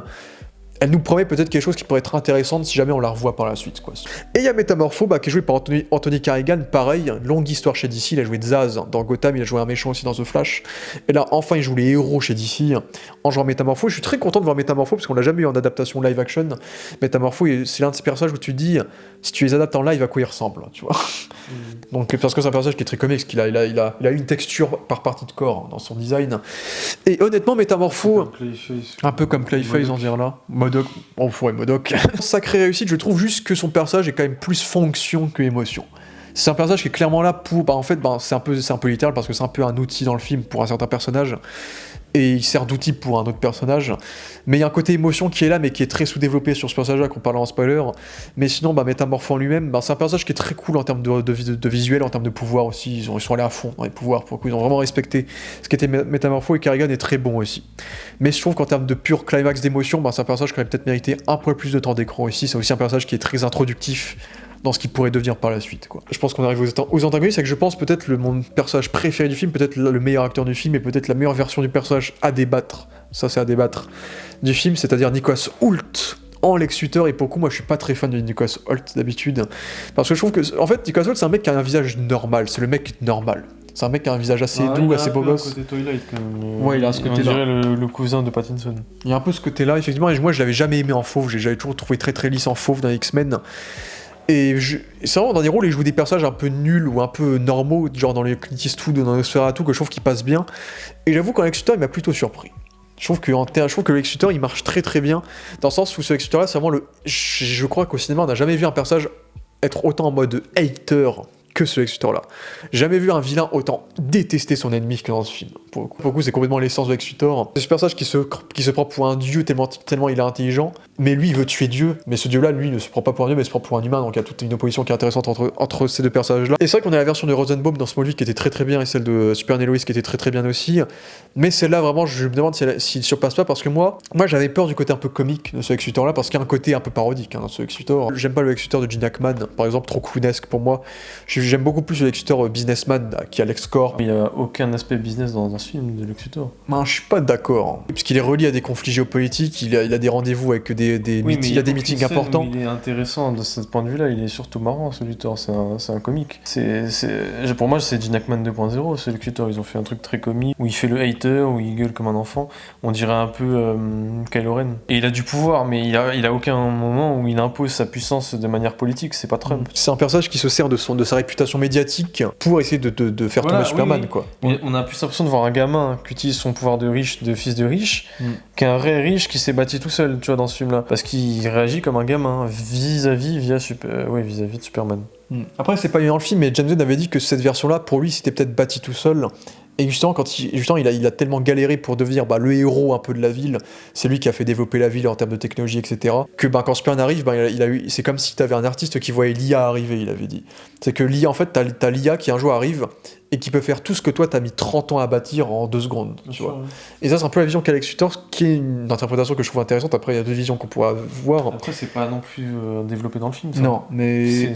elle nous promet peut-être quelque chose qui pourrait être intéressante si jamais on la revoit par la suite, quoi. Et il y a Métamorpho, qui est joué par Anthony Carrigan, pareil, longue histoire chez DC, il a joué Zaz dans Gotham, il a joué un méchant aussi dans The Flash, et là, enfin, il joue les héros chez DC, en jouant Métamorpho. Je suis très content de voir Métamorpho, parce qu'on l'a jamais eu en adaptation live action. Métamorpho, c'est l'un de ces personnages où tu te dis, si tu les adaptes en live, à quoi ils ressemblent, tu vois. Donc, parce que c'est un personnage qui est très comique, qu'il a une texture par partie de corps dans son design. Et honnêtement, Métamorpho, un peu comme Clayface, on dirait là. Modoc. Sacrée réussite, je trouve juste que son personnage est quand même plus fonction que émotion. C'est un personnage qui est clairement là pour... c'est un peu littéral parce que c'est un peu un outil dans le film pour un certain personnage. Et il sert d'outil pour un autre personnage. Mais il y a un côté émotion qui est là, mais qui est très sous-développé sur ce personnage-là, qu'on parle en spoiler. Mais sinon, Métamorpho en lui-même, c'est un personnage qui est très cool en termes de visuel, en termes de pouvoir aussi. Ils sont allés à fond dans les pouvoirs, pour le coup, ils ont vraiment respecté ce qu'était Métamorpho, et Carrigan est très bon aussi. Mais je trouve qu'en termes de pur climax d'émotion, c'est un personnage qui aurait peut-être mérité un peu plus de temps d'écran aussi. C'est aussi un personnage qui est très introductif dans ce qu'il pourrait devenir par la suite, quoi. Je pense qu'on arrive aux antagonistes, c'est que je pense peut-être mon personnage préféré du film, peut-être le meilleur acteur du film, et peut-être la meilleure version du personnage à débattre, ça c'est à débattre, du film, c'est-à-dire Nicholas Hoult en Lex Luthor. Et pour le coup, moi je suis pas très fan de Nicholas Hoult d'habitude, parce que je trouve que, en fait, Nicholas Hoult c'est un mec qui a un visage normal, c'est le mec normal. C'est un mec qui a un visage assez doux, assez beau gosse. Il a un côté Twilight quand même. Ouais, il a ce côté-là. On dirait le cousin de Pattinson. Il y a un peu ce côté-là, effectivement, et moi je l'avais jamais aimé en fauve, j'avais toujours trouvé très très lisse en fauve dans X-Men. Et c'est vraiment dans des rôles où il joue des personnages un peu nuls ou un peu normaux, genre dans les Clint Eastwood ou dans Nosferatu, que je trouve qu'il passe bien. Et j'avoue qu'en Lex Luthor, il m'a plutôt surpris. Je trouve que Lex Luthor, il marche très très bien, dans le sens où ce Lex Luthor là, c'est vraiment je crois qu'au cinéma, on n'a jamais vu un personnage être autant en mode hater que ce Lex Luthor là. Jamais vu un vilain autant détester son ennemi que dans ce film. Pour le coup, c'est complètement l'essence de Lex Luthor. C'est ce personnage qui se prend pour un dieu tellement il est intelligent, mais lui il veut tuer Dieu, mais ce dieu là, lui, ne se prend pas pour un dieu, mais se prend pour un humain, donc il y a toute une opposition qui est intéressante entre ces deux personnages là. Et c'est vrai qu'on a la version de Rosenbaum dans Smallville qui était très très bien, et celle de Superman et Lois qui était très très bien aussi, mais celle-là vraiment, je me demande s'il surpasse pas, parce que moi j'avais peur du côté un peu comique de ce Lex Luthor là, parce qu'il y a un côté un peu parodique dans ce Lex Luthor. J'aime pas le Lex Luthor de Gene Hackman, par exemple, trop clownesque pour moi. J'aime beaucoup plus le Lex Luthor businessman qui a LexCorp. Il n'y a aucun aspect business dans un film de Lex Luthor. Je suis pas d'accord, parce qu'il est relié à des conflits géopolitiques, il a des rendez-vous avec des meetings importants. Il est intéressant de ce point de vue-là, il est surtout marrant ce Luthor, c'est un comique. Pour moi, c'est Gene Hackman 2.0, ce Lex Luthor. Ils ont fait un truc très comique, où il fait le hater, où il gueule comme un enfant. On dirait un peu Kylo Ren. Et il a du pouvoir, mais il a aucun moment où il impose sa puissance de manière politique, c'est pas Trump. C'est un personnage qui se sert de sa réputation médiatique pour essayer de faire tomber Superman, oui. quoi. Mais on a plus l'impression de voir un gamin qui utilise son pouvoir de fils de riche, qu'un vrai riche qui s'est bâti tout seul, tu vois, dans ce film-là. Parce qu'il réagit comme un gamin vis-à-vis de Superman. Après, c'est pas dans le film, mais James Gunn avait dit que cette version-là, pour lui, c'était peut-être bâti tout seul. Et justement, il a tellement galéré pour devenir le héros un peu de la ville, c'est lui qui a fait développer la ville en termes de technologie, etc., que quand Superman arrive, c'est comme si t'avais un artiste qui voyait l'IA arriver, il avait dit. C'est que l'IA, en fait, t'as l'IA qui un jour arrive et qui peut faire tout ce que toi t'as mis 30 ans à bâtir en 2 secondes, tu vois. Et ça, c'est un peu la vision qu'a Lex Luthor, qui est une interprétation que je trouve intéressante. Après, il y a 2 visions qu'on pourra voir. Après, c'est pas non plus développé dans le film, ça. Non, mais...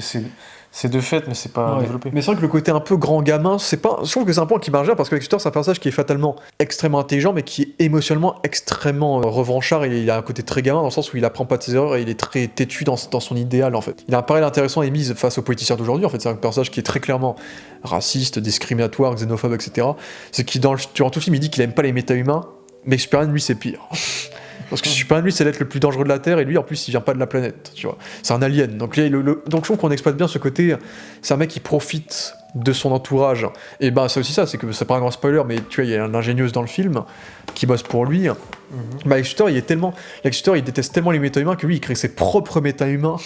C'est de fait, mais c'est pas Ouais. développé. Mais c'est vrai que le côté un peu grand gamin, c'est pas. Je trouve que c'est un point qui marche bien parce que Lex Luthor, c'est un personnage qui est fatalement extrêmement intelligent, mais qui est émotionnellement extrêmement revanchard. Et il a un côté très gamin dans le sens où il apprend pas de ses erreurs et il est très têtu dans son idéal en fait. Il a un parallèle intéressant émise face aux politiciens d'aujourd'hui. En fait, c'est un personnage qui est très clairement raciste, discriminatoire, xénophobe, etc. C'est qu'il durant tout le film, il dit qu'il aime pas les méta-humains, mais Superman, lui, c'est pire. Parce que Superman, lui, c'est l'être le plus dangereux de la Terre, et lui, en plus, il vient pas de la planète, tu vois. C'est un alien. Donc, donc je trouve qu'on exploite bien ce côté. C'est un mec qui profite de son entourage. Et ben, c'est aussi ça, c'est que c'est pas un grand spoiler, mais tu vois, il y a une ingénieuse dans le film qui bosse pour lui. Bah, Lex Luthor, il déteste tellement les méta-humains que lui, il crée ses propres méta-humains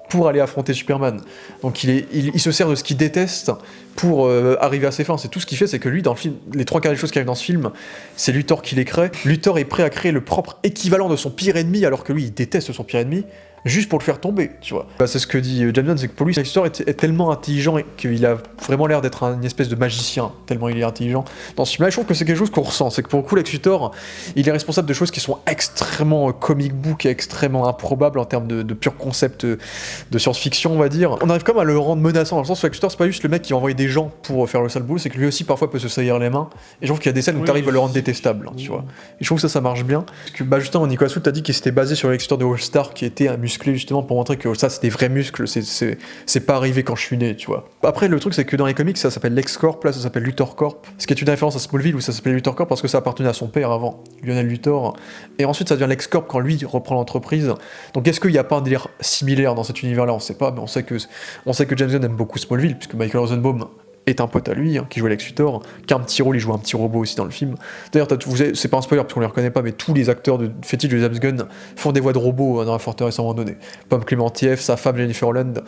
pour aller affronter Superman. Donc il se sert de ce qu'il déteste pour arriver à ses fins. C'est tout ce qu'il fait, c'est que lui, dans le film, les 3 quarts des choses qui arrivent dans ce film, c'est Luthor qui les crée. Luthor est prêt à créer le propre équivalent de son pire ennemi, alors que lui, il déteste son pire ennemi, juste pour le faire tomber, tu vois. Bah, c'est ce que dit James Gunn, c'est que pour lui, Lex Luthor est tellement intelligent et qu'il a vraiment l'air d'être une espèce de magicien, tellement il est intelligent. Dans ce film-là, je trouve que c'est quelque chose qu'on ressent. C'est que pour le coup, Lex Luthor, il est responsable de choses qui sont extrêmement comic book et extrêmement improbables en termes de pur concept de science-fiction, on va dire. On arrive comme à le rendre menaçant, dans le sens où Lex Luthor, c'est pas juste le mec qui va envoyer des gens pour faire le sale boulot, c'est que lui aussi parfois peut se saillir les mains. Et je trouve qu'il y a des scènes où t'arrives à le rendre détestable, tu vois. Et je trouve que ça marche bien. Parce que, bah, justement, Nicolas Soult a dit qu'il s'était basé sur Lex Luthor de All Star, qui était musclé justement pour montrer que ça, c'est des vrais muscles, c'est pas arrivé quand je suis né, tu vois. Après, le truc, c'est que dans les comics, ça s'appelle Lex Corp, là, ça s'appelle Luthor Corp. Ce qui est une référence à Smallville où ça s'appelait Luthor Corp parce que ça appartenait à son père avant, Lionel Luthor. Et ensuite, ça devient Lex Corp quand lui reprend l'entreprise. Donc, est-ce qu'il n'y a pas un délire similaire dans cet univers-là? On sait pas, mais on sait que James Gunn aime beaucoup Smallville, puisque Michael Rosenbaum est un pote à lui, qui jouait Lex Luthor, qui a un petit rôle, il joue un petit robot aussi dans le film. D'ailleurs, c'est pas un spoiler parce qu'on les reconnaît pas, mais tous les acteurs de fétiche de James Gunn font des voix de robots dans la forteresse à un moment donné. Pomme Clémentieff, sa femme Jennifer Holland,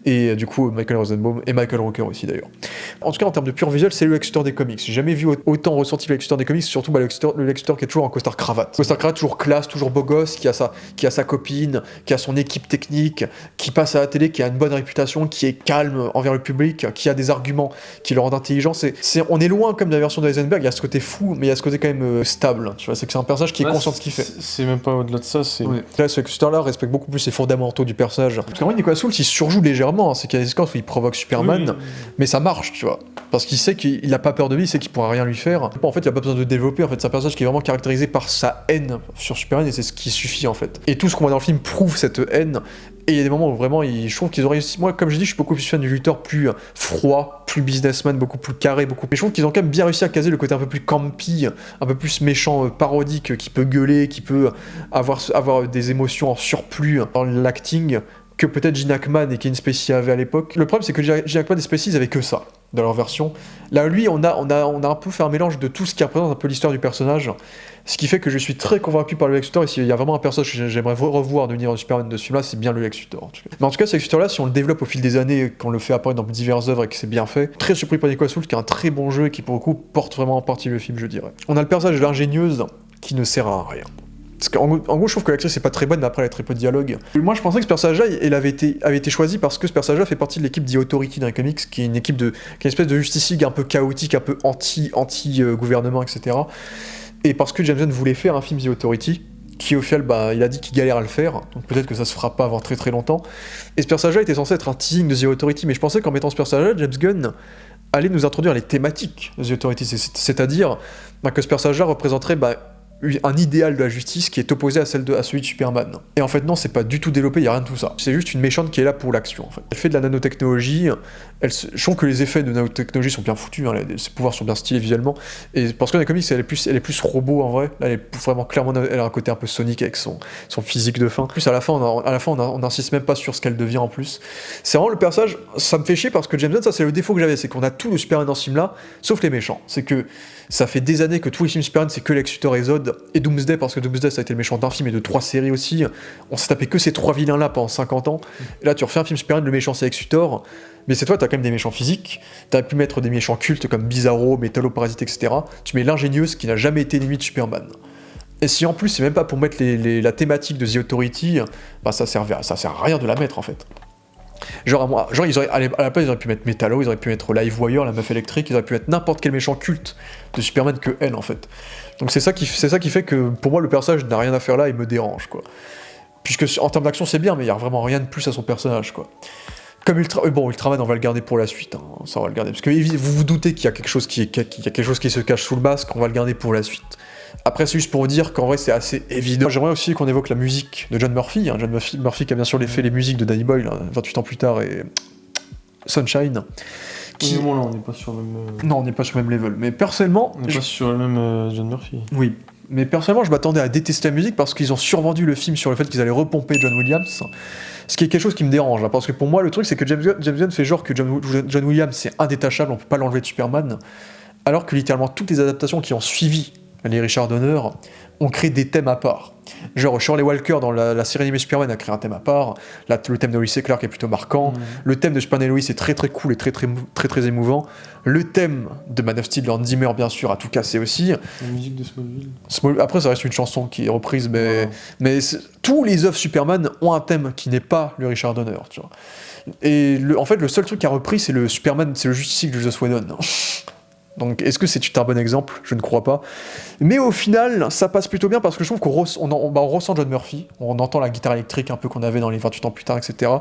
et du coup Michael Rosenbaum, et Michael Rooker aussi d'ailleurs. En tout cas, en termes de pur visuel, c'est le Lex Luthor des comics. J'ai jamais vu autant ressenti le Lex Luthor des comics, surtout le Lex Luthor qui est toujours en costard cravate. Costard cravate, toujours classe, toujours beau gosse, qui a sa copine, qui a son équipe technique, qui passe à la télé, qui a une bonne réputation, qui est calme envers le public, qui a des arguments qui le rendent intelligent. On est loin comme de la version de Heisenberg, il y a ce côté fou, mais il y a ce côté quand même stable. Tu vois, c'est que c'est un personnage qui est conscient de ce qu'il fait. C'est même pas au-delà de ça, c'est... Ouais. Là, ce Lex Luthor-là respecte beaucoup plus les fondamentaux du personnage. Parce qu'en vrai, Nicolas Soult, il surjoue légèrement, hein. C'est qu'il y a des séquences où il provoque Superman, mais ça marche, tu vois. Parce qu'il sait qu'il a pas peur de lui, il sait qu'il pourra rien lui faire. En fait, il a pas besoin de développer, en fait, c'est un personnage qui est vraiment caractérisé par sa haine sur Superman, et c'est ce qui suffit, en fait. Et tout ce qu'on voit dans le film prouve cette haine. Et il y a des moments où vraiment, je trouve qu'ils ont réussi. Moi, comme je dis, je suis beaucoup plus fan du Luthor plus froid, plus businessman, beaucoup plus carré, beaucoup. Mais je trouve qu'ils ont quand même bien réussi à caser le côté un peu plus campy, un peu plus méchant, parodique, qui peut gueuler, qui peut avoir des émotions en surplus dans l'acting que peut-être Gene Hackman et Kevin Spacey avaient à l'époque. Le problème, c'est que Gene Hackman et Spacey, ils avaient que ça dans leur version. Là, lui, on a un peu fait un mélange de tout ce qui représente un peu l'histoire du personnage, ce qui fait que je suis très convaincu par le Lex Luthor, et s'il y a vraiment un personnage que j'aimerais revoir de l'univers de Superman de ce film-là, c'est bien le Lex Luthor. Mais en tout cas, ce Lex Luthor-là, si on le développe au fil des années, qu'on le fait apparaître dans diverses œuvres et que c'est bien fait, très surpris par Nicolas Soult, qui a un très bon jeu et qui, pour le coup, porte vraiment en partie le film, je dirais. On a le personnage de l'ingénieuse qui ne sert à rien. Parce qu'en gros, je trouve que l'actrice est pas très bonne, mais après elle a très peu de dialogue. Moi, je pensais que ce personnage-là, il avait été choisi parce que ce personnage-là fait partie de l'équipe The Authority dans les comics, qui est une équipe qui est une espèce de Justice League un peu chaotique, un peu anti-gouvernement, etc. Et parce que James Gunn voulait faire un film The Authority, qui au final, il a dit qu'il galère à le faire, donc peut-être que ça se fera pas avant très très longtemps. Et ce personnage-là était censé être un teasing de The Authority, mais je pensais qu'en mettant ce personnage-là, James Gunn allait nous introduire les thématiques de The Authority, c'est-à-dire que ce personnage-là représenterait un idéal de la justice qui est opposé à celui de Superman. Et en fait non, c'est pas du tout développé, il y a rien de tout ça. C'est juste une méchante qui est là pour l'action en fait. Elle fait de la nanotechnologie, je trouve que les effets de nanotechnologie sont bien foutus, hein, ses pouvoirs sont bien stylés visuellement, et parce que dans les comics elle est plus robot en vrai, là elle est vraiment clairement, elle a un côté un peu Sonic avec son physique de fin. En plus à la fin on n'insiste même pas sur ce qu'elle devient en plus. C'est vraiment le personnage, ça me fait chier parce que James Gunn, ça c'est le défaut que j'avais, c'est qu'on a tout le Superman dans ce film là, sauf les méchants. C'est que ça fait des années que tous les films Superman c'est que Lex Luthor et Zod, et Doomsday, parce que Doomsday ça a été le méchant d'un film et de 3 séries aussi, on s'est tapé que ces 3 vilains là pendant 50 ans, et là tu refais un film Superman, le méchant c'est Lex Luthor, mais cette fois t'as quand même des méchants physiques, t'aurais pu mettre des méchants cultes comme Bizarro, Métalloparasite, etc. Tu mets l'ingénieuse qui n'a jamais été ennemi de Superman. Et si en plus c'est même pas pour mettre la thématique de The Authority, ça sert à rien de la mettre en fait. Genre ils auraient, à la place ils auraient pu mettre Metallo, ils auraient pu mettre Livewire, la meuf électrique, ils auraient pu mettre n'importe quel méchant culte de Superman que elle en fait. Donc c'est ça qui fait que pour moi le personnage n'a rien à faire là et me dérange quoi. Puisque en termes d'action c'est bien, mais il y a vraiment rien de plus à son personnage quoi. Comme Ultraman, on va le garder pour la suite, hein, ça on va le garder, parce que vous vous doutez qu'il y a quelque chose qui se cache sous le masque, on va le garder pour la suite. Après, c'est juste pour vous dire qu'en vrai, c'est assez évident. J'aimerais aussi qu'on évoque la musique de John Murphy, hein, Murphy qui a bien sûr fait les musiques de Danny Boyle, 28 ans plus tard, et Sunshine. Oui, bon, là, on n'est pas sur le même... Non, on n'est pas sur le même level, mais personnellement... On n'est pas sur le même John Murphy. Oui, mais personnellement, je m'attendais à détester la musique parce qu'ils ont survendu le film sur le fait qu'ils allaient repomper John Williams. Ce qui est quelque chose qui me dérange, hein, parce que pour moi, le truc, c'est que James Gunn fait genre que John Williams, c'est indétachable, on peut pas l'enlever de Superman, alors que littéralement toutes les adaptations qui ont suivi les Richard Donner ont créé des thèmes à part. Genre Shirley Walker dans la série animée Superman a créé un thème à part, là, le thème de Lois et Clark est plutôt marquant, le thème de Superman et Lois est très très cool et très émouvant, le thème de Man of Steel, Hans Zimmer bien sûr a tout cassé aussi. La musique de Smallville. Après ça reste une chanson qui est reprise, mais tous les œuvres Superman ont un thème qui n'est pas le Richard Donner, tu vois. Et en fait le seul truc qui a repris c'est le Superman, c'est le Justice League de Joss Whedon. Donc est-ce que c'est un bon exemple? Je ne crois pas. Mais au final, ça passe plutôt bien parce que je trouve qu'on ressent John Murphy, on entend la guitare électrique un peu qu'on avait dans les 28 ans plus tard, etc.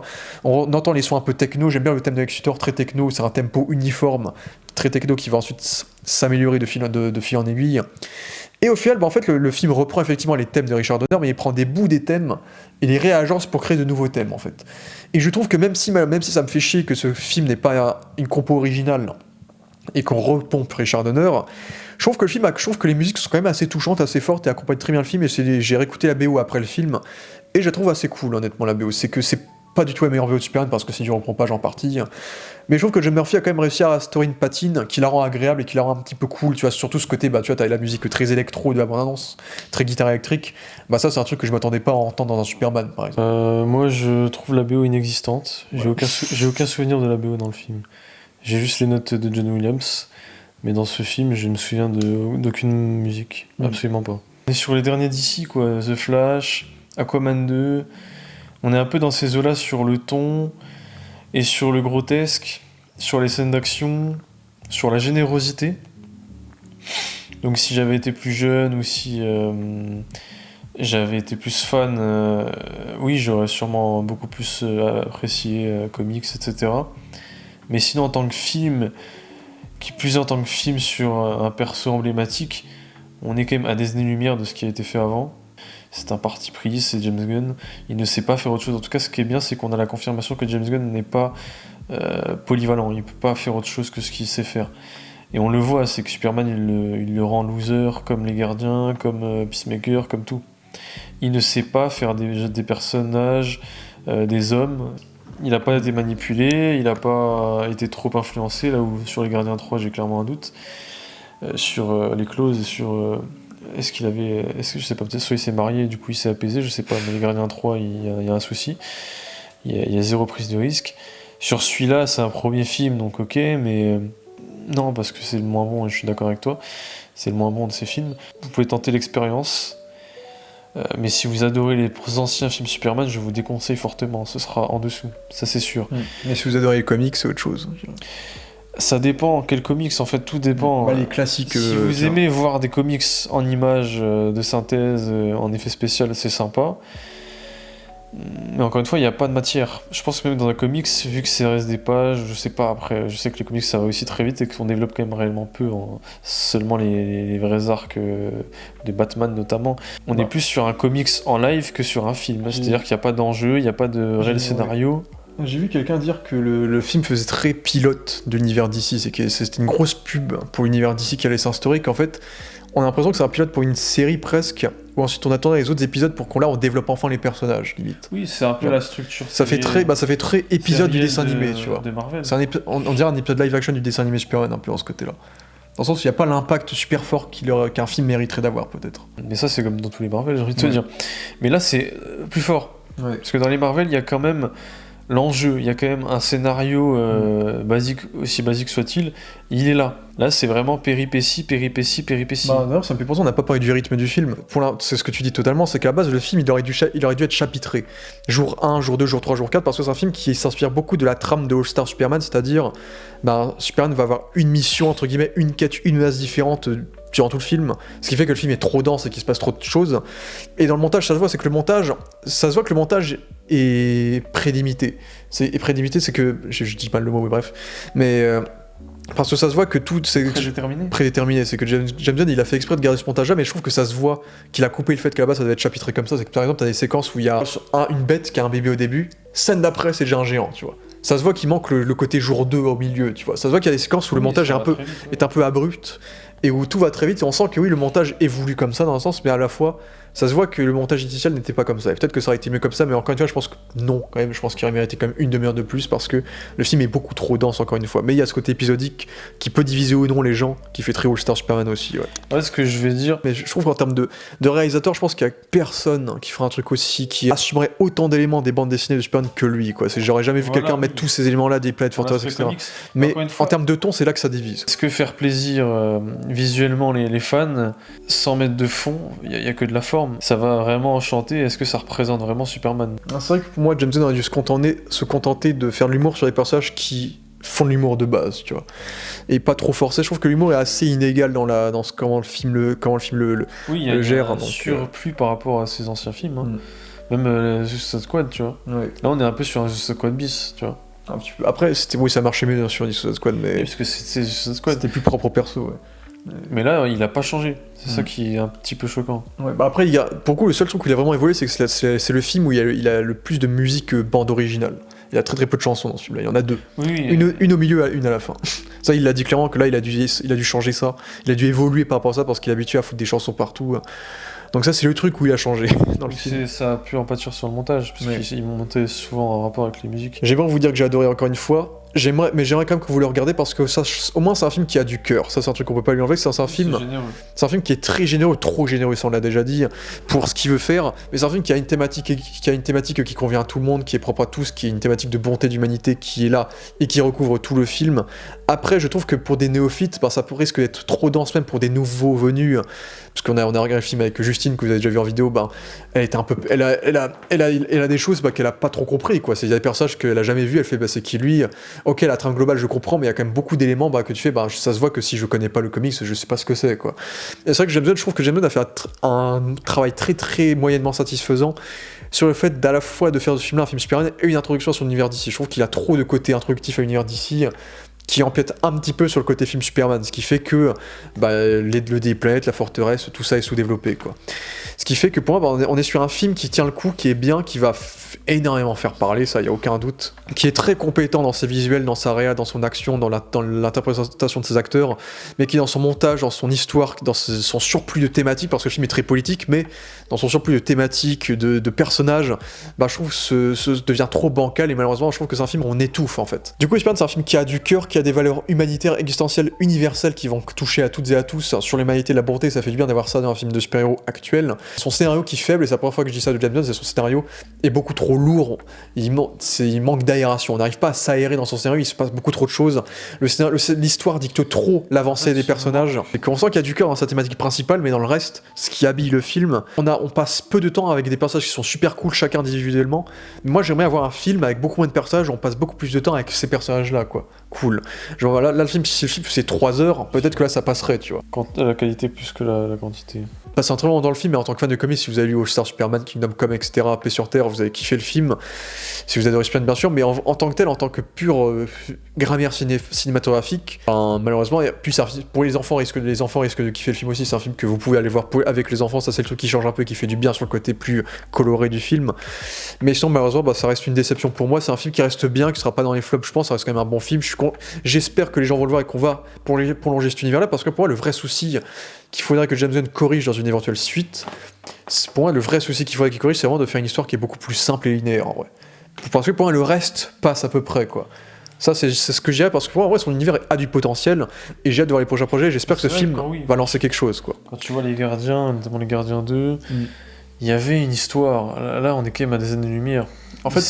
On entend les sons un peu techno, j'aime bien le thème de Lex Luthor, très techno, c'est un tempo uniforme, très techno qui va ensuite s'améliorer de fil en aiguille. Et au final, en fait, le film reprend effectivement les thèmes de Richard Donner, mais il prend des bouts des thèmes et les réagence pour créer de nouveaux thèmes, en fait. Et je trouve que même si ça me fait chier que ce film n'est pas une compo originale, et qu'on repompe Richard Donner, je trouve que les musiques sont quand même assez touchantes, assez fortes et accompagnent très bien le film, et j'ai réécouté la BO après le film, et je la trouve assez cool honnêtement la BO, c'est que c'est pas du tout la meilleure BO de Superman parce que c'est du repompage en partie, mais je trouve que John Murphy a quand même réussi à restaurer une patine qui la rend agréable et qui la rend un petit peu cool, tu vois, surtout ce côté, tu vois, t'as la musique très électro de la bande-annonce, très guitare électrique, ça c'est un truc que je m'attendais pas à entendre dans un Superman par exemple. Moi je trouve la BO inexistante, j'ai aucun souvenir de la BO dans le film. J'ai juste les notes de John Williams, mais dans ce film, je me souviens d'aucune musique, absolument pas. Et sur les derniers d'ici, quoi, The Flash, Aquaman 2, on est un peu dans ces eaux-là sur le ton, et sur le grotesque, sur les scènes d'action, sur la générosité. Donc si j'avais été plus jeune, ou si j'avais été plus fan, oui, j'aurais sûrement beaucoup plus apprécié comics, etc. Mais sinon, en tant que film, qui plus est en tant que film sur un perso emblématique, on est quand même à des années-lumière de ce qui a été fait avant. C'est un parti pris, c'est James Gunn. Il ne sait pas faire autre chose. En tout cas, ce qui est bien, c'est qu'on a la confirmation que James Gunn n'est pas polyvalent. Il ne peut pas faire autre chose que ce qu'il sait faire. Et on le voit, c'est que Superman, il le rend loser, comme les Gardiens, comme Peacemaker, comme tout. Il ne sait pas faire des personnages, des hommes. Il n'a pas été manipulé, il n'a pas été trop influencé, là où sur les Gardiens 3 j'ai clairement un doute, sur les clauses et sur... je sais pas, peut-être soit il s'est marié et du coup il s'est apaisé, je sais pas, mais les Gardiens 3 il y a un souci, il y a zéro prise de risque. Sur celui-là c'est un premier film donc ok, mais non parce que c'est le moins bon et je suis d'accord avec toi, c'est le moins bon de ces films. Vous pouvez tenter l'expérience. Mais si vous adorez les anciens films Superman, je vous déconseille fortement, ce sera en dessous, ça c'est sûr. Mais si vous adorez les comics, c'est autre chose. Ça dépend, quels comics, en fait, tout dépend. Les classiques. Si vous aimez voir des comics en images de synthèse, en effet spécial, c'est sympa. Mais encore une fois, il n'y a pas de matière. Je pense que même dans un comics, vu que ça reste des pages, je sais pas, après, je sais que les comics ça réussit très vite et qu'on développe quand même réellement peu, seulement les vrais arcs de Batman notamment. On est plus sur un comics en live que sur un film, c'est-à-dire qu'il n'y a pas d'enjeu, il n'y a pas de réel scénario. J'ai vu quelqu'un dire que le film faisait très pilote de l'univers DC, c'est que c'était une grosse pub pour l'univers DC qui allait s'instaurer, qu'en fait, on a l'impression que c'est un pilote pour une série presque, où ensuite on attendait les autres épisodes pour qu'on développe enfin les personnages, limite. Oui, c'est un peu la structure. Ça fait très épisode du dessin animé, tu vois. De Marvel. On dirait un épisode live action du dessin animé Superman, un peu en ce côté-là. Dans le sens où il n'y a pas l'impact super fort qu'un film mériterait d'avoir, peut-être. Mais ça, c'est comme dans tous les Marvel, j'ai envie de te dire. Mais là, c'est plus fort. Ouais. Parce que dans les Marvel, il y a quand même l'enjeu, il y a quand même un scénario basique, aussi basique soit-il, il est là. Là, c'est vraiment péripétie. D'ailleurs, ça me fait penser, on n'a pas parlé du rythme du film. C'est ce que tu dis totalement, c'est qu'à la base, le film, il aurait dû être chapitré. Jour 1, jour 2, jour 3, jour 4, parce que c'est un film qui s'inspire beaucoup de la trame de All Star Superman, c'est-à-dire, Superman va avoir une mission, entre guillemets, une quête, une menace différente durant tout le film, ce qui fait que le film est trop dense et qu'il se passe trop de choses. Et dans le montage, ça se voit, que le montage est prédimité. Et prédimité, c'est que... Je dis mal le mot, mais bref. Mais... parce que ça se voit que tout... c'est prédéterminé. C'est que James Gunn, il a fait exprès de garder ce montage-là, mais je trouve que ça se voit qu'il a coupé le fait qu'à la base, ça devait être chapitré comme ça. C'est que par exemple, t'as des séquences où il y a une bête qui a un bébé au début, scène d'après, c'est déjà un géant, tu vois. Ça se voit qu'il manque le côté jour 2 au milieu, tu vois. Ça se voit qu'il y a des séquences où le montage est un peu abrupt, et où tout va très vite, et on sent que oui, le montage est voulu comme ça, dans un sens, mais à la fois... Ça se voit que le montage initial n'était pas comme ça. Et peut-être que ça aurait été mieux comme ça, mais encore une fois, je pense que non, quand même. Je pense qu'il aurait mérité quand même une demi-heure de plus parce que le film est beaucoup trop dense, encore une fois. Mais il y a ce côté épisodique qui peut diviser ou non les gens, qui fait très All-Star Superman aussi. Ouais, ce que je vais dire. Mais je trouve qu'en termes de réalisateur, je pense qu'il y a personne qui fera un truc aussi, qui assumerait autant d'éléments des bandes dessinées de Superman que lui, quoi. J'aurais jamais vu quelqu'un mettre tous ces éléments-là, des Planet Fortress, etc. Mais en termes de ton, c'est là que ça divise. Est-ce que faire plaisir visuellement les fans, sans mettre de fond, il y a que de la forme, ça va vraiment enchanté, est-ce que ça représente vraiment Superman? C'est vrai que pour moi, James Gunn aurait dû se contenter de faire de l'humour sur les personnages qui font de l'humour de base, tu vois. Et pas trop forcé. Je trouve que l'humour est assez inégal dans comment le film le oui, il y a gère. Un surplus par rapport à ses anciens films. Hein. Même Suicide Squad, tu vois. Ouais. Là, on est un peu sur un Suicide Squad bis, tu vois. Un petit peu. Après, ça marchait mieux sur Suicide Squad, mais... Oui, parce que c'est Suicide Squad. C'était plus propre au perso, ouais. Mais là, il a pas changé. C'est ça qui est un petit peu choquant. Ouais, bah après, pour le coup, le seul truc où il a vraiment évolué, c'est que c'est le film où il a le plus de musique bande originale. Il y a très très peu de chansons dans ce film-là. Il y en a 2. Oui, une au milieu, une à la fin. Ça, il l'a dit clairement que là, il a dû changer ça. Il a dû évoluer par rapport à ça parce qu'il est habitué à foutre des chansons partout. Donc ça, c'est le truc où il a changé dans le film. Ça a pu en pâtir sur le montage, parce qu'il montait souvent en rapport avec les musiques. J'aimerais vous dire que j'ai adoré encore une fois. J'aimerais quand même que vous le regardiez parce que ça, au moins c'est un film qui a du cœur. Ça, c'est un truc qu'on peut pas lui enlever. C'est un film qui est très généreux, trop généreux, ça on l'a déjà dit, pour ce qu'il veut faire. Mais c'est un film qui a une thématique qui convient à tout le monde, qui est propre à tous, qui est une thématique de bonté, d'humanité qui est là et qui recouvre tout le film. Après, je trouve que pour des néophytes, ça risque d'être trop dense même pour des nouveaux venus. Parce qu'on a regardé le film avec Justine que vous avez déjà vu en vidéo, elle était un peu, elle a des choses qu'elle a pas trop compris, quoi. Il y a des personnages qu'elle a jamais vus, elle fait c'est qui lui. Ok, la trame globale je comprends, mais il y a quand même beaucoup d'éléments que tu fais, ça se voit que si je connais pas le comics, je sais pas ce que c'est, quoi. Et c'est vrai que je trouve que James Gunn a fait un travail très très moyennement satisfaisant sur le fait d'à la fois de faire de ce film-là un film Superman et une introduction à son univers d'ici. Je trouve qu'il a trop de côté introductif à l'univers d'ici qui empiète un petit peu sur le côté film Superman, ce qui fait que le des planètes, la forteresse, tout ça est sous-développé, quoi. Ce qui fait que pour moi, on est sur un film qui tient le coup, qui est bien, qui va énormément faire parler, ça y a aucun doute, qui est très compétent dans ses visuels, dans sa réa, dans son action, dans l'interprétation de ses acteurs, mais qui dans son montage, dans son histoire, dans son surplus de thématiques, parce que le film est très politique, mais dans son surplus de thématiques, de personnages, je trouve ce devient trop bancal, et malheureusement je trouve que c'est un film où on étouffe en fait. Du coup Spider-Man, c'est un film qui a du cœur, qui a des valeurs humanitaires, existentielles, universelles, qui vont toucher à toutes et à tous. Sur l'humanité et la bonté, ça fait du bien d'avoir ça dans un film de super-héros actuel. Son scénario qui est faible, et c'est la première fois que je dis ça de James Gunn, c'est son scénario est beaucoup trop lourd, il manque d'aération, on n'arrive pas à s'aérer dans son scénario, il se passe beaucoup trop de choses, l'histoire dicte trop l'avancée des personnages, et qu'on sent qu'il y a du cœur dans sa thématique principale, mais dans le reste, ce qui habille le film, on passe peu de temps avec des personnages qui sont super cool chacun individuellement, mais moi j'aimerais avoir un film avec beaucoup moins de personnages, on passe beaucoup plus de temps avec ces personnages-là, quoi. Cool. Genre là le film, si le film c'est 3 heures, peut-être que là ça passerait, tu vois. Quand la qualité plus que la quantité. Passer un très long moment dans le film, mais en tant que fan de comics, si vous avez lu All-Star Superman, Kingdom Come, etc., Paix sur Terre, vous avez kiffé le film, si vous adorez Superman bien sûr, mais en tant que tel, en tant que pure grammaire cinématographique, malheureusement, puis pour les enfants risquent de kiffer le film aussi, c'est un film que vous pouvez aller voir avec les enfants, ça c'est le truc qui change un peu, qui fait du bien sur le côté plus coloré du film, mais sinon malheureusement ça reste une déception pour moi, c'est un film qui reste bien, qui sera pas dans les flops je pense, ça reste quand même un bon film, j'espère que les gens vont le voir et qu'on va prolonger cet univers là, parce que pour moi le vrai souci qu'il faudrait que James Gunn corrige dans une éventuelle suite, pour moi le vrai souci qu'il faudrait qu'il corrige, c'est vraiment de faire une histoire qui est beaucoup plus simple et linéaire en vrai. Parce que pour moi le reste passe à peu près, quoi. Ça c'est ce que je dirais, parce que pour moi en vrai son univers a du potentiel et j'ai hâte de voir les prochains projets, j'espère que ce film va lancer quelque chose, quoi. Quand tu vois les Gardiens, notamment les Gardiens 2, il y avait une histoire, là on est quand même à des années-lumière. En fait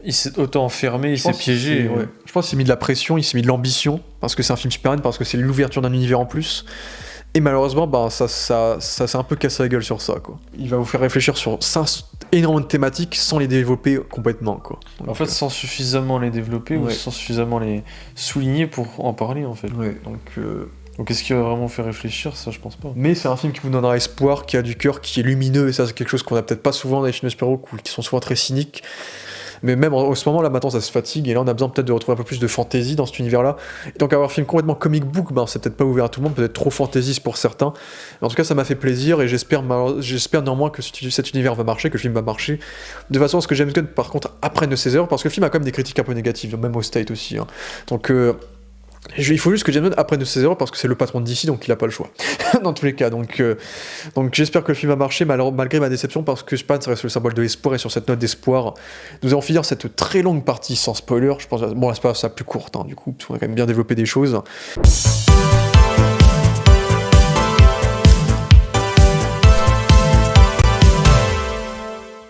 il s'est auto-enfermé, il s'est piégé. Ouais. Je pense qu'il s'est mis de la pression, il s'est mis de l'ambition, parce que c'est un film Superman, parce que c'est l'ouverture d'un univers en plus. Et malheureusement, ça s'est un peu cassé la gueule sur ça, quoi. Il va vous faire réfléchir sur énormément de thématiques sans les développer complètement, quoi. Donc, en fait, sans suffisamment les développer ou sans suffisamment les souligner pour en parler, en fait. Ouais, donc Donc est-ce qu'il va vraiment faire réfléchir? Ça, je pense pas. Mais c'est un film qui vous donnera espoir, qui a du cœur, qui est lumineux, et ça c'est quelque chose qu'on a peut-être pas souvent dans les films de super-héros, qui sont souvent très cyniques. Mais même en ce moment là maintenant ça se fatigue, et là on a besoin peut-être de retrouver un peu plus de fantasy dans cet univers-là. Et donc avoir un film complètement comic book, ben, c'est peut-être pas ouvert à tout le monde, peut-être trop fantasy pour certains. Mais en tout cas ça m'a fait plaisir, et j'espère néanmoins que cet univers va marcher, que le film va marcher. De façon à ce que James Gunn par contre apprenne ses erreurs, parce que le film a quand même des critiques un peu négatives, même au State aussi. Hein. Donc il faut juste que James Gunn apprenne de ses erreurs, parce que c'est le patron de DC, donc il a pas le choix. Dans tous les cas, donc j'espère que le film va marcher, malgré ma déception, parce que Spider-Man reste le symbole de l'espoir, et sur cette note d'espoir, nous allons finir cette très longue partie sans spoiler. Je pense, bon là c'est pas ça plus courte, hein, du coup, parce qu'on a quand même bien développé des choses.